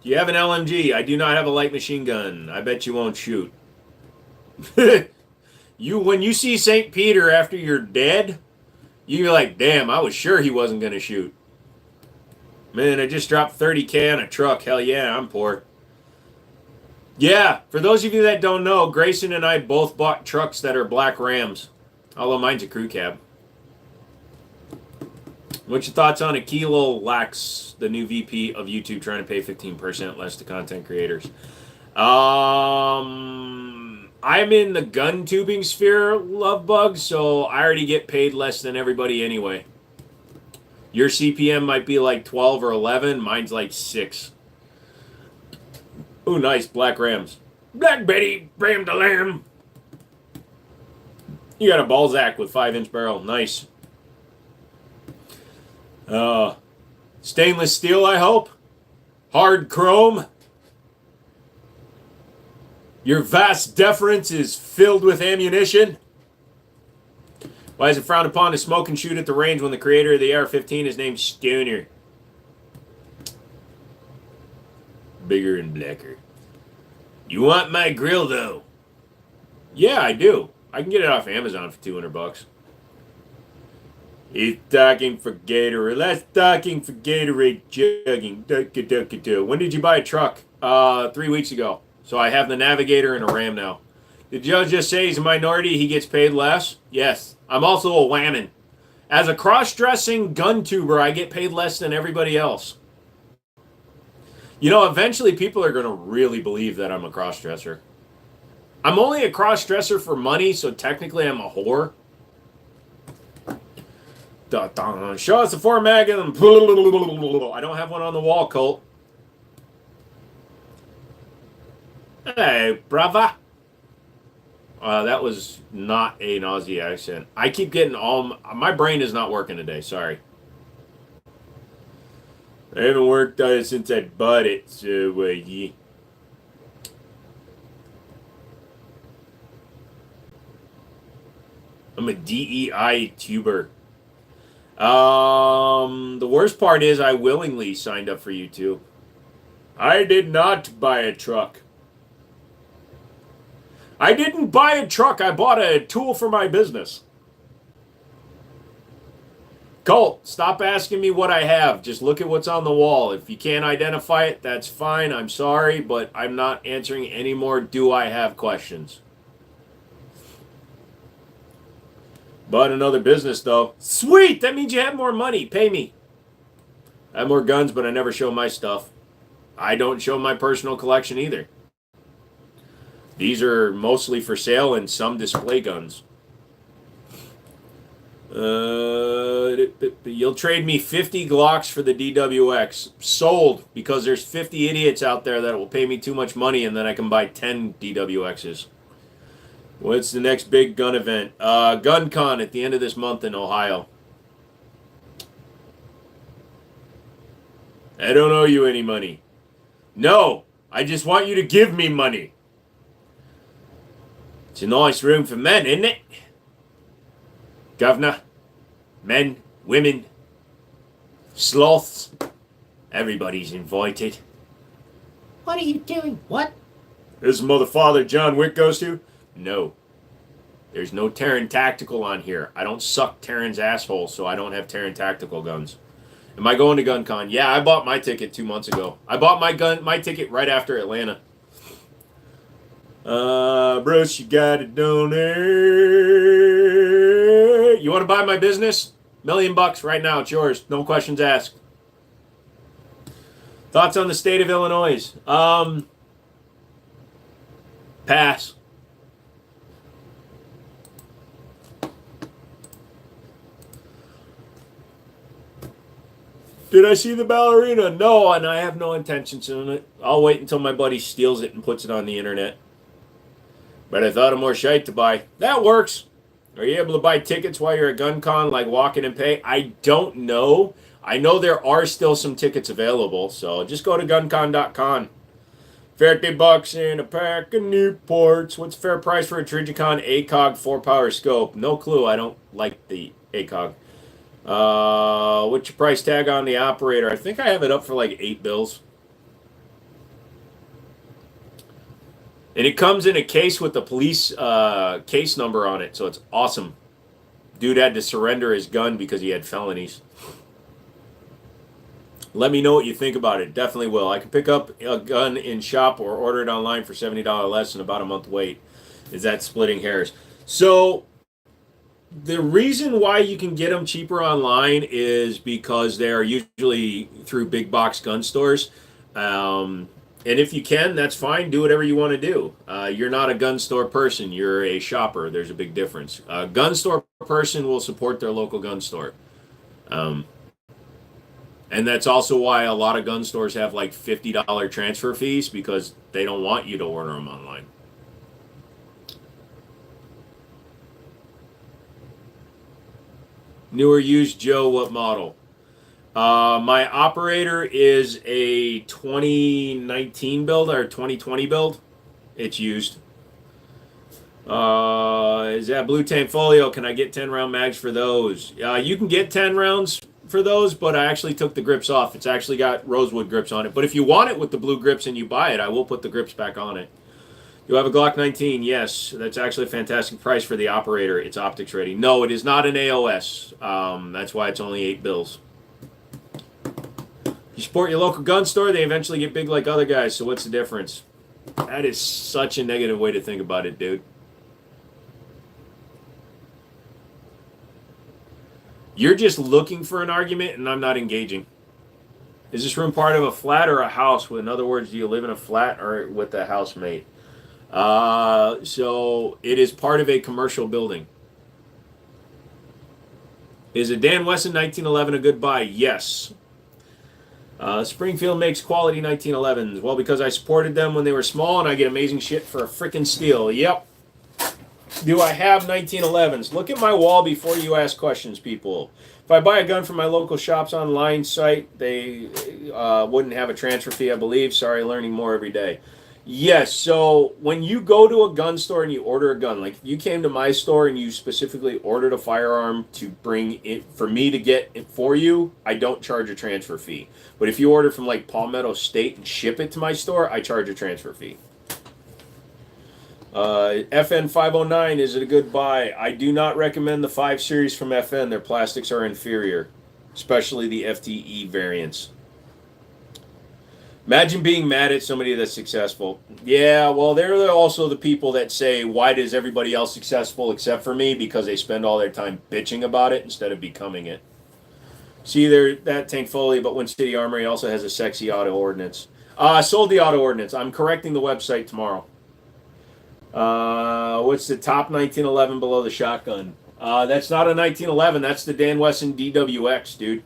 S2: Do you have an LMG? I do not have a light machine gun. I bet you won't shoot. When you see St. Peter after you're dead, you're like, damn, I was sure he wasn't going to shoot. Man, I just dropped 30K on a truck. Hell yeah, I'm poor. Yeah, for those of you that don't know, Grayson and I both bought trucks that are black Rams. Although mine's a crew cab. What's your thoughts on Akilo Lax, the new VP of YouTube, trying to pay 15% less to content creators? I'm in the gun tubing sphere, love bug, so I already get paid less than everybody anyway. Your CPM might be like 12 or 11. Mine's like 6. Ooh, nice. Black Rams. Black Betty, Ram the Lamb. You got a Balzac with 5-inch barrel. Nice. Stainless steel, I hope. Hard chrome. Your vast deference is filled with ammunition. Why is it frowned upon to smoke and shoot at the range when the creator of the AR-15 is named Stoner? Bigger and blacker. You want my grill, though? Yeah, I do. I can get it off Amazon for $200. He's talking for Gatorade. Let's talking for Gatorade chugging. When did you buy a truck? 3 weeks ago. So I have the Navigator and a Ram now. Did Joe just say he's a minority, he gets paid less? Yes. I'm also a whammon. As a cross-dressing gun tuber, I get paid less than everybody else. You know, eventually people are going to really believe that I'm a cross-dresser. I'm only a cross-dresser for money, so technically I'm a whore. Show us the 4 Magnum. I don't have one on the wall, Colt. Hey, brava. That was not a Aussie accent. I keep getting all... My brain is not working today. Sorry. I haven't worked on it since I bought it, so yeah. I'm a DEI tuber. The worst part is I willingly signed up for YouTube. I did not buy a truck. I didn't buy a truck. I bought a tool for my business. Colt, stop asking me what I have. Just look at what's on the wall. If you can't identify it, that's fine. I'm sorry, but I'm not answering any more do I have questions. Bought another business, though. Sweet! That means you have more money. Pay me. I have more guns, but I never show my stuff. I don't show my personal collection either. These are mostly for sale and some display guns. You'll trade me 50 Glocks for the DWX. Sold, because there's 50 idiots out there that will pay me too much money and then I can buy 10 DWXs. What's the next big gun event? GunCon at the end of this month in Ohio. I don't owe you any money. No, I just want you to give me money. It's a nice room for men, isn't it? Governor, men, women, sloths, everybody's invited.
S3: What are you doing? What?
S2: This is Mother Father John Wick goes to? No. There's no Terran Tactical on here. I don't suck Terran's asshole, so I don't have Terran Tactical guns. Am I going to GunCon? Yeah, I bought my ticket 2 months ago. I bought my ticket right after Atlanta. Bruce, you got it down there. You want to buy my business? $1 million right now. It's yours. No questions asked. Thoughts on the state of Illinois? Pass. Did I see the ballerina? No, and I have no intentions on it. I'll wait until my buddy steals it and puts it on the internet. But I thought of more shite to buy. That works. Are you able to buy tickets while you're at GunCon, like walk in and pay? I don't know. I know there are still some tickets available, so just go to guncon.com. $50 in a pack of Newports. What's fair price for a Trijicon ACOG 4-power scope? No clue. I don't like the ACOG. What's your price tag on the operator? I think I have it up for like $8. And it comes in a case with the police case number on it, so it's awesome. Dude had to surrender his gun because he had felonies. Let me know what you think about it. Definitely will. I can pick up a gun in shop or order it online for $70 less in about a month wait. Is that splitting hairs? So the reason why you can get them cheaper online is because they're usually through big box gun stores. And if you can, that's fine. Do whatever you want to do. You're not a gun store person. You're a shopper. There's a big difference. A gun store person will support their local gun store. And that's also why a lot of gun stores have like $50 transfer fees, because they don't want you to order them online. Newer used Joe, what model? My operator is a 2019 build or 2020 build. It's used. Is that Blue Tank Folio? Can I get 10 round mags for those? You can get 10 rounds for those, but I actually took the grips off. It's actually got rosewood grips on it. But if you want it with the blue grips and you buy it, I will put the grips back on it. You have a Glock 19? Yes. That's actually a fantastic price for the operator. It's optics ready. No, it is not an AOS. That's why it's only $8. You support your local gun store, they eventually get big like other guys, so what's the difference? That is such a negative way to think about it, dude. You're just looking for an argument, and I'm not engaging. Is this room part of a flat or a house? In other words, do you live in a flat or with a housemate? So it is part of a commercial building. Is a Dan Wesson 1911 a good buy? Yes. Springfield makes quality 1911s. Well, because I supported them when they were small, and I get amazing shit for a freaking steal. Yep. Do I have 1911s? Look at my wall before you ask questions, people. If I buy a gun from my local shop's online site, they wouldn't have a transfer fee, I believe. Sorry, learning more every day. Yes, so when you go to a gun store and you order a gun, like if you came to my store and you specifically ordered a firearm to bring it for me to get it for you, I don't charge a transfer fee. But if you order from like Palmetto State and ship it to my store, I charge a transfer fee. FN 509, is it a good buy? I do not recommend the 5 series from FN. Their plastics are inferior, especially the FTE variants. Imagine being mad at somebody that's successful. Yeah, well, they're also the people that say, why does everybody else successful except for me? Because they spend all their time bitching about it instead of becoming it. See, there that Tank Foley, but Wind City Armory also has a sexy auto ordnance. I sold the auto ordnance. I'm correcting the website tomorrow. What's the top 1911 below the shotgun? That's not a 1911. That's the Dan Wesson DWX, dude.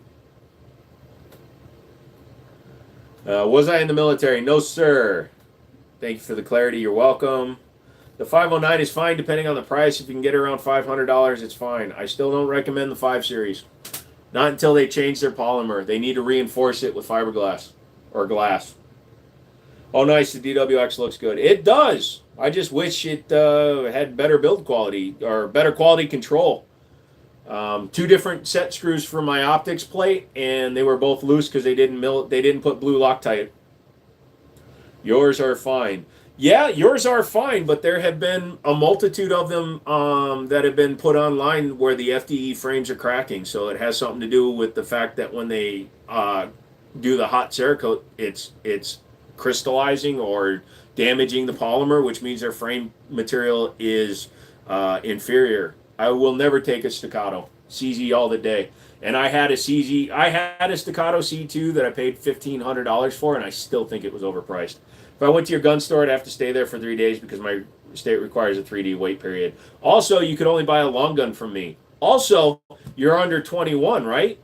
S2: Was I in the military? No, sir. Thank you for the clarity. You're welcome. The 509 is fine depending on the price. If you can get around $500, it's fine. I still don't recommend the 5 Series. Not until they change their polymer. They need to reinforce it with fiberglass or glass. Oh, nice. The DWX looks good. It does. I just wish it had better build quality or better quality control. 2 different set screws for my optics plate, and they were both loose because they didn't put blue Loctite. Yours are fine. Yeah, yours are fine, but there have been a multitude of them that have been put online where the FDE frames are cracking. So it has something to do with the fact that when they do the hot Cerakote, it's crystallizing or damaging the polymer, which means their frame material is inferior. I will never take a Staccato. CZ all the day. And I had a Staccato C2 that I paid $1,500 for, and I still think it was overpriced. If I went to your gun store, I'd have to stay there for 3 days because my state requires a 3D wait period. Also, you could only buy a long gun from me. Also, you're under 21, right?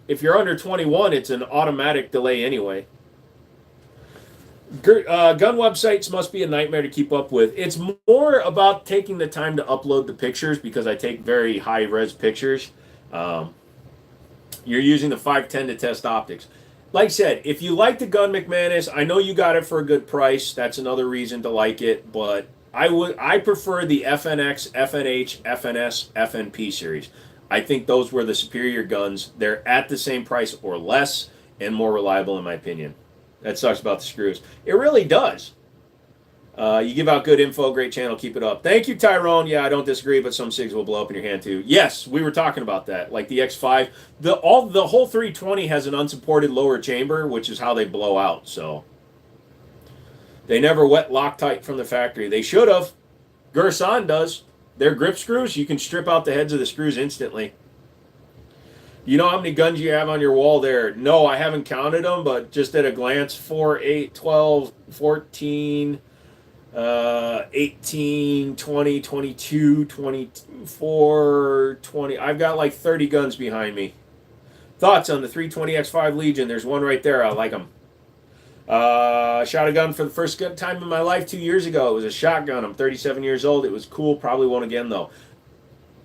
S2: If you're under 21, it's an automatic delay anyway. Gun websites must be a nightmare to keep up with. It's more about taking the time to upload the pictures because I take very high-res pictures. You're using the 510 to test optics. Like I said, if you like the gun, McManus, I know you got it for a good price. That's another reason to like it. But I prefer the FNX, FNH, FNS, FNP series. I think those were the superior guns. They're at the same price or less and more reliable in my opinion. That sucks about the screws. It really does. You give out good info. Great channel. Keep it up. Thank you, Tyrone. Yeah, I don't disagree, but some SIGs will blow up in your hand too. Yes, we were talking about that. Like the X5. The whole 320 has an unsupported lower chamber, which is how they blow out. So they never wet Loctite from the factory. They should have. Gersan does. Their grip screws, you can strip out the heads of the screws instantly. You know how many guns you have on your wall there? No, I haven't counted them, but just at a glance, 4, 8, 12, 14, 18, 20, 22, 24, 20. I've got like 30 guns behind me. Thoughts on the 320X5 Legion? There's one right there. I like them. Shot a gun for the first time in my life 2 years ago. It was a shotgun. I'm 37 years old. It was cool. Probably won't again, though.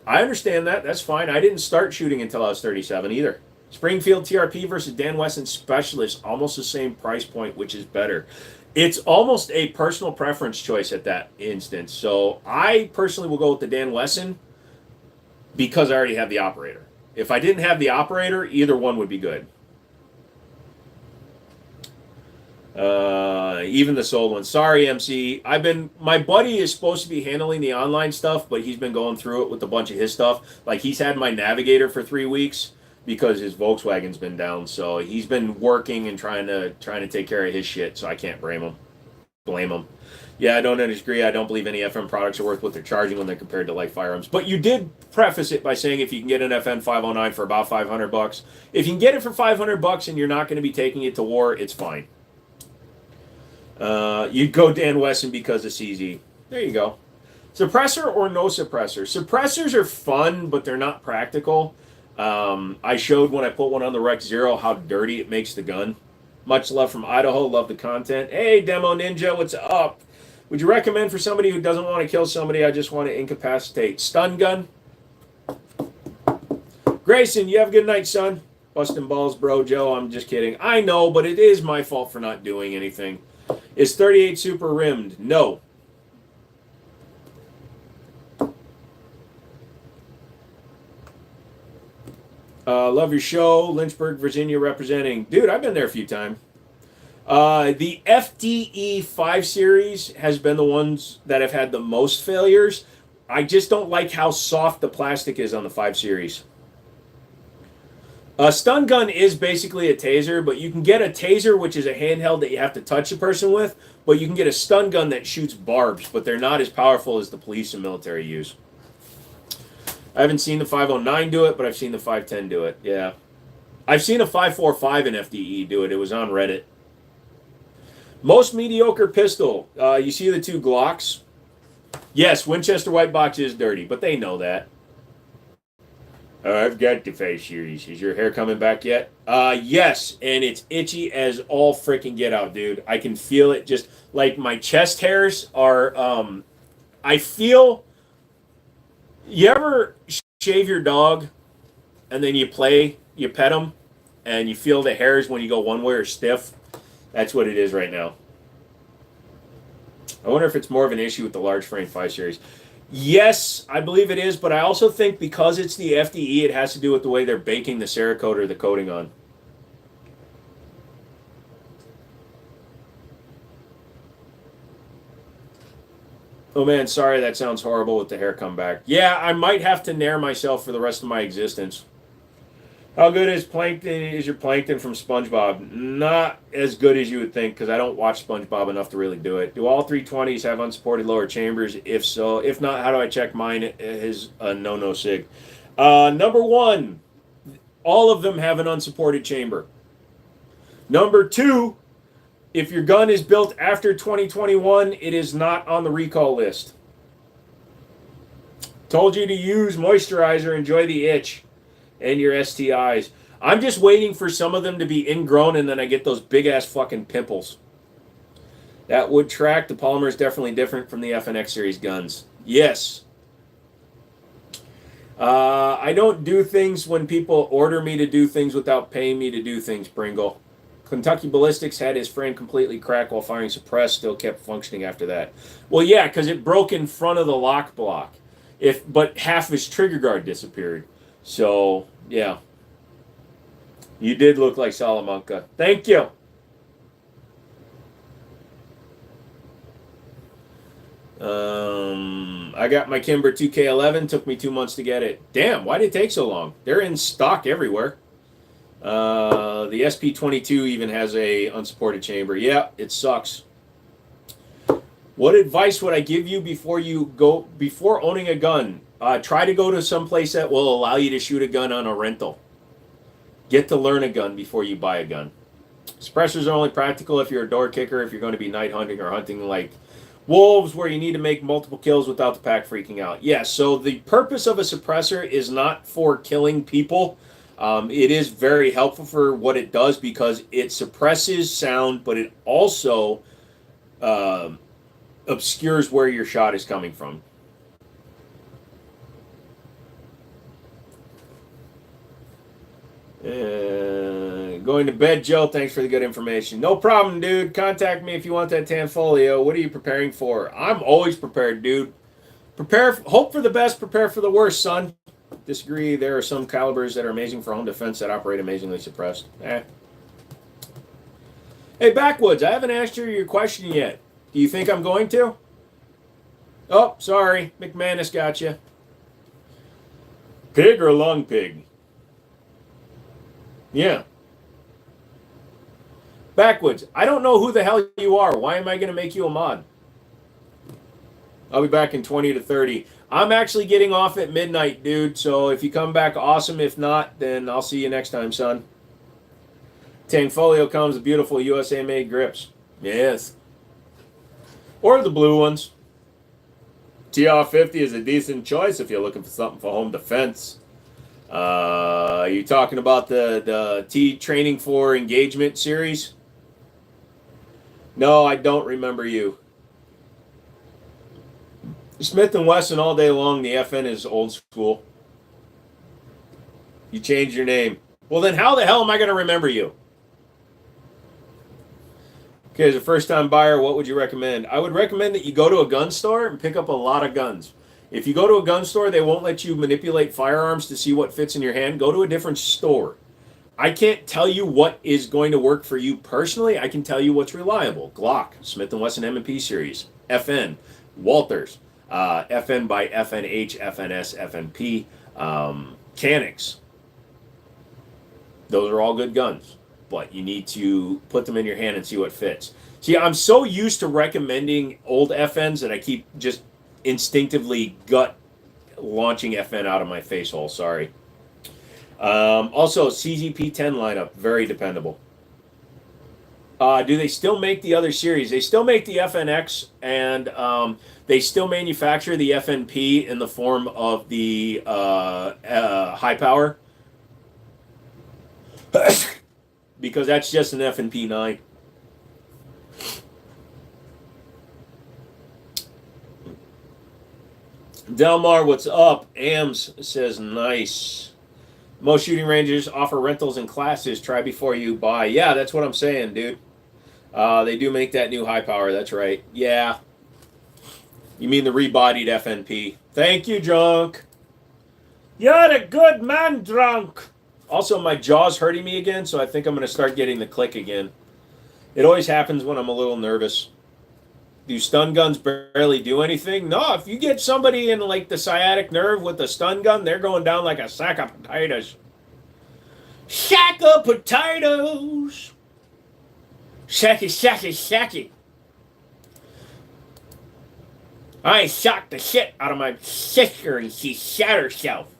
S2: I understand that. That's fine. I didn't start shooting until I was 37 either. Springfield TRP versus Dan Wesson Specialist, almost the same price point, which is better. It's almost a personal preference choice at that instance. So I personally will go with the Dan Wesson because I already have the operator. If I didn't have the operator, either one would be good. Even the sold one. Sorry, MC. My buddy is supposed to be handling the online stuff, but he's been going through it with a bunch of his stuff. Like he's had my Navigator for 3 weeks because his Volkswagen's been down. So he's been working and trying to take care of his shit. So I can't blame him. Yeah, I don't disagree. I don't believe any FM products are worth what they're charging when they're compared to like Firearms. But you did preface it by saying if you can get an FN 509 for about $500, if you can get it for $500 and you're not going to be taking it to war, it's fine. You'd go Dan Wesson because of CZ. There you go. Suppressor or no suppressor? Suppressors are fun, but they're not practical. I showed when I put one on the Rex Zero how dirty it makes the gun. Much love from Idaho. Love the content. Hey, Demo Ninja, what's up? Would you recommend for somebody who doesn't want to kill somebody, I just want to incapacitate? Stun gun? Grayson, you have a good night, son. Busting balls, bro. Joe, I'm just kidding. I know, but it is my fault for not doing anything. Is 38 super rimmed? No. Love your show. Lynchburg, Virginia representing. Dude, I've been there a few times. The FDE 5 series has been the ones that have had the most failures. I just don't like how soft the plastic is on the 5 series. A stun gun is basically a taser, but you can get a taser, which is a handheld that you have to touch a person with, but you can get a stun gun that shoots barbs, but they're not as powerful as the police and military use. I haven't seen the 509 do it, but I've seen the 510 do it, yeah. I've seen a 545 in FDE do it. It was on Reddit. Most mediocre pistol. You see the 2 Glocks? Yes, Winchester White Box is dirty, but they know that. I've got the face series. Is your hair coming back yet? Yes, and it's itchy as all freaking get out, dude. I can feel it. Just like my chest hairs are. I feel. You ever shave your dog, and then you pet them, and you feel the hairs when you go one way or stiff? That's what it is right now. I wonder if it's more of an issue with the large frame 5 series. Yes, I believe it is, but I also think because it's the FDE, it has to do with the way they're baking the Cerakote or the coating on. Oh man, sorry, that sounds horrible with the hair comeback. Yeah, I might have to nair myself for the rest of my existence. How good is your plankton from SpongeBob? Not as good as you would think, because I don't watch SpongeBob enough to really do it. Do all 320s have unsupported lower chambers? If so, if not, how do I check mine? Is a no sig. Number one, all of them have an unsupported chamber. Number two, if your gun is built after 2021, it is not on the recall list. Told you to use moisturizer, enjoy the itch and your STIs. I'm just waiting for some of them to be ingrown, and then I get those big ass fucking pimples. That would track. The polymer is definitely different from the FNX series guns. Yes. I don't do things when people order me to do things without paying me to do things, Pringle. Kentucky Ballistics had his frame completely cracked while firing suppressed, still kept functioning after that. Well, yeah, because it broke in front of the lock block. But half his trigger guard disappeared. So, yeah. You did look like Salamanca. Thank you. I got my Kimber 2K11. Took me 2 months to get it. Damn, why did it take so long? They're in stock everywhere. The SP22 even has a unsupported chamber. Yeah, it sucks. What advice would I give you before owning a gun? Try to go to some place that will allow you to shoot a gun on a rental. Get to learn a gun before you buy a gun. Suppressors are only practical if you're a door kicker, if you're going to be night hunting or hunting like wolves where you need to make multiple kills without the pack freaking out. Yeah, so the purpose of a suppressor is not for killing people. It is very helpful for what it does because it suppresses sound, but it also obscures where your shot is coming from. Going to bed, Joe. Thanks for the good information. No problem, dude. Contact me if you want that Tanfolio. What are you preparing for? I'm always prepared, dude. Hope for the best, prepare for the worst, son. Disagree. There are some calibers that are amazing for home defense that operate amazingly suppressed. Hey, Backwoods, I haven't asked you your question yet. Do you think I'm going to? Oh, sorry. McManus got you. Pig or lung pig? Yeah. Backwoods, I don't know who the hell you are. Why am I going to make you a mod? I'll be back in 20 to 30. I'm actually getting off at midnight, dude. So if you come back, awesome. If not, then I'll see you next time, son. Tanfolio comes with beautiful USA-made grips. Yes. Or the blue ones. TR50 is a decent choice if you're looking for something for home defense. Are you talking about the T Training for Engagement series? No, I don't remember you. Smith & Wesson all day long. The FN is old school. You changed your name. Well, then how the hell am I going to remember you? Okay, as a first-time buyer, what would you recommend? I would recommend that you go to a gun store and pick up a lot of guns. If you go to a gun store, they won't let you manipulate firearms to see what fits in your hand. Go to a different store. I can't tell you what is going to work for you personally. I can tell you what's reliable. Glock, Smith & Wesson M&P series, FN, Walters, FN by FNH, FNS, FNP, Canix. Those are all good guns, but you need to put them in your hand and see what fits. See, I'm so used to recommending old FNs that I keep just instinctively gut launching FN out of my face hole. Sorry. Also, CZP-10 lineup, very dependable. Do they still make the other series? They still make the FNX, and they still manufacture the FNP in the form of the high power, because that's just an FNP 9. Delmar, what's up? Ams says nice. Most shooting ranges offer rentals and classes. Try before you buy. Yeah, that's what I'm saying, dude. They do make that new high power. That's right. Yeah. You mean the rebodied FNP. Thank you, Drunk. You're a good man, Drunk. Also, my jaw's hurting me again, so I think I'm going to start getting the click again. It always happens when I'm a little nervous. Do stun guns barely do anything? No, if you get somebody in like the sciatic nerve with a stun gun, they're going down like a sack of potatoes. Sack of potatoes. Shacky, shacky, shacky. I shocked the shit out of my sister and she shot herself.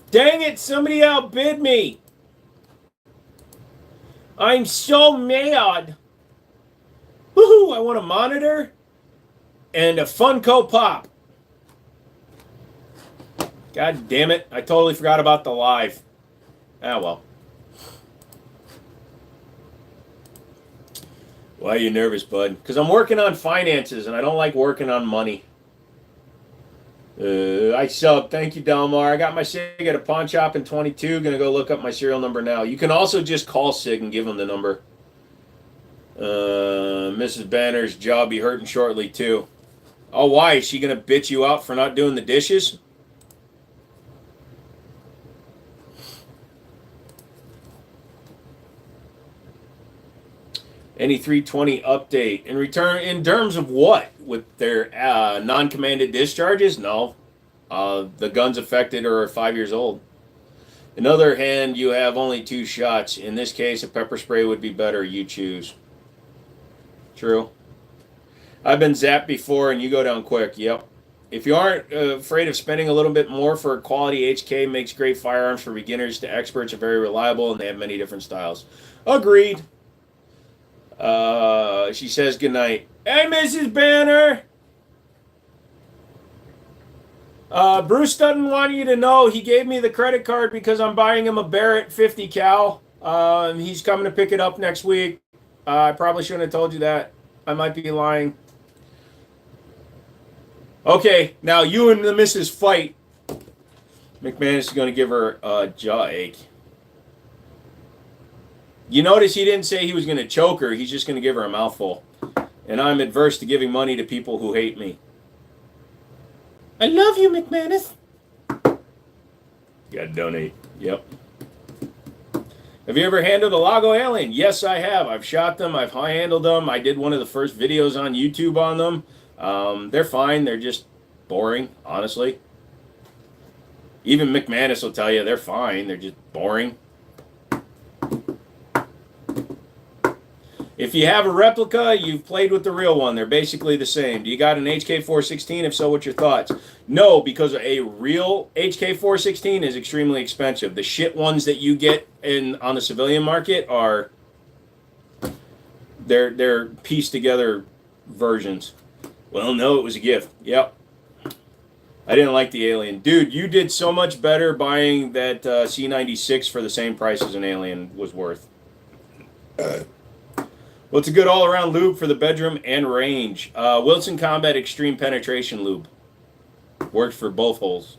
S2: Dang it, somebody outbid me. I'm so mad. Woohoo, I want a monitor and a Funko Pop. God damn it, I totally forgot about the live. Ah, well. Why are you nervous, bud? Because I'm working on finances and I don't like working on money. I sub. Thank you, Delmar. I got my SIG at a pawn shop in 22. Gonna go look up my serial number now. You can also just call SIG and give them the number. Mrs. Banner's job be hurting shortly, too. Oh, why? Is she gonna bitch you out for not doing the dishes? Any 320 update in return in terms of what? With their non-commanded discharges? No. The guns affected are 5 years old. On the other hand, you have only 2 shots. In this case, a pepper spray would be better. You choose. True. I've been zapped before and you go down quick. Yep. If you aren't afraid of spending a little bit more for a quality HK, makes great firearms for beginners to experts, are very reliable, and they have many different styles. Agreed. She says goodnight. Hey, Mrs. Banner. Bruce doesn't want you to know he gave me the credit card because I'm buying him a Barrett 50 cal. He's coming to pick it up next week. I probably shouldn't have told you that. I might be lying. Okay, now you and the missus fight. McManus is going to give her a jaw ache. You notice he didn't say he was going to choke her. He's just going to give her a mouthful. And I'm adverse to giving money to people who hate me. I love you, McManus. Gotta donate. Yep. Have you ever handled a Lago Alien? Yes, I have. I've shot them. I've handled them. I did one of the first videos on YouTube on them. They're fine. They're just boring, honestly. Even McManus will tell you they're fine. They're just boring. If you have a replica, you've played with the real one. They're basically the same. Do you got an HK416? If so, what's your thoughts? No, because a real HK416 is extremely expensive. The shit ones that you get on the civilian market are they're pieced together versions. Well, no, it was a gift. Yep. I didn't like the Alien. Dude, you did so much better buying that C96 for the same price as an Alien was worth. Well, it's a good all-around lube for the bedroom and range. Wilson Combat Extreme Penetration Lube. Works for both holes.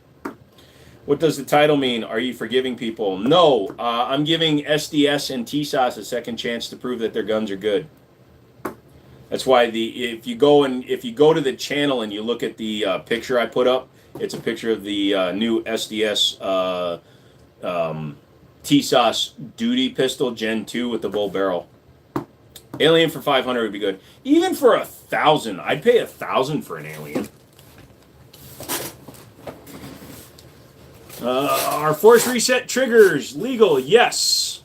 S2: What does the title mean? Are you forgiving people? No. I'm giving SDS and TSOS a second chance to prove that their guns are good. That's why if you go to the channel and you look at the picture I put up, it's a picture of the new SDS TSOS Duty Pistol Gen 2 with the bull barrel. Alien for 500 would be good. Even for 1,000, I'd pay 1,000 for an Alien. Are force reset triggers legal? Yes.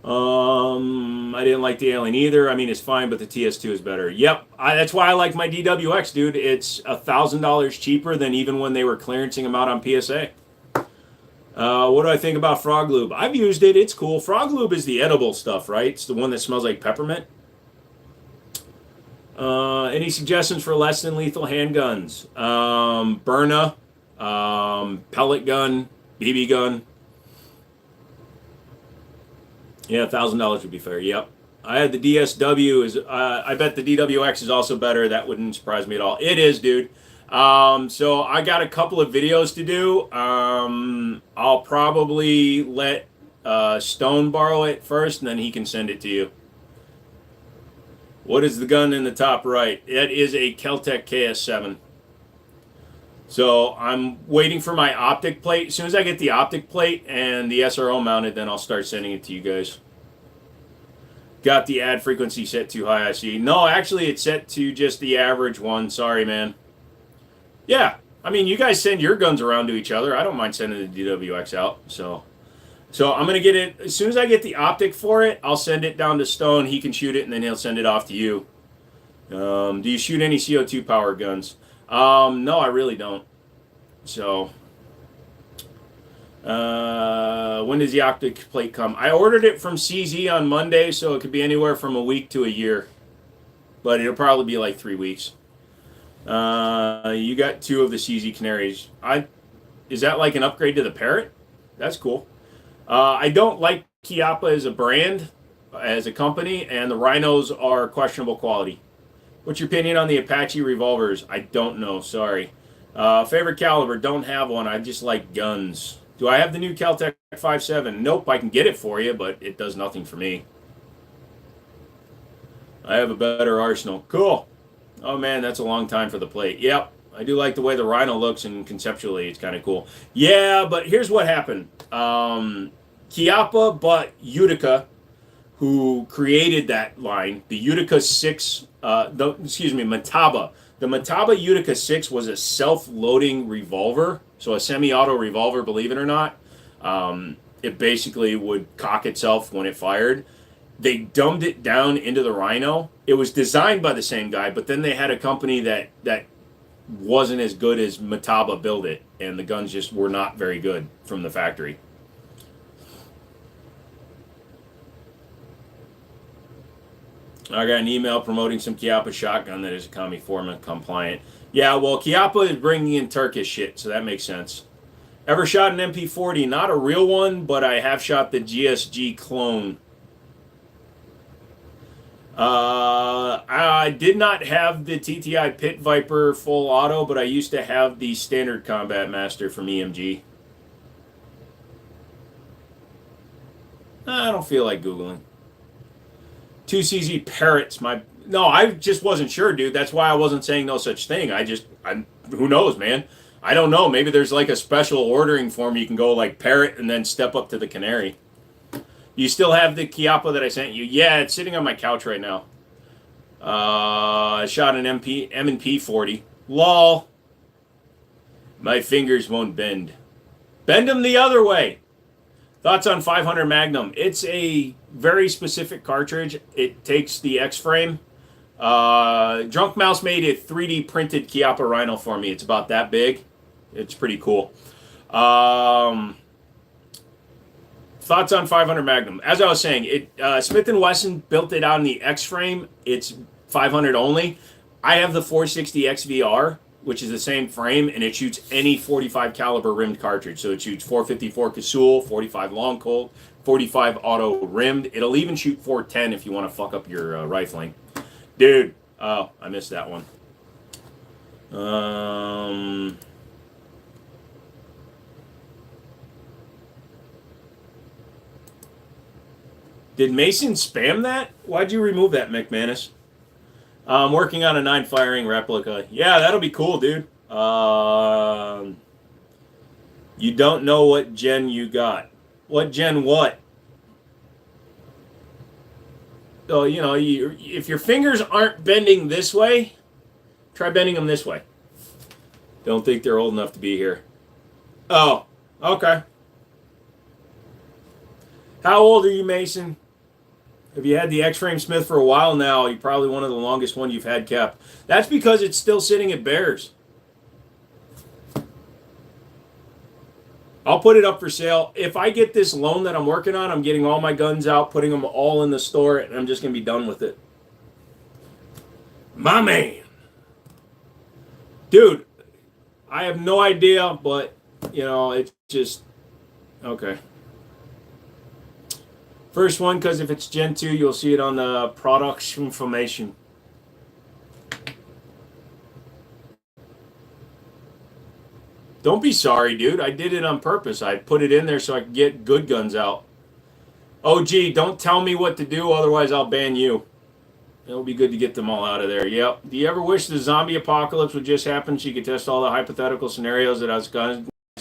S2: I didn't like the Alien either. I mean, it's fine, but the TS2 is better. Yep, that's why I like my DWX, dude. It's $1,000 cheaper than even when they were clearancing them out on PSA. What do I think about Frog Lube? I've used it. It's cool. Frog Lube is the edible stuff, right? It's the one that smells like peppermint. Any suggestions for less than lethal handguns? Byrna, pellet gun, BB gun. Yeah, $1,000 would be fair. Yep. I had the DSW. I bet the DWX is also better. That wouldn't surprise me at all. It is, dude. So I got a couple of videos to do. I'll probably let Stone borrow it first, and then he can send it to you. What is the gun in the top right? It is a Keltec KS7. So I'm waiting for my optic plate. As soon as I get the optic plate and the SRO mounted, then I'll start sending it to you guys. Got the ad frequency set too high, I see. No, actually, it's set to just the average one. Sorry, man. Yeah, I mean, you guys send your guns around to each other. I don't mind sending the DWX out. So I'm going to get it. As soon as I get the optic for it, I'll send it down to Stone. He can shoot it, and then he'll send it off to you. Do you shoot any CO2 powered guns? No, I really don't. So, when does the optic plate come? I ordered it from CZ on Monday, so it could be anywhere from a week to a year. But it'll probably be like 3 weeks. You got 2 of the CZ Canaries. Is that like an upgrade to the Parrot? That's cool. I don't like Chiappa as a brand, as a company, and the Rhinos are questionable quality. What's your opinion on the Apache revolvers? I don't know. Sorry. Favorite caliber? Don't have one. I just like guns. Do I have the new Keltec 5.7? Nope. I can get it for you, but it does nothing for me. I have a better arsenal. Cool. Oh, man, that's a long time for the plate. Yep. I do like the way the Rhino looks, and conceptually it's kind of cool. Yeah, but here's what happened. Chiappa bought Utica, who created that line. The Utica 6, Mataba. The Mataba Utica 6 was a self-loading revolver, so a semi-auto revolver, believe it or not. It basically would cock itself when it fired. They dumbed it down into the Rhino. It was designed by the same guy, but then they had a company that wasn't as good as Mataba built it, and the guns just were not very good from the factory. I got an email promoting some Chiappa shotgun that is Kami Forma compliant. Yeah, well, Chiappa is bringing in Turkish shit, so that makes sense. Ever shot an MP40? Not a real one, but I have shot the GSG clone. I did not have the TTI Pit Viper full auto, but I used to have the standard Combat Master from EMG. I don't feel like Googling. 2CZ Parrots, no, I just wasn't sure, dude. That's why I wasn't saying no such thing. Who knows, man? I don't know. Maybe there's like a special ordering form. You can go like Parrot and then step up to the Canary. You still have the Chiappa that I sent you? Yeah, it's sitting on my couch right now. I shot an M&P 40. Lol. My fingers won't bend. Bend them the other way. Thoughts on 500 Magnum? It's a very specific cartridge. It takes the X-frame. Drunk Mouse made a 3D printed Chiappa Rhino for me. It's about that big. It's pretty cool. Thoughts on 500 Magnum? As I was saying, Smith & Wesson built it on the X-frame. It's 500 only. I have the 460 XVR, which is the same frame, and it shoots any 45 caliber rimmed cartridge. So it shoots 454 Casull, 45 long Colt, 45 auto rimmed. It'll even shoot 410 if you want to fuck up your rifling. Dude, oh, I missed that one. Did Mason spam that? Why'd you remove that, McManus? I'm working on a 9 firing replica. Yeah, that'll be cool, dude. You don't know what gen you got. What gen what? So, if your fingers aren't bending this way, try bending them this way. Don't think they're old enough to be here. Oh, okay. How old are you, Mason? If you had the X-Frame Smith for a while now, you're probably one of the longest one you've had kept. That's because it's still sitting at Bears. I'll put it up for sale. If I get this loan that I'm working on, I'm getting all my guns out, putting them all in the store, and I'm just going to be done with it. My man. Dude, I have no idea, but, you know, it's just, okay. First one, because if it's Gen 2, you'll see it on the products information. Don't be sorry, dude. I did it on purpose. I put it in there so I could get good guns out. Oh, gee, don't tell me what to do, otherwise I'll ban you. It'll be good to get them all out of there. Yep. Do you ever wish the zombie apocalypse would just happen so you could test all the hypothetical scenarios that I was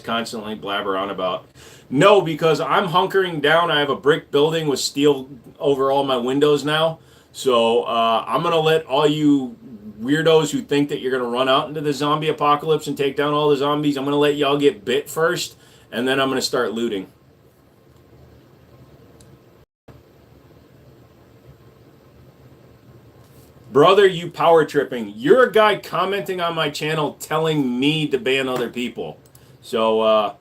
S2: constantly blabber on about? No, because I'm hunkering down. I have a brick building with steel over all my windows now. So I'm going to let all you weirdos who think that you're going to run out into the zombie apocalypse and take down all the zombies, I'm going to let y'all get bit first, and then I'm going to start looting. Brother, you power tripping. You're a guy commenting on my channel telling me to ban other people. So,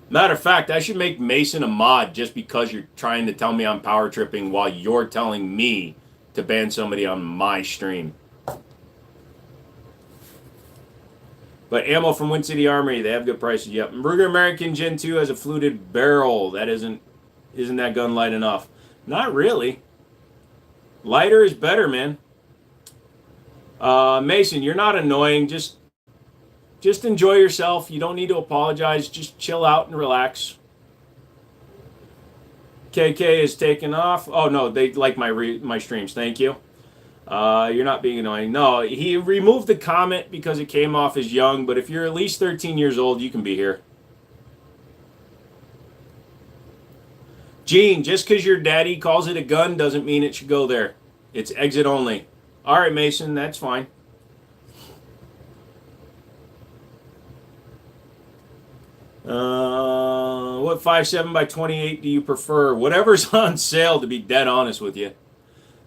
S2: matter of fact, I should make Mason a mod just because you're trying to tell me I'm power tripping while you're telling me to ban somebody on my stream. But ammo from Wind City Armory, they have good prices. Yep. Ruger American Gen 2 has a fluted barrel. That isn't that gun light enough? Not really. Lighter is better, man. Mason, you're not annoying. Just enjoy yourself. You don't need to apologize. Just chill out and relax. KK is taken off. Oh, no, they like my streams. Thank you. You're not being annoying. No, he removed the comment because it came off as young, but if you're at least 13 years old, you can be here. Gene, just because your daddy calls it a gun doesn't mean it should go there. It's exit only. All right, Mason, that's fine. What 5.7x28 do you prefer? Whatever's on sale, to be dead honest with you.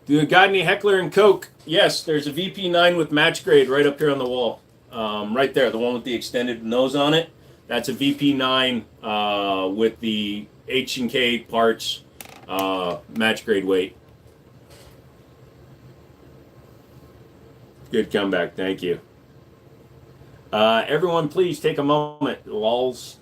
S2: Do you got any Heckler and Koch? Yes, there's a VP9 with match grade right up here on the wall. Right there, the one with the extended nose on it. That's a VP9 with the H&K parts match grade weight. Good comeback, thank you. Everyone, please take a moment. Lols.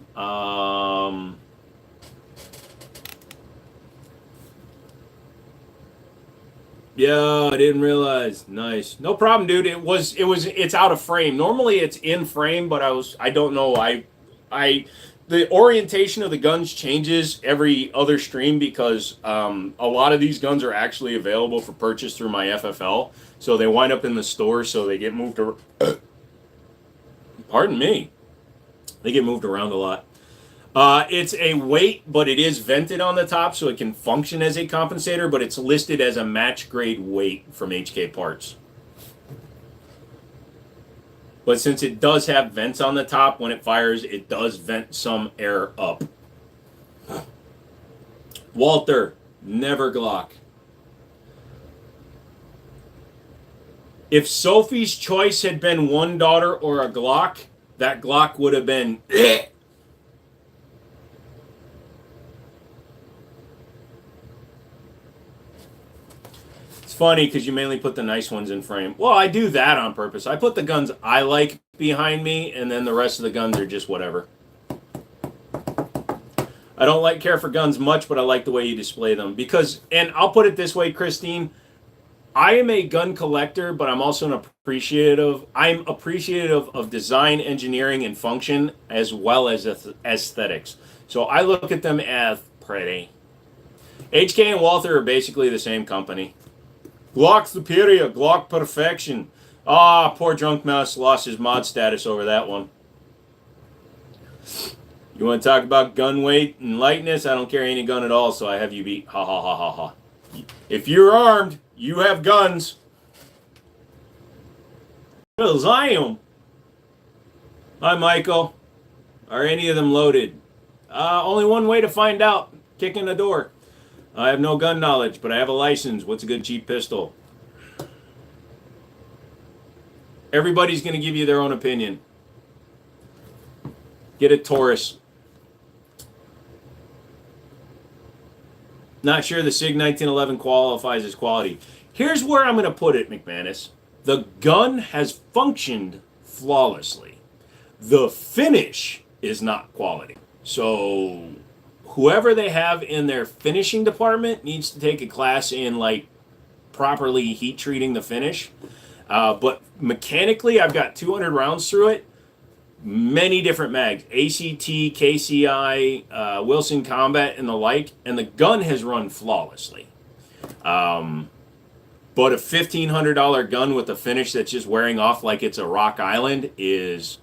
S2: Yeah, I didn't realize. Nice. No problem, dude. It's out of frame. Normally it's in frame, but I don't know. The orientation of the guns changes every other stream because a lot of these guns are actually available for purchase through my FFL. So they wind up in the store, so they get moved around. Pardon me. They get moved around a lot. It's a weight, but it is vented on the top, so it can function as a compensator, but it's listed as a match grade weight from HK Parts. But since it does have vents on the top, when it fires, it does vent some air up. Walter, never Glock. If Sophie's choice had been one daughter or a Glock, that Glock would have been... It's funny because you mainly put the nice ones in frame. Well, I do that on purpose. I put the guns I like behind me, and then the rest of the guns are just whatever. I don't care for guns much, but I like the way you display them. Because, and I'll put it this way, Christine, I am a gun collector, but I'm also I'm appreciative of design, engineering, and function, as well as aesthetics. So I look at them as pretty. HK and Walther are basically the same company. Glock superior, Glock perfection. Ah, poor Drunk Mouse lost his mod status over that one. You want to talk about gun weight and lightness? I don't carry any gun at all, so I have you beat. Ha ha ha ha ha. If you're armed, you have guns. Well, Zion. Hi, Michael. Are any of them loaded? Only one way to find out. Kick in the door. I have no gun knowledge, but I have a license. What's a good cheap pistol? Everybody's going to give you their own opinion. Get a Taurus. Not sure the SIG 1911 qualifies as quality. Here's where I'm going to put it, McManus. The gun has functioned flawlessly. The finish is not quality. So whoever they have in their finishing department needs to take a class in like properly heat treating the finish. But mechanically, I've got 200 rounds through it. Many different mags, ACT, KCI, Wilson Combat, and the like, and the gun has run flawlessly. But a $1,500 gun with a finish that's just wearing off like it's a Rock Island is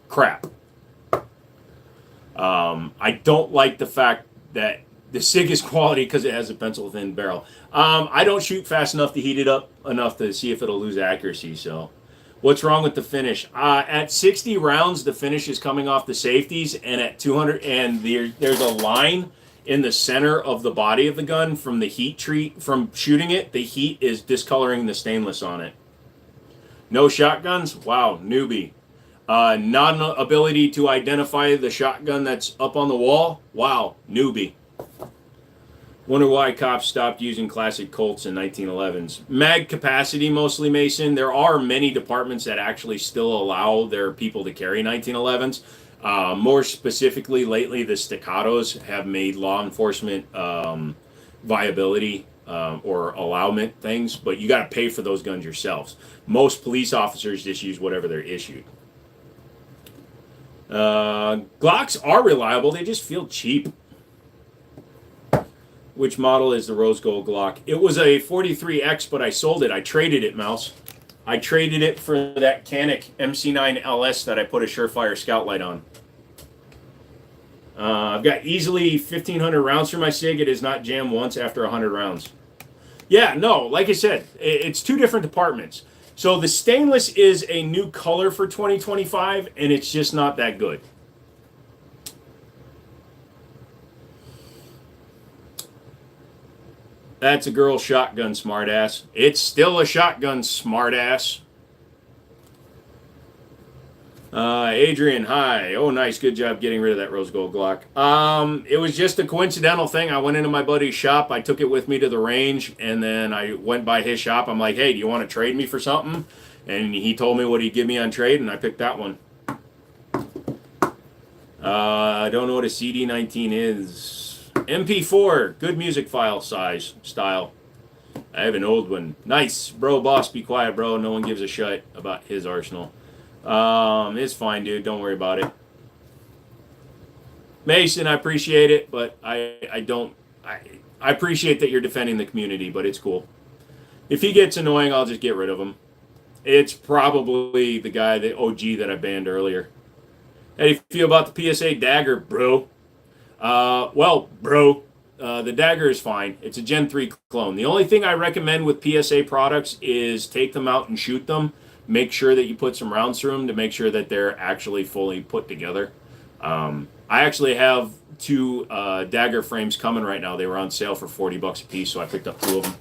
S2: crap. I don't like the fact that the SIG is quality because it has a pencil-thin barrel. I don't shoot fast enough to heat it up enough to see if it'll lose accuracy, so... What's wrong with the finish? At 60 rounds, the finish is coming off the safeties, and at 200, and there's a line in the center of the body of the gun from the heat treat, from shooting it. The heat is discoloring the stainless on it. No shotguns? Wow, newbie. Non-ability to identify the shotgun that's up on the wall? Wow, newbie. Wonder why cops stopped using classic Colts in 1911s. Mag capacity mostly, Mason. There are many departments that actually still allow their people to carry 1911s. More specifically, lately, the staccatos have made law enforcement viability or allowment things, but you got to pay for those guns yourselves. Most police officers just use whatever they're issued. Glocks are reliable. They just feel cheap. Which model is the rose gold Glock? It was a 43X, but I sold it. I traded it, Mouse. I traded it for that Canik MC9 LS that I put a Surefire Scout Light on. I've got easily 1,500 rounds for my SIG. It is not jammed once after 100 rounds. Yeah, no, like I said, it's two different departments. So the stainless is a new color for 2025, and it's just not that good. That's a girl shotgun, smartass. It's still a shotgun, smartass. Adrian, hi. Oh, nice. Good job getting rid of that rose gold Glock. It was just a coincidental thing. I went into my buddy's shop. I took it with me to the range, and then I went by his shop. I'm like, hey, do you want to trade me for something? And he told me what he'd give me on trade, and I picked that one. I don't know what a CD19 is. MP4, good music file size, style. I have an old one. Nice, bro, boss, be quiet, bro. No one gives a shit about his arsenal. It's fine, dude. Don't worry about it. Mason, I appreciate it, but I don't. I appreciate that you're defending the community, but it's cool. If he gets annoying, I'll just get rid of him. It's probably the guy, the OG that I banned earlier. How do you feel about the PSA dagger, bro? Well, bro, the dagger is fine. It's a Gen 3 clone. The only thing I recommend with PSA products is take them out and shoot them. Make sure that you put some rounds through them to make sure that they're actually fully put together. I actually have two dagger frames coming right now. They were on sale for $40 a piece, so I picked up two of them.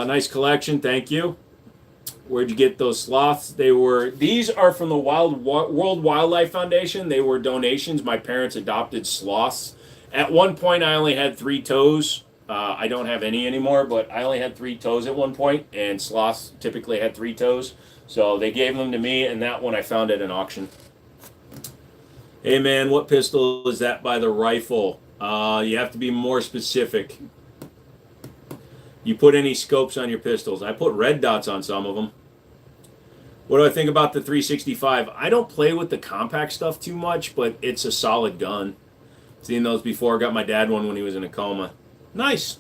S2: Nice collection. Thank you. Where'd you get those sloths? These are from the World Wildlife Foundation. They were donations. My parents adopted sloths. At one point, I only had 3 toes. I don't have any anymore, but I only had 3 toes at one point, and sloths typically had 3 toes. So they gave them to me, and that one I found at an auction. Hey, man, what pistol is that by the rifle? You have to be more specific. You put any scopes on your pistols? I put red dots on some of them. What do I think about the 365? I don't play with the compact stuff too much, but it's a solid gun. Seen those before. Got my dad one when he was in a coma. Nice.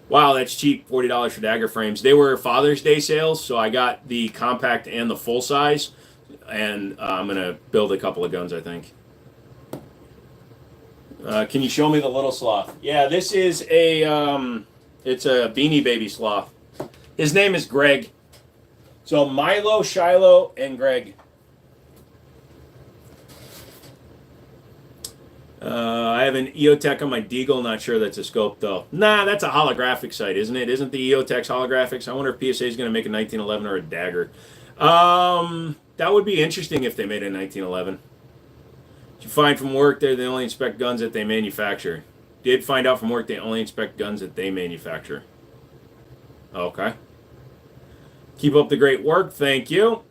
S2: Wow, that's cheap. $40 for dagger frames. They were Father's Day sales, so I got the compact and the full size. And I'm going to build a couple of guns, I think. Can you show me the little sloth? Yeah, this is it's a Beanie Baby sloth. His name is Greg. So Milo, Shiloh, and Greg. I have an EOTech on my Deagle. Not sure that's a scope though. Nah, that's a holographic sight, isn't it? Isn't the EOTech's holographics? I wonder if PSA is going to make a 1911 or a dagger. That would be interesting if they made a 1911. Did you find from work they only inspect guns that they manufacture? Did find out from work they only inspect guns that they manufacture. Okay. Keep up the great work. Thank you.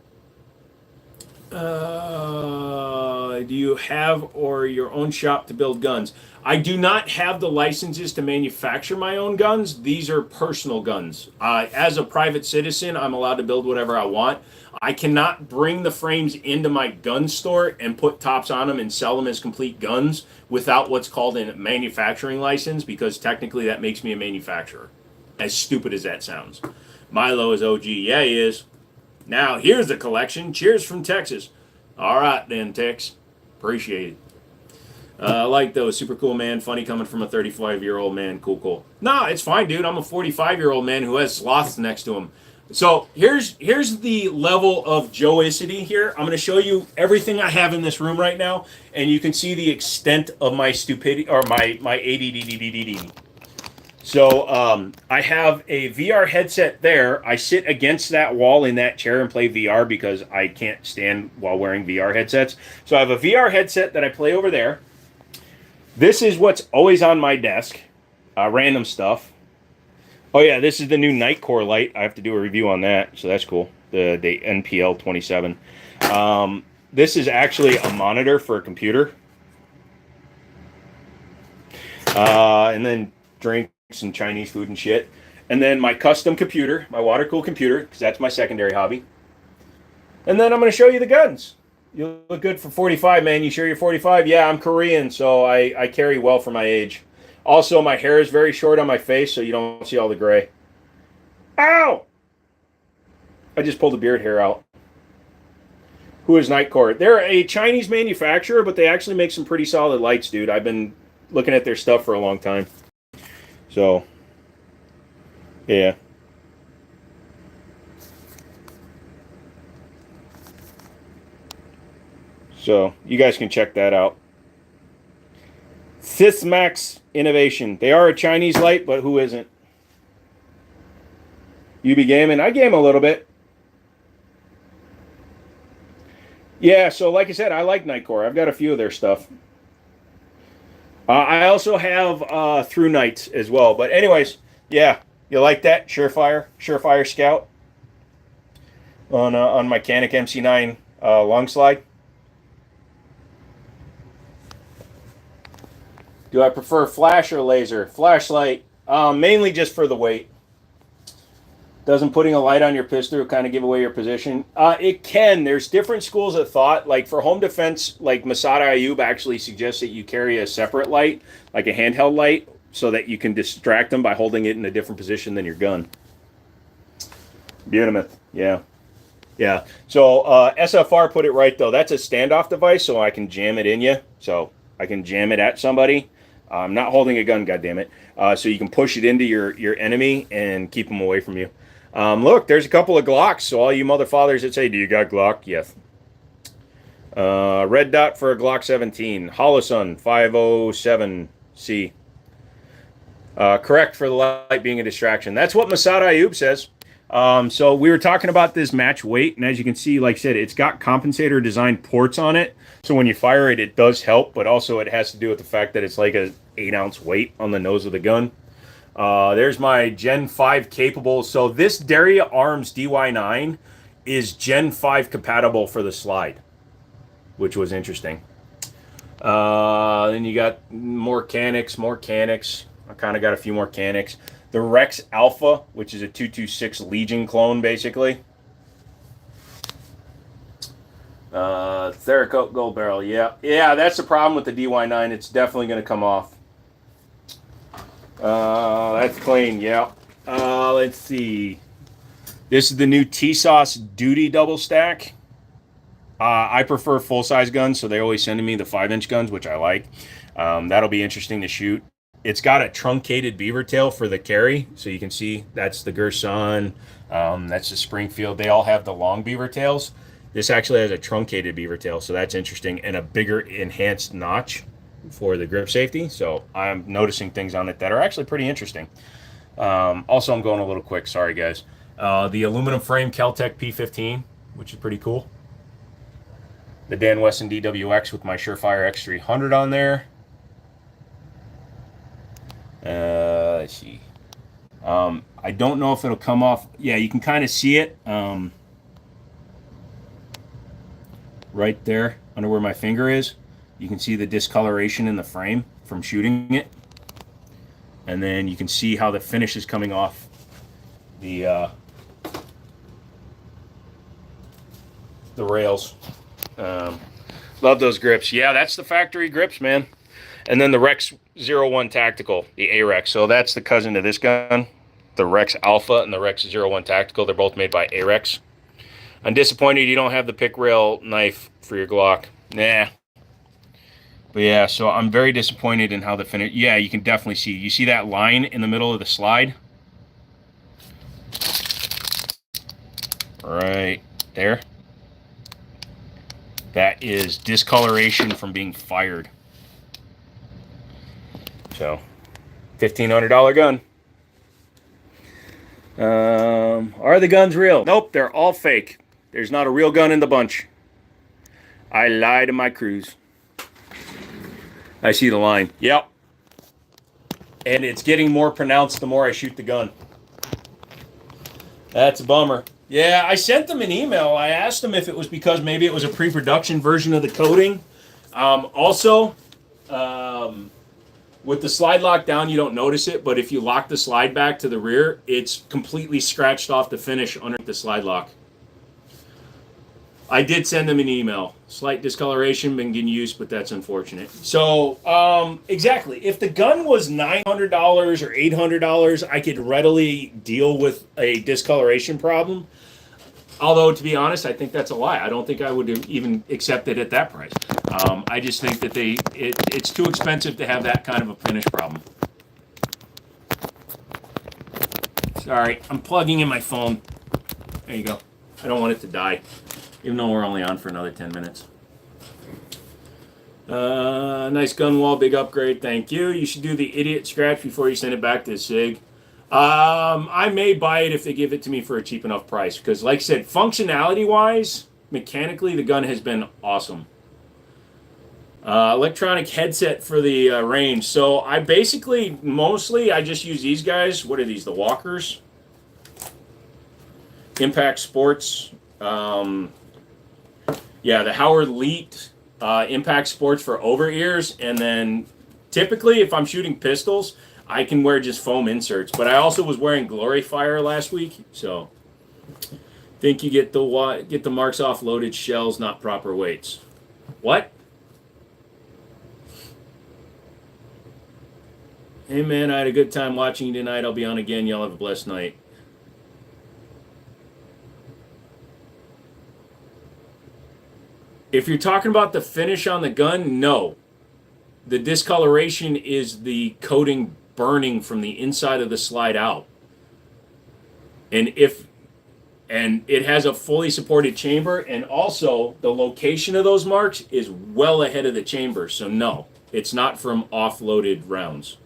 S2: Do you have or your own shop to build guns? I do not have the licenses to manufacture my own guns. These are personal guns. As a private citizen, I'm allowed to build whatever I want. I cannot bring the frames into my gun store and put tops on them and sell them as complete guns without what's called a manufacturing license, because technically that makes me a manufacturer. As stupid as that sounds. Milo is OG. Yeah, he is. Now, here's the collection. Cheers from Texas. All right, then, Tex. Appreciate it. I like those. Super cool, man. Funny coming from a 35-year-old man. Cool. No, it's fine, dude. I'm a 45-year-old man who has sloths next to him. So here's the level of Joeicity here. I'm going to show you everything I have in this room right now, and you can see the extent of my stupidity, or my ADD. So I have a VR headset there. I sit against that wall in that chair and play VR because I can't stand while wearing VR headsets. So I have a VR headset that I play over there. This is what's always on my desk. Random stuff. Oh yeah, this is the new Nightcore light. I have to do a review on that, so that's cool. The NPL 27. This is actually a monitor for a computer. And then drinks and Chinese food and shit. And then my custom computer, my water-cooled computer, because that's my secondary hobby. And then I'm going to show you the guns. You look good for 45, man. You sure you're 45? Yeah, I'm Korean, so I carry well for my age. Also, my hair is very short on my face, so you don't see all the gray. Ow! I just pulled a beard hair out. Who is Nightcore? They're a Chinese manufacturer, but they actually make some pretty solid lights, dude. I've been looking at their stuff for a long time. So, yeah. So, you guys can check that out. Sysmax Innovation. They are a Chinese light, but who isn't? You be gaming? I game a little bit. Yeah, so like I said, I like Nightcore. I've got a few of their stuff. I also have Through Nights as well. But anyways, yeah, you like that? Surefire Scout on my Canik MC9 long slide. Do I prefer flash or laser? Flashlight, mainly just for the weight. Doesn't putting a light on your pistol kind of give away your position? It can. There's different schools of thought. Like for home defense, like Masada Ayub actually suggests that you carry a separate light, like a handheld light, so that you can distract them by holding it in a different position than your gun. Beautimouth, yeah. Yeah, so SFR put it right, though. That's a standoff device, so I can jam it in you. So I can jam it at somebody. I'm not holding a gun, goddammit. So you can push it into your enemy and keep them away from you. Look, there's a couple of Glocks, so all you motherfathers that say, do you got Glock? Yes. Red dot for a Glock 17. Holosun 507C. Correct for the light being a distraction. That's what Masada Ayub says. So we were talking about this match weight, and as you can see, like I said, it's got compensator designed ports on it. So when you fire it, it does help, but also it has to do with the fact that it's like a 8-ounce weight on the nose of the gun. There's my Gen 5 capable. So this Daria Arms DY9 is Gen 5 compatible for the slide, which was interesting. Then you got more Canics. I kind of got a few more Canics. The Rex Alpha, which is a 226 Legion clone, basically. Theracoat Gold Barrel, yeah. Yeah, that's the problem with the DY9. It's definitely going to come off. That's clean, yeah. Let's see. This is the new T-Sauce Duty double stack. I prefer full-size guns, so they're always sending me the 5-inch guns, which I like. That'll be interesting to shoot. It's got a truncated beaver tail for the carry, so you can see that's the Gerson, that's the Springfield. They all have the long beaver tails. This actually has a truncated beaver tail, so that's interesting, and a bigger enhanced notch,
S1: for the grip safety. So I'm noticing things on it that are actually pretty interesting. Also, I'm going a little quick. Sorry, guys. The aluminum frame Keltec P15, which is pretty cool. The Dan Wesson DWX with my Surefire X300 on there. Let's see. I don't know if it'll come off. Yeah, you can kind of see it right there under where my finger is. You can see the discoloration in the frame from shooting it. And then you can see how the finish is coming off the rails. Love those grips. Yeah, that's the factory grips, man. And then the Rex 01 Tactical, the A-Rex. So that's the cousin to this gun. The Rex Alpha and the Rex 01 Tactical. They're both made by A-Rex. I'm disappointed you don't have the pick rail knife for your Glock. Nah. But yeah, so I'm very disappointed in how the finish. Yeah, you can definitely see. You see that line in the middle of the slide? Right there. That is discoloration from being fired. So, $1,500 gun. Are the guns real? Nope, they're all fake. There's not a real gun in the bunch. I lie to my crews. I see the line. Yep. And it's getting more pronounced the more I shoot the gun. That's a bummer. Yeah, I sent them an email. I asked them if it was because maybe it was a pre-production version of the coating. With the slide lock down, you don't notice it, but if you lock the slide back to the rear, it's completely scratched off the finish underneath the slide lock. I did send them an email. Slight discoloration, been getting used, but that's unfortunate. So, exactly. If the gun was $900 or $800, I could readily deal with a discoloration problem. Although, to be honest, I think that's a lie. I don't think I would even accept it at that price. I just think that it's too expensive to have that kind of a finish problem. Sorry, I'm plugging in my phone. There you go. I don't want it to die, even though we're only on for another 10 minutes. Nice gun wall, big upgrade. Thank you. You should do the idiot scratch before you send it back to the SIG. I may buy it if they give it to me for a cheap enough price. Because, like I said, functionality-wise, mechanically, the gun has been awesome. Electronic headset for the range. So I basically, mostly, I just use these guys. What are these? The Walkers? Impact Sports. Yeah, the Howard Leet Impact Sports for over ears. And then, typically, if I'm shooting pistols, I can wear just foam inserts. But I also was wearing Glory Fire last week. So, think you get the marks off loaded shells, not proper weights. What? Hey man, I had a good time watching you tonight. I'll be on again. Y'all have a blessed night. If you're talking about the finish on the gun, no. The discoloration is the coating burning from the inside of the slide out. And it has a fully supported chamber, and also the location of those marks is well ahead of the chamber. So no, it's not from offloaded rounds.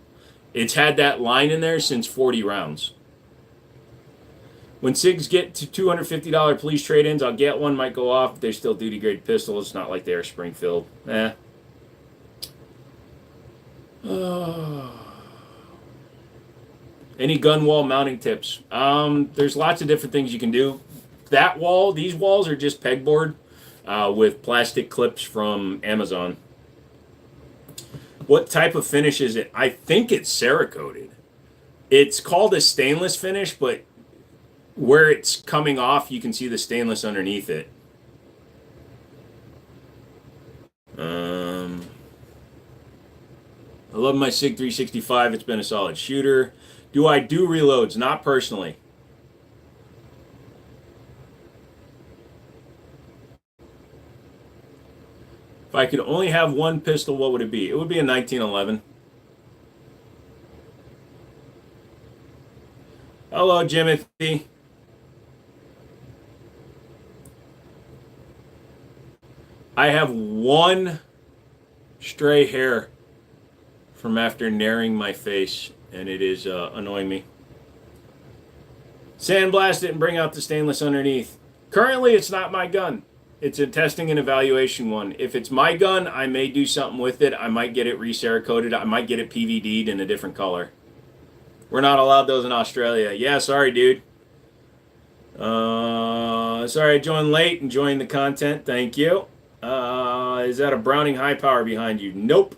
S1: It's had that line in there since 40 rounds. When SIGs get to $250 police trade-ins, I'll get one, might go off. They're still duty-grade pistols. It's not like they're spring-filled. Any gun wall mounting tips? There's lots of different things you can do. That wall, these walls are just pegboard with plastic clips from Amazon. What type of finish is it? I think it's Cerakoted. It's called a stainless finish, but where it's coming off, you can see the stainless underneath it. I love my SIG 365. It's been a solid shooter. Do I do reloads? Not personally. If I could only have one pistol, what would it be? It would be a 1911. Hello, Jimothy. I have one stray hair
S2: from after naring my face, and it is annoying me. Sandblast it and bring out the stainless underneath. Currently, it's not my gun. It's a testing and evaluation one. If it's my gun, I may do something with it. I might get it re-cerakoted. I might get it PVD'd in a different color. We're not allowed those in Australia. Yeah, sorry, dude. Sorry I joined late. Enjoying the content. Thank you. Is that a Browning high power behind you? Nope.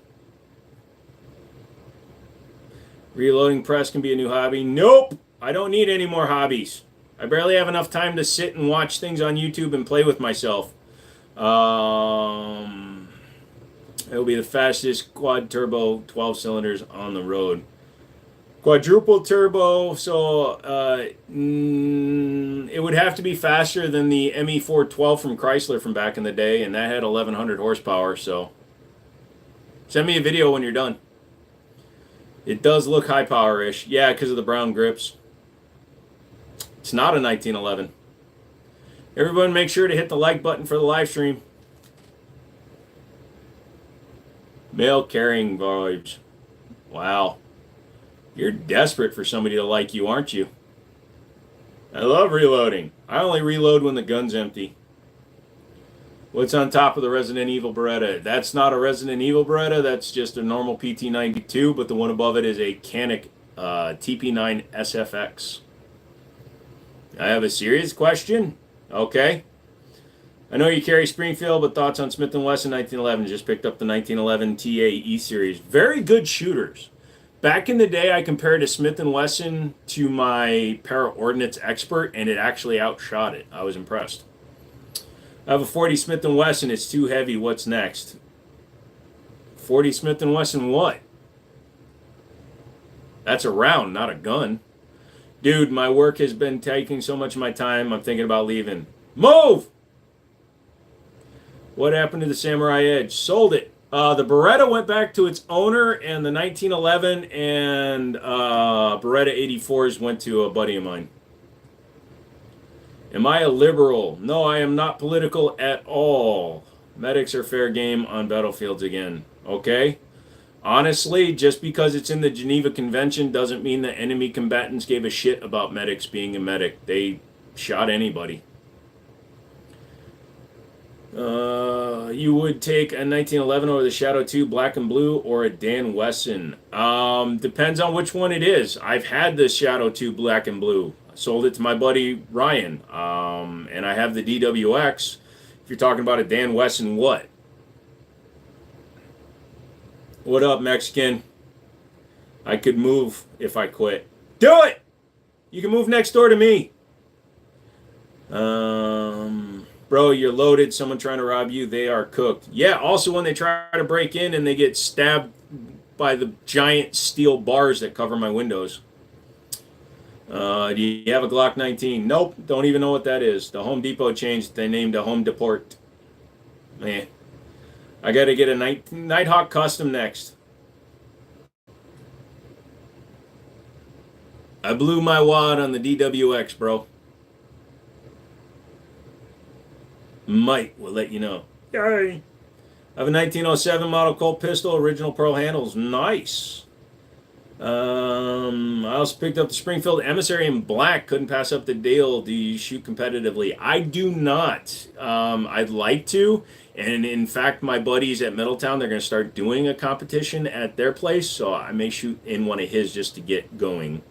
S2: Reloading press can be a new hobby. Nope. I don't need any more hobbies. I barely have enough time to sit and watch things on YouTube and play with myself. It'll be the fastest quad turbo 12 cylinders on the road. Quadruple turbo, so it would have to be faster than the ME412 from Chrysler from back in the day, and that had 1100 horsepower, so send me a video when you're done. It does look high power-ish. Yeah, because of the brown grips. It's not a 1911. Everyone make sure to hit the like button for the live stream. Mail carrying vibes. Wow. You're desperate for somebody to like you, aren't you? I love reloading. I only reload when the gun's empty. What's on top of the Resident Evil Beretta? That's not a Resident Evil Beretta. That's just a normal PT92, but the one above it is a Canik TP9 SFX. I have a serious question. Okay. I know you carry Springfield, but thoughts on Smith & Wesson 1911? Just picked up the 1911 TA E-Series. Very good shooters. Back in the day, I compared a Smith & Wesson to my Para-Ordnance Expert, and it actually outshot it. I was impressed. I have a 40 Smith & Wesson. It's too heavy. What's next? 40 Smith & Wesson what? That's a round, not a gun. Dude, my work has been taking so much of my time, I'm thinking about leaving. Move! What happened to the Samurai Edge? Sold it. The Beretta went back to its owner, and the 1911 and Beretta 84s went to a buddy of mine. Am I a liberal? No, I am not political at all. Medics are fair game on battlefields again. Okay? Honestly, just because it's in the Geneva Convention doesn't mean that enemy combatants gave a shit about medics being a medic. They shot anybody. You would take a 1911 over the Shadow 2 black and blue or a Dan Wesson. Depends on which one it is. I've had the Shadow 2 black and blue. I sold it to my buddy Ryan. And I have the DWX. If you're talking about a Dan Wesson, what? What up, Mexican? I could move if I quit. Do it! You can move next door to me. Bro, you're loaded. Someone trying to rob you. They are cooked. Yeah, also when they try to break in and they get stabbed by the giant steel bars that cover my windows. Do you have a Glock 19? Nope. Don't even know what that is. The Home Depot changed. They named a Home Deport. Man. I got to get a Nighthawk Custom next. I blew my wad on the DWX, bro. Mike will let you know. Yay! I have a 1907 model Colt pistol, original pearl handles. Nice. I also picked up the Springfield Emissary in black. Couldn't pass up the deal. Do you shoot competitively? I do not. I'd like to. And in fact, my buddies at Middletown, they're going to start doing a competition at their place. So I may shoot in one of his just to get going.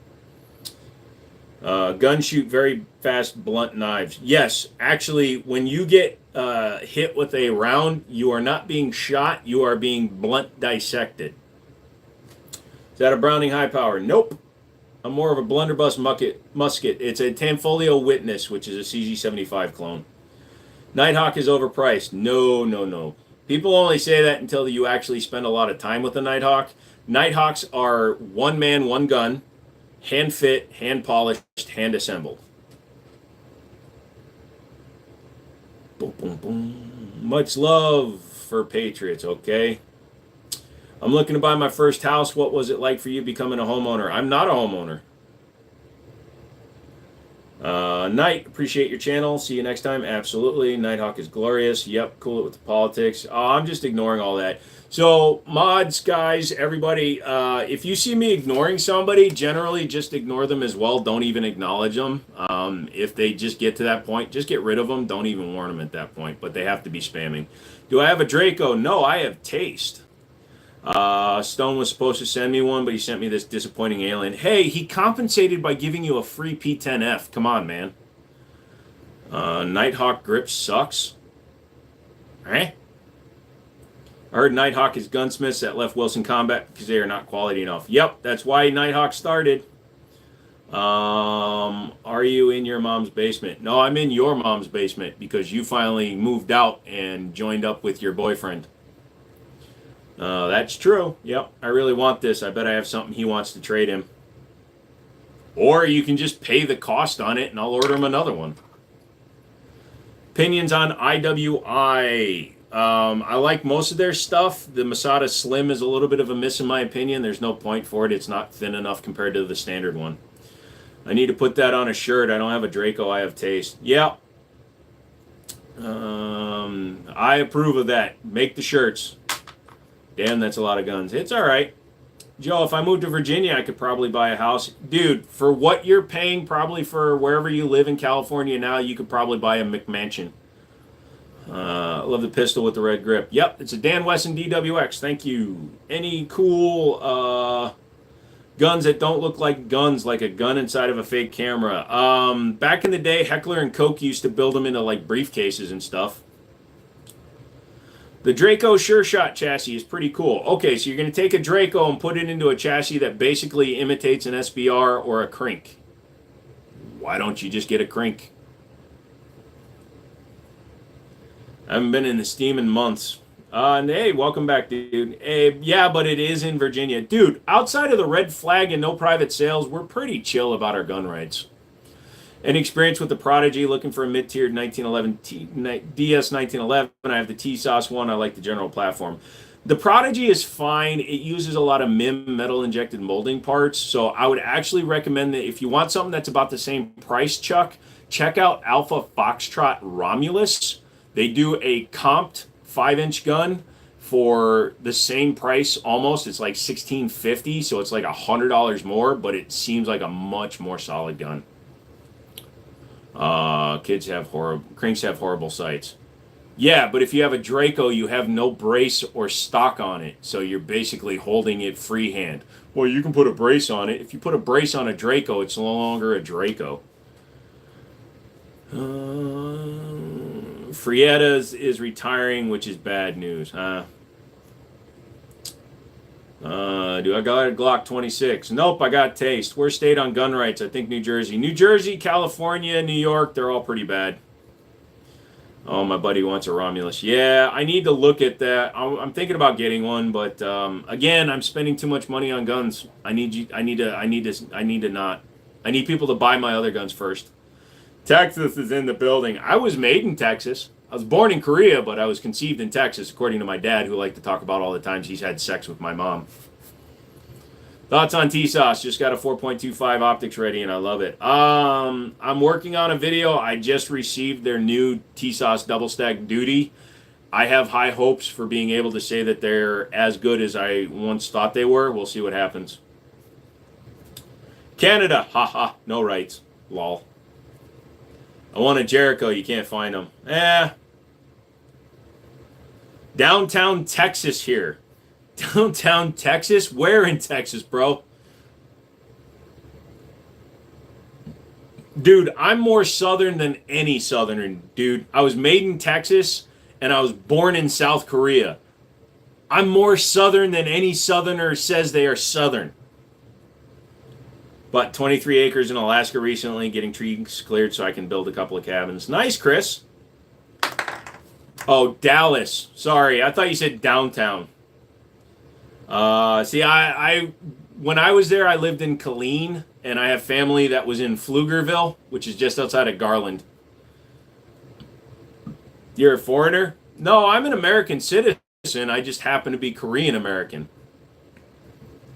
S2: Gun shoot very fast, blunt knives. Yes, actually, when you get hit with a round, you are not being shot. You are being blunt dissected. Is that a Browning high power? Nope. I'm more of a blunderbuss musket. It's a Tanfolio Witness, which is a CG75 clone. Nighthawk is overpriced. No. People only say that until you actually spend a lot of time with the Nighthawk. Nighthawks are one man, one gun. Hand fit, hand polished, hand assembled. Boom, boom, boom. Much love for Patriots, okay? I'm looking to buy my first house. What was it like for you becoming a homeowner? I'm not a homeowner. Night, appreciate your channel. See you next time. Absolutely. Nighthawk is glorious. Yep, cool it with the politics. I'm just ignoring all that. So, mods, guys, everybody, if you see me ignoring somebody, generally just ignore them as well. Don't even acknowledge them. If they just get to that point, just get rid of them. Don't even warn them at that point, but they have to be spamming. Do I have a Draco? No, I have taste. Stone was supposed to send me one, but he sent me this disappointing alien. Hey, he compensated by giving you a free P10F. Come on, man. Nighthawk grip sucks. Eh? I heard Nighthawk is gunsmiths that left Wilson Combat because they are not quality enough. Yep, that's why Nighthawk started. Are you in your mom's basement? No, I'm in your mom's basement because you finally moved out and joined up with your boyfriend. That's true. Yep, I really want this. I bet I have something he wants to trade him. Or you can just pay the cost on it and I'll order him another one. Opinions on IWI. I like most of their stuff. The Masada Slim is a little bit of a miss in my opinion. There's no point for it. It's not thin enough compared to the standard one. I need to put that on a shirt. I don't have a Draco. I have taste. Yeah. I approve of that. Make the shirts. Damn, that's a lot of guns. It's all right. Joe, if I moved to Virginia, I could probably buy a house. Dude, for what you're paying probably for wherever you live in California now, you could probably buy a McMansion. Love the pistol with the red grip. Yep, it's a Dan Wesson DWX. Thank you. Any cool guns that don't look like guns, like a gun inside of a fake camera? Back in the day, Heckler and Koch used to build them into like briefcases and stuff. The Draco Sure Shot chassis is pretty cool. Okay, so you're going to take a Draco and put it into a chassis that basically imitates an SBR or a Crink. Why don't you just get a Crink? I haven't been in the Steam in months. Hey, welcome back, dude. Hey, yeah, but it is in Virginia. Dude, outside of the red flag and no private sales, we're pretty chill about our gun rights. Any experience with the Prodigy? Looking for a mid-tiered 1911 DS 1911. I have the T-Sauce one. I like the general platform. The Prodigy is fine. It uses a lot of MIM, metal-injected molding parts. So I would actually recommend that if you want something that's about the same price, Chuck, check out Alpha Foxtrot Romulus. They do a comped 5-inch gun for the same price almost. It's like $16.50, so it's like $100 more, but it seems like a much more solid gun. Crinks have horrible sights. Yeah, but if you have a Draco, you have no brace or stock on it, so you're basically holding it freehand. Well, you can put a brace on it. If you put a brace on a Draco, it's no longer a Draco. Frietta is retiring, which is bad news. Do I got a Glock 26? Nope, I got taste. Worst state on gun rights? I think New Jersey. New Jersey, California, New York, they're all pretty bad. Oh, my buddy wants a Romulus. Yeah, I need to look at that. I'm thinking about getting one, but again, I'm spending too much money on guns. I need people to buy my other guns first. Texas is in the building. I was made in Texas. I was born in Korea, but I was conceived in Texas, according to my dad, who liked to talk about all the times he's had sex with my mom. Thoughts on T-Sauce? Just got a 4.25 optics ready, and I love it. I'm working on a video. I just received their new T-Sauce double stack duty. I have high hopes for being able to say that they're as good as I once thought they were. We'll see what happens. Canada, haha, no rights, lol. I want a Jericho, you can't find them. Downtown Texas here. Downtown Texas? Where in Texas, bro? Dude, I'm more southern than any southerner, dude. I was made in Texas, and I was born in South Korea. I'm more southern than any southerner says they are southern. But 23 acres in Alaska recently, getting trees cleared so I can build a couple of cabins. Nice, Chris. Oh, Dallas. Sorry, I thought you said downtown. See, when I was there, I lived in Killeen, and I have family that was in Pflugerville, which is just outside of Garland. You're a foreigner? No, I'm an American citizen. I just happen to be Korean American.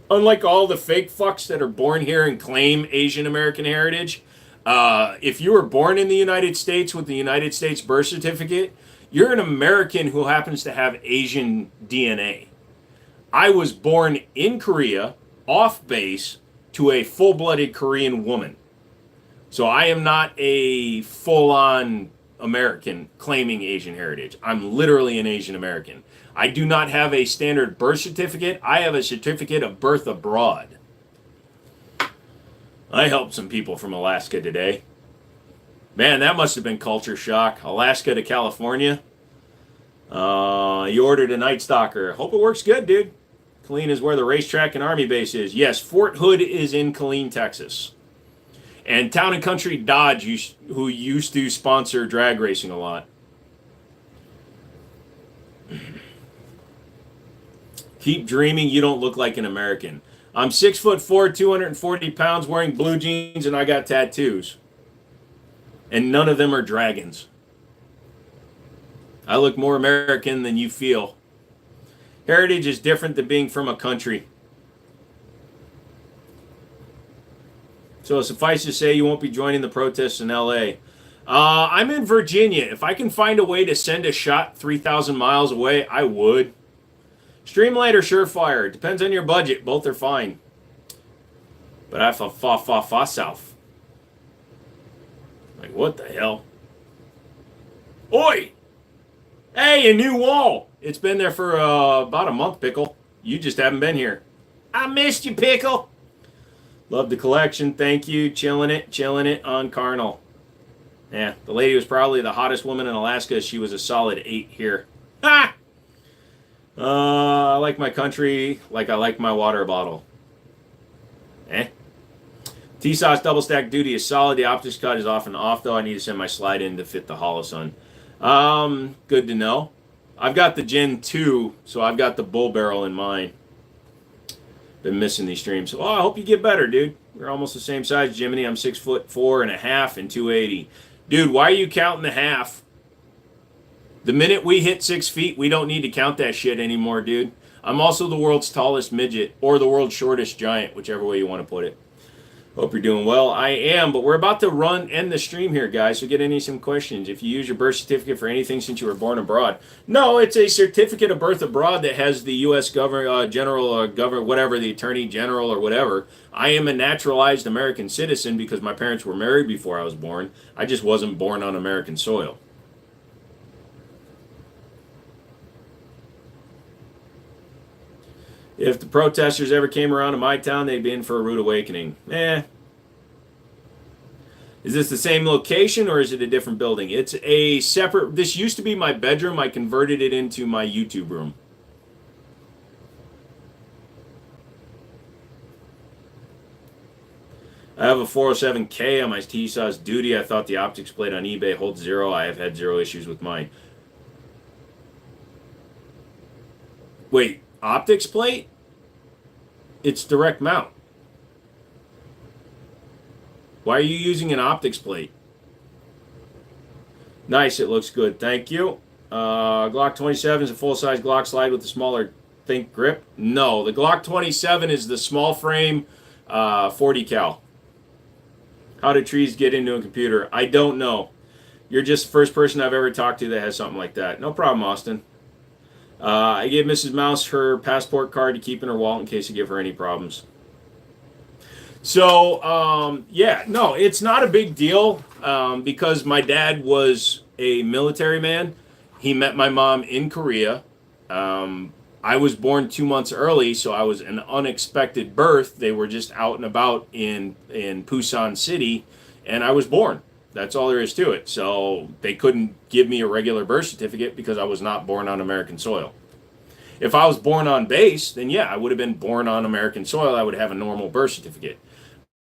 S2: Unlike all the fake fucks that are born here and claim Asian American heritage, If you were born in the United States with the United States birth certificate, you're an American who happens to have Asian DNA. I was born in Korea, off base, to a full-blooded Korean woman. So I am not a full-on American claiming Asian heritage. I'm literally an Asian American. I do not have a standard birth certificate. I have a certificate of birth abroad. I helped some people from Alaska today. Man, that must have been culture shock. Alaska to California. You ordered a Night Stalker. Hope it works good, dude. Killeen is where the racetrack and army base is. Yes, Fort Hood is in Killeen, Texas. And Town and Country Dodge, who used to sponsor drag racing a lot. Keep dreaming, you don't look like an American. I'm 6'4", 240 pounds, wearing blue jeans, and I got tattoos. And none of them are dragons. I look more American than you feel. Heritage is different than being from a country. So suffice to say, you won't be joining the protests in L.A. I'm in Virginia. If I can find a way to send a shot 3,000 miles away, I would. Streamlight or Surefire. Depends on your budget. Both are fine. But I fa south. Like, what the hell? Oi! Hey, a new wall. It's been there for about a month, Pickle. You just haven't been here. I missed you, Pickle. Love the collection. Thank you. Chilling it on Carnal. Yeah, the lady was probably the hottest woman in Alaska. She was a solid 8 here. Ha! I like my country like I like my water bottle. T-Sauce double stack duty is solid. The optics cut is off and off, though. I need to send my slide in to fit the Holosun. Good to know. I've got the Gen 2, so I've got the bull barrel in mine. Been missing these streams. Oh, I hope you get better, dude. We're almost the same size, Jiminy. I'm 6'4.5" and 280. Dude, why are you counting the half? The minute we hit 6 feet, we don't need to count that shit anymore, dude. I'm also the world's tallest midget, or the world's shortest giant, whichever way you want to put it. Hope you're doing well. I am, but we're about to end the stream here, guys, so get into some questions. If you use your birth certificate for anything since you were born abroad. No, it's a certificate of birth abroad that has the U.S. general or whatever, the attorney general or whatever. I am a naturalized American citizen because my parents were married before I was born. I just wasn't born on American soil. If the protesters ever came around to my town, they'd be in for a rude awakening. Is this the same location or is it a different building? It's a separate... This used to be my bedroom. I converted it into my YouTube room. I have a 407K on my T-Sauce duty. I thought the optics plate on eBay holds 0. I have had 0 issues with mine. Wait. Optics plate? It's direct mount. Why are you using an optics plate? Nice, it looks good. Thank you. Glock 27 is a full-size Glock slide with a smaller think grip. No, the Glock 27 is the small frame 40 cal. How do trees get into a computer? I don't know. You're just the first person I've ever talked to that has something like that. No problem, Austin. I gave Mrs. Mouse her passport card to keep in her wallet in case I give her any problems. So, yeah, no, it's not a big deal because my dad was a military man. He met my mom in Korea. I was born 2 months early, so I was an unexpected birth. They were just out and about in Busan City, and I was born. That's all there is to it. So they couldn't give me a regular birth certificate because I was not born on American soil. If I was born on base, then yeah, I would have been born on American soil. I would have a normal birth certificate.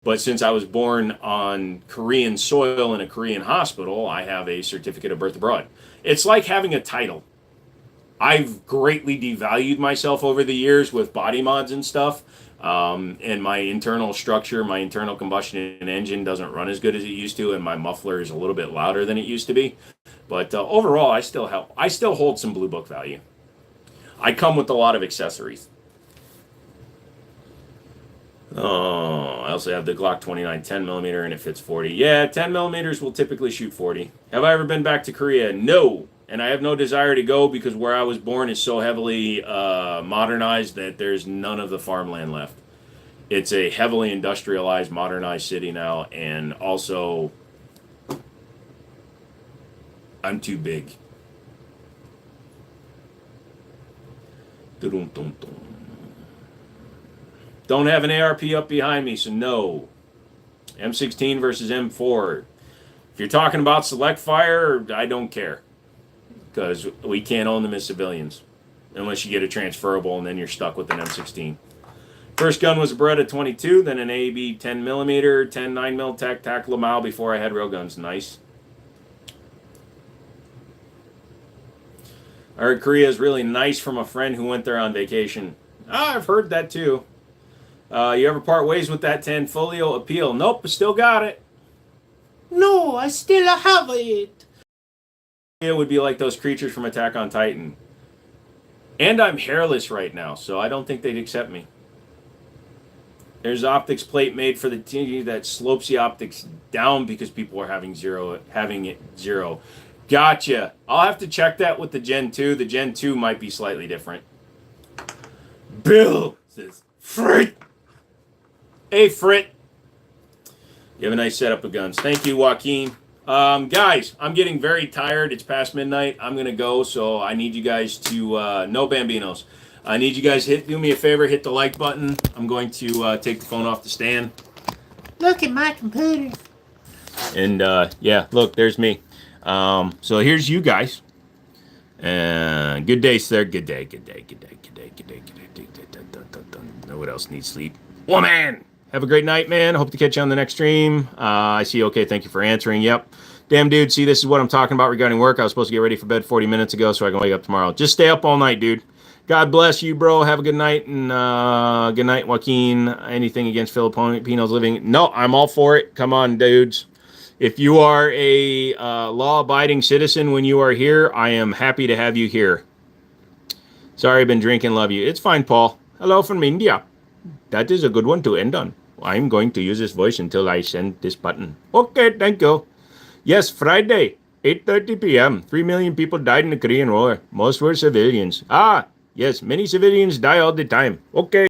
S2: But since I was born on Korean soil in a Korean hospital, I have a certificate of birth abroad. It's like having a title. I've greatly devalued myself over the years with body mods and stuff. And my internal structure, my internal combustion engine doesn't run as good as it used to, and my muffler is a little bit louder than it used to be. But overall, I still hold some blue book value. I come with a lot of accessories. Oh, I also have the Glock 29 10 millimeter, and it fits 40. Yeah, 10 millimeters will typically shoot 40. Have I ever been back to Korea? No. And I have no desire to go because where I was born is so heavily modernized that there's none of the farmland left. It's a heavily industrialized, modernized city now, and also I'm too big. Don't have an ARP up behind me, so no. M16 versus M4. If you're talking about select fire, I don't care. Because we can't own them as civilians. Unless you get a transferable and then you're stuck with an M16. First gun was a Beretta 22, then an AB 10 millimeter, 10 9mm tac Lamau before I had real guns. Nice. I heard Korea is really nice from a friend who went there on vacation. Ah, I've heard that too. You ever part ways with that 10 folio appeal? Nope, I still got it.
S3: No, I still have it.
S2: It would be like those creatures from Attack on Titan. And I'm hairless right now, so I don't think they'd accept me. There's optics plate made for the TV that slopes the optics down because people are having it zero. Gotcha. I'll have to check that with the Gen 2. The Gen 2 might be slightly different. Bill says, Frit. Hey, Frit. You have a nice setup of guns. Thank you, Joaquin. Guys, I'm getting very tired. It's past midnight. I'm going to go, so I need you guys to, no Bambinos. I need you guys to do me a favor, hit the like button. I'm going to take the phone off the stand.
S3: Look at my computer.
S2: And, yeah, look, there's me. So here's you guys. Good day, sir. Good day, good day, good day, good day, good day, good day. No one else needs sleep. Woman! Have a great night, man. Hope to catch you on the next stream. I see. Okay, thank you for answering. Yep. Damn, dude. See, this is what I'm talking about regarding work. I was supposed to get ready for bed 40 minutes ago so I can wake up tomorrow. Just stay up all night, dude. God bless you, bro. Have a good night. And good night, Joaquin. Anything against Filipinos living? No, I'm all for it. Come on, dudes. If you are a law-abiding citizen when you are here, I am happy to have you here. Sorry, I've been drinking. Love you. It's fine, Paul. Hello from India. That is a good one to end on. I'm going to use this voice until I send this button. Okay, thank you. Yes, Friday, 8:30 p.m. 3 million people died in the Korean War. Most were civilians. Ah, yes, many civilians die all the time. Okay.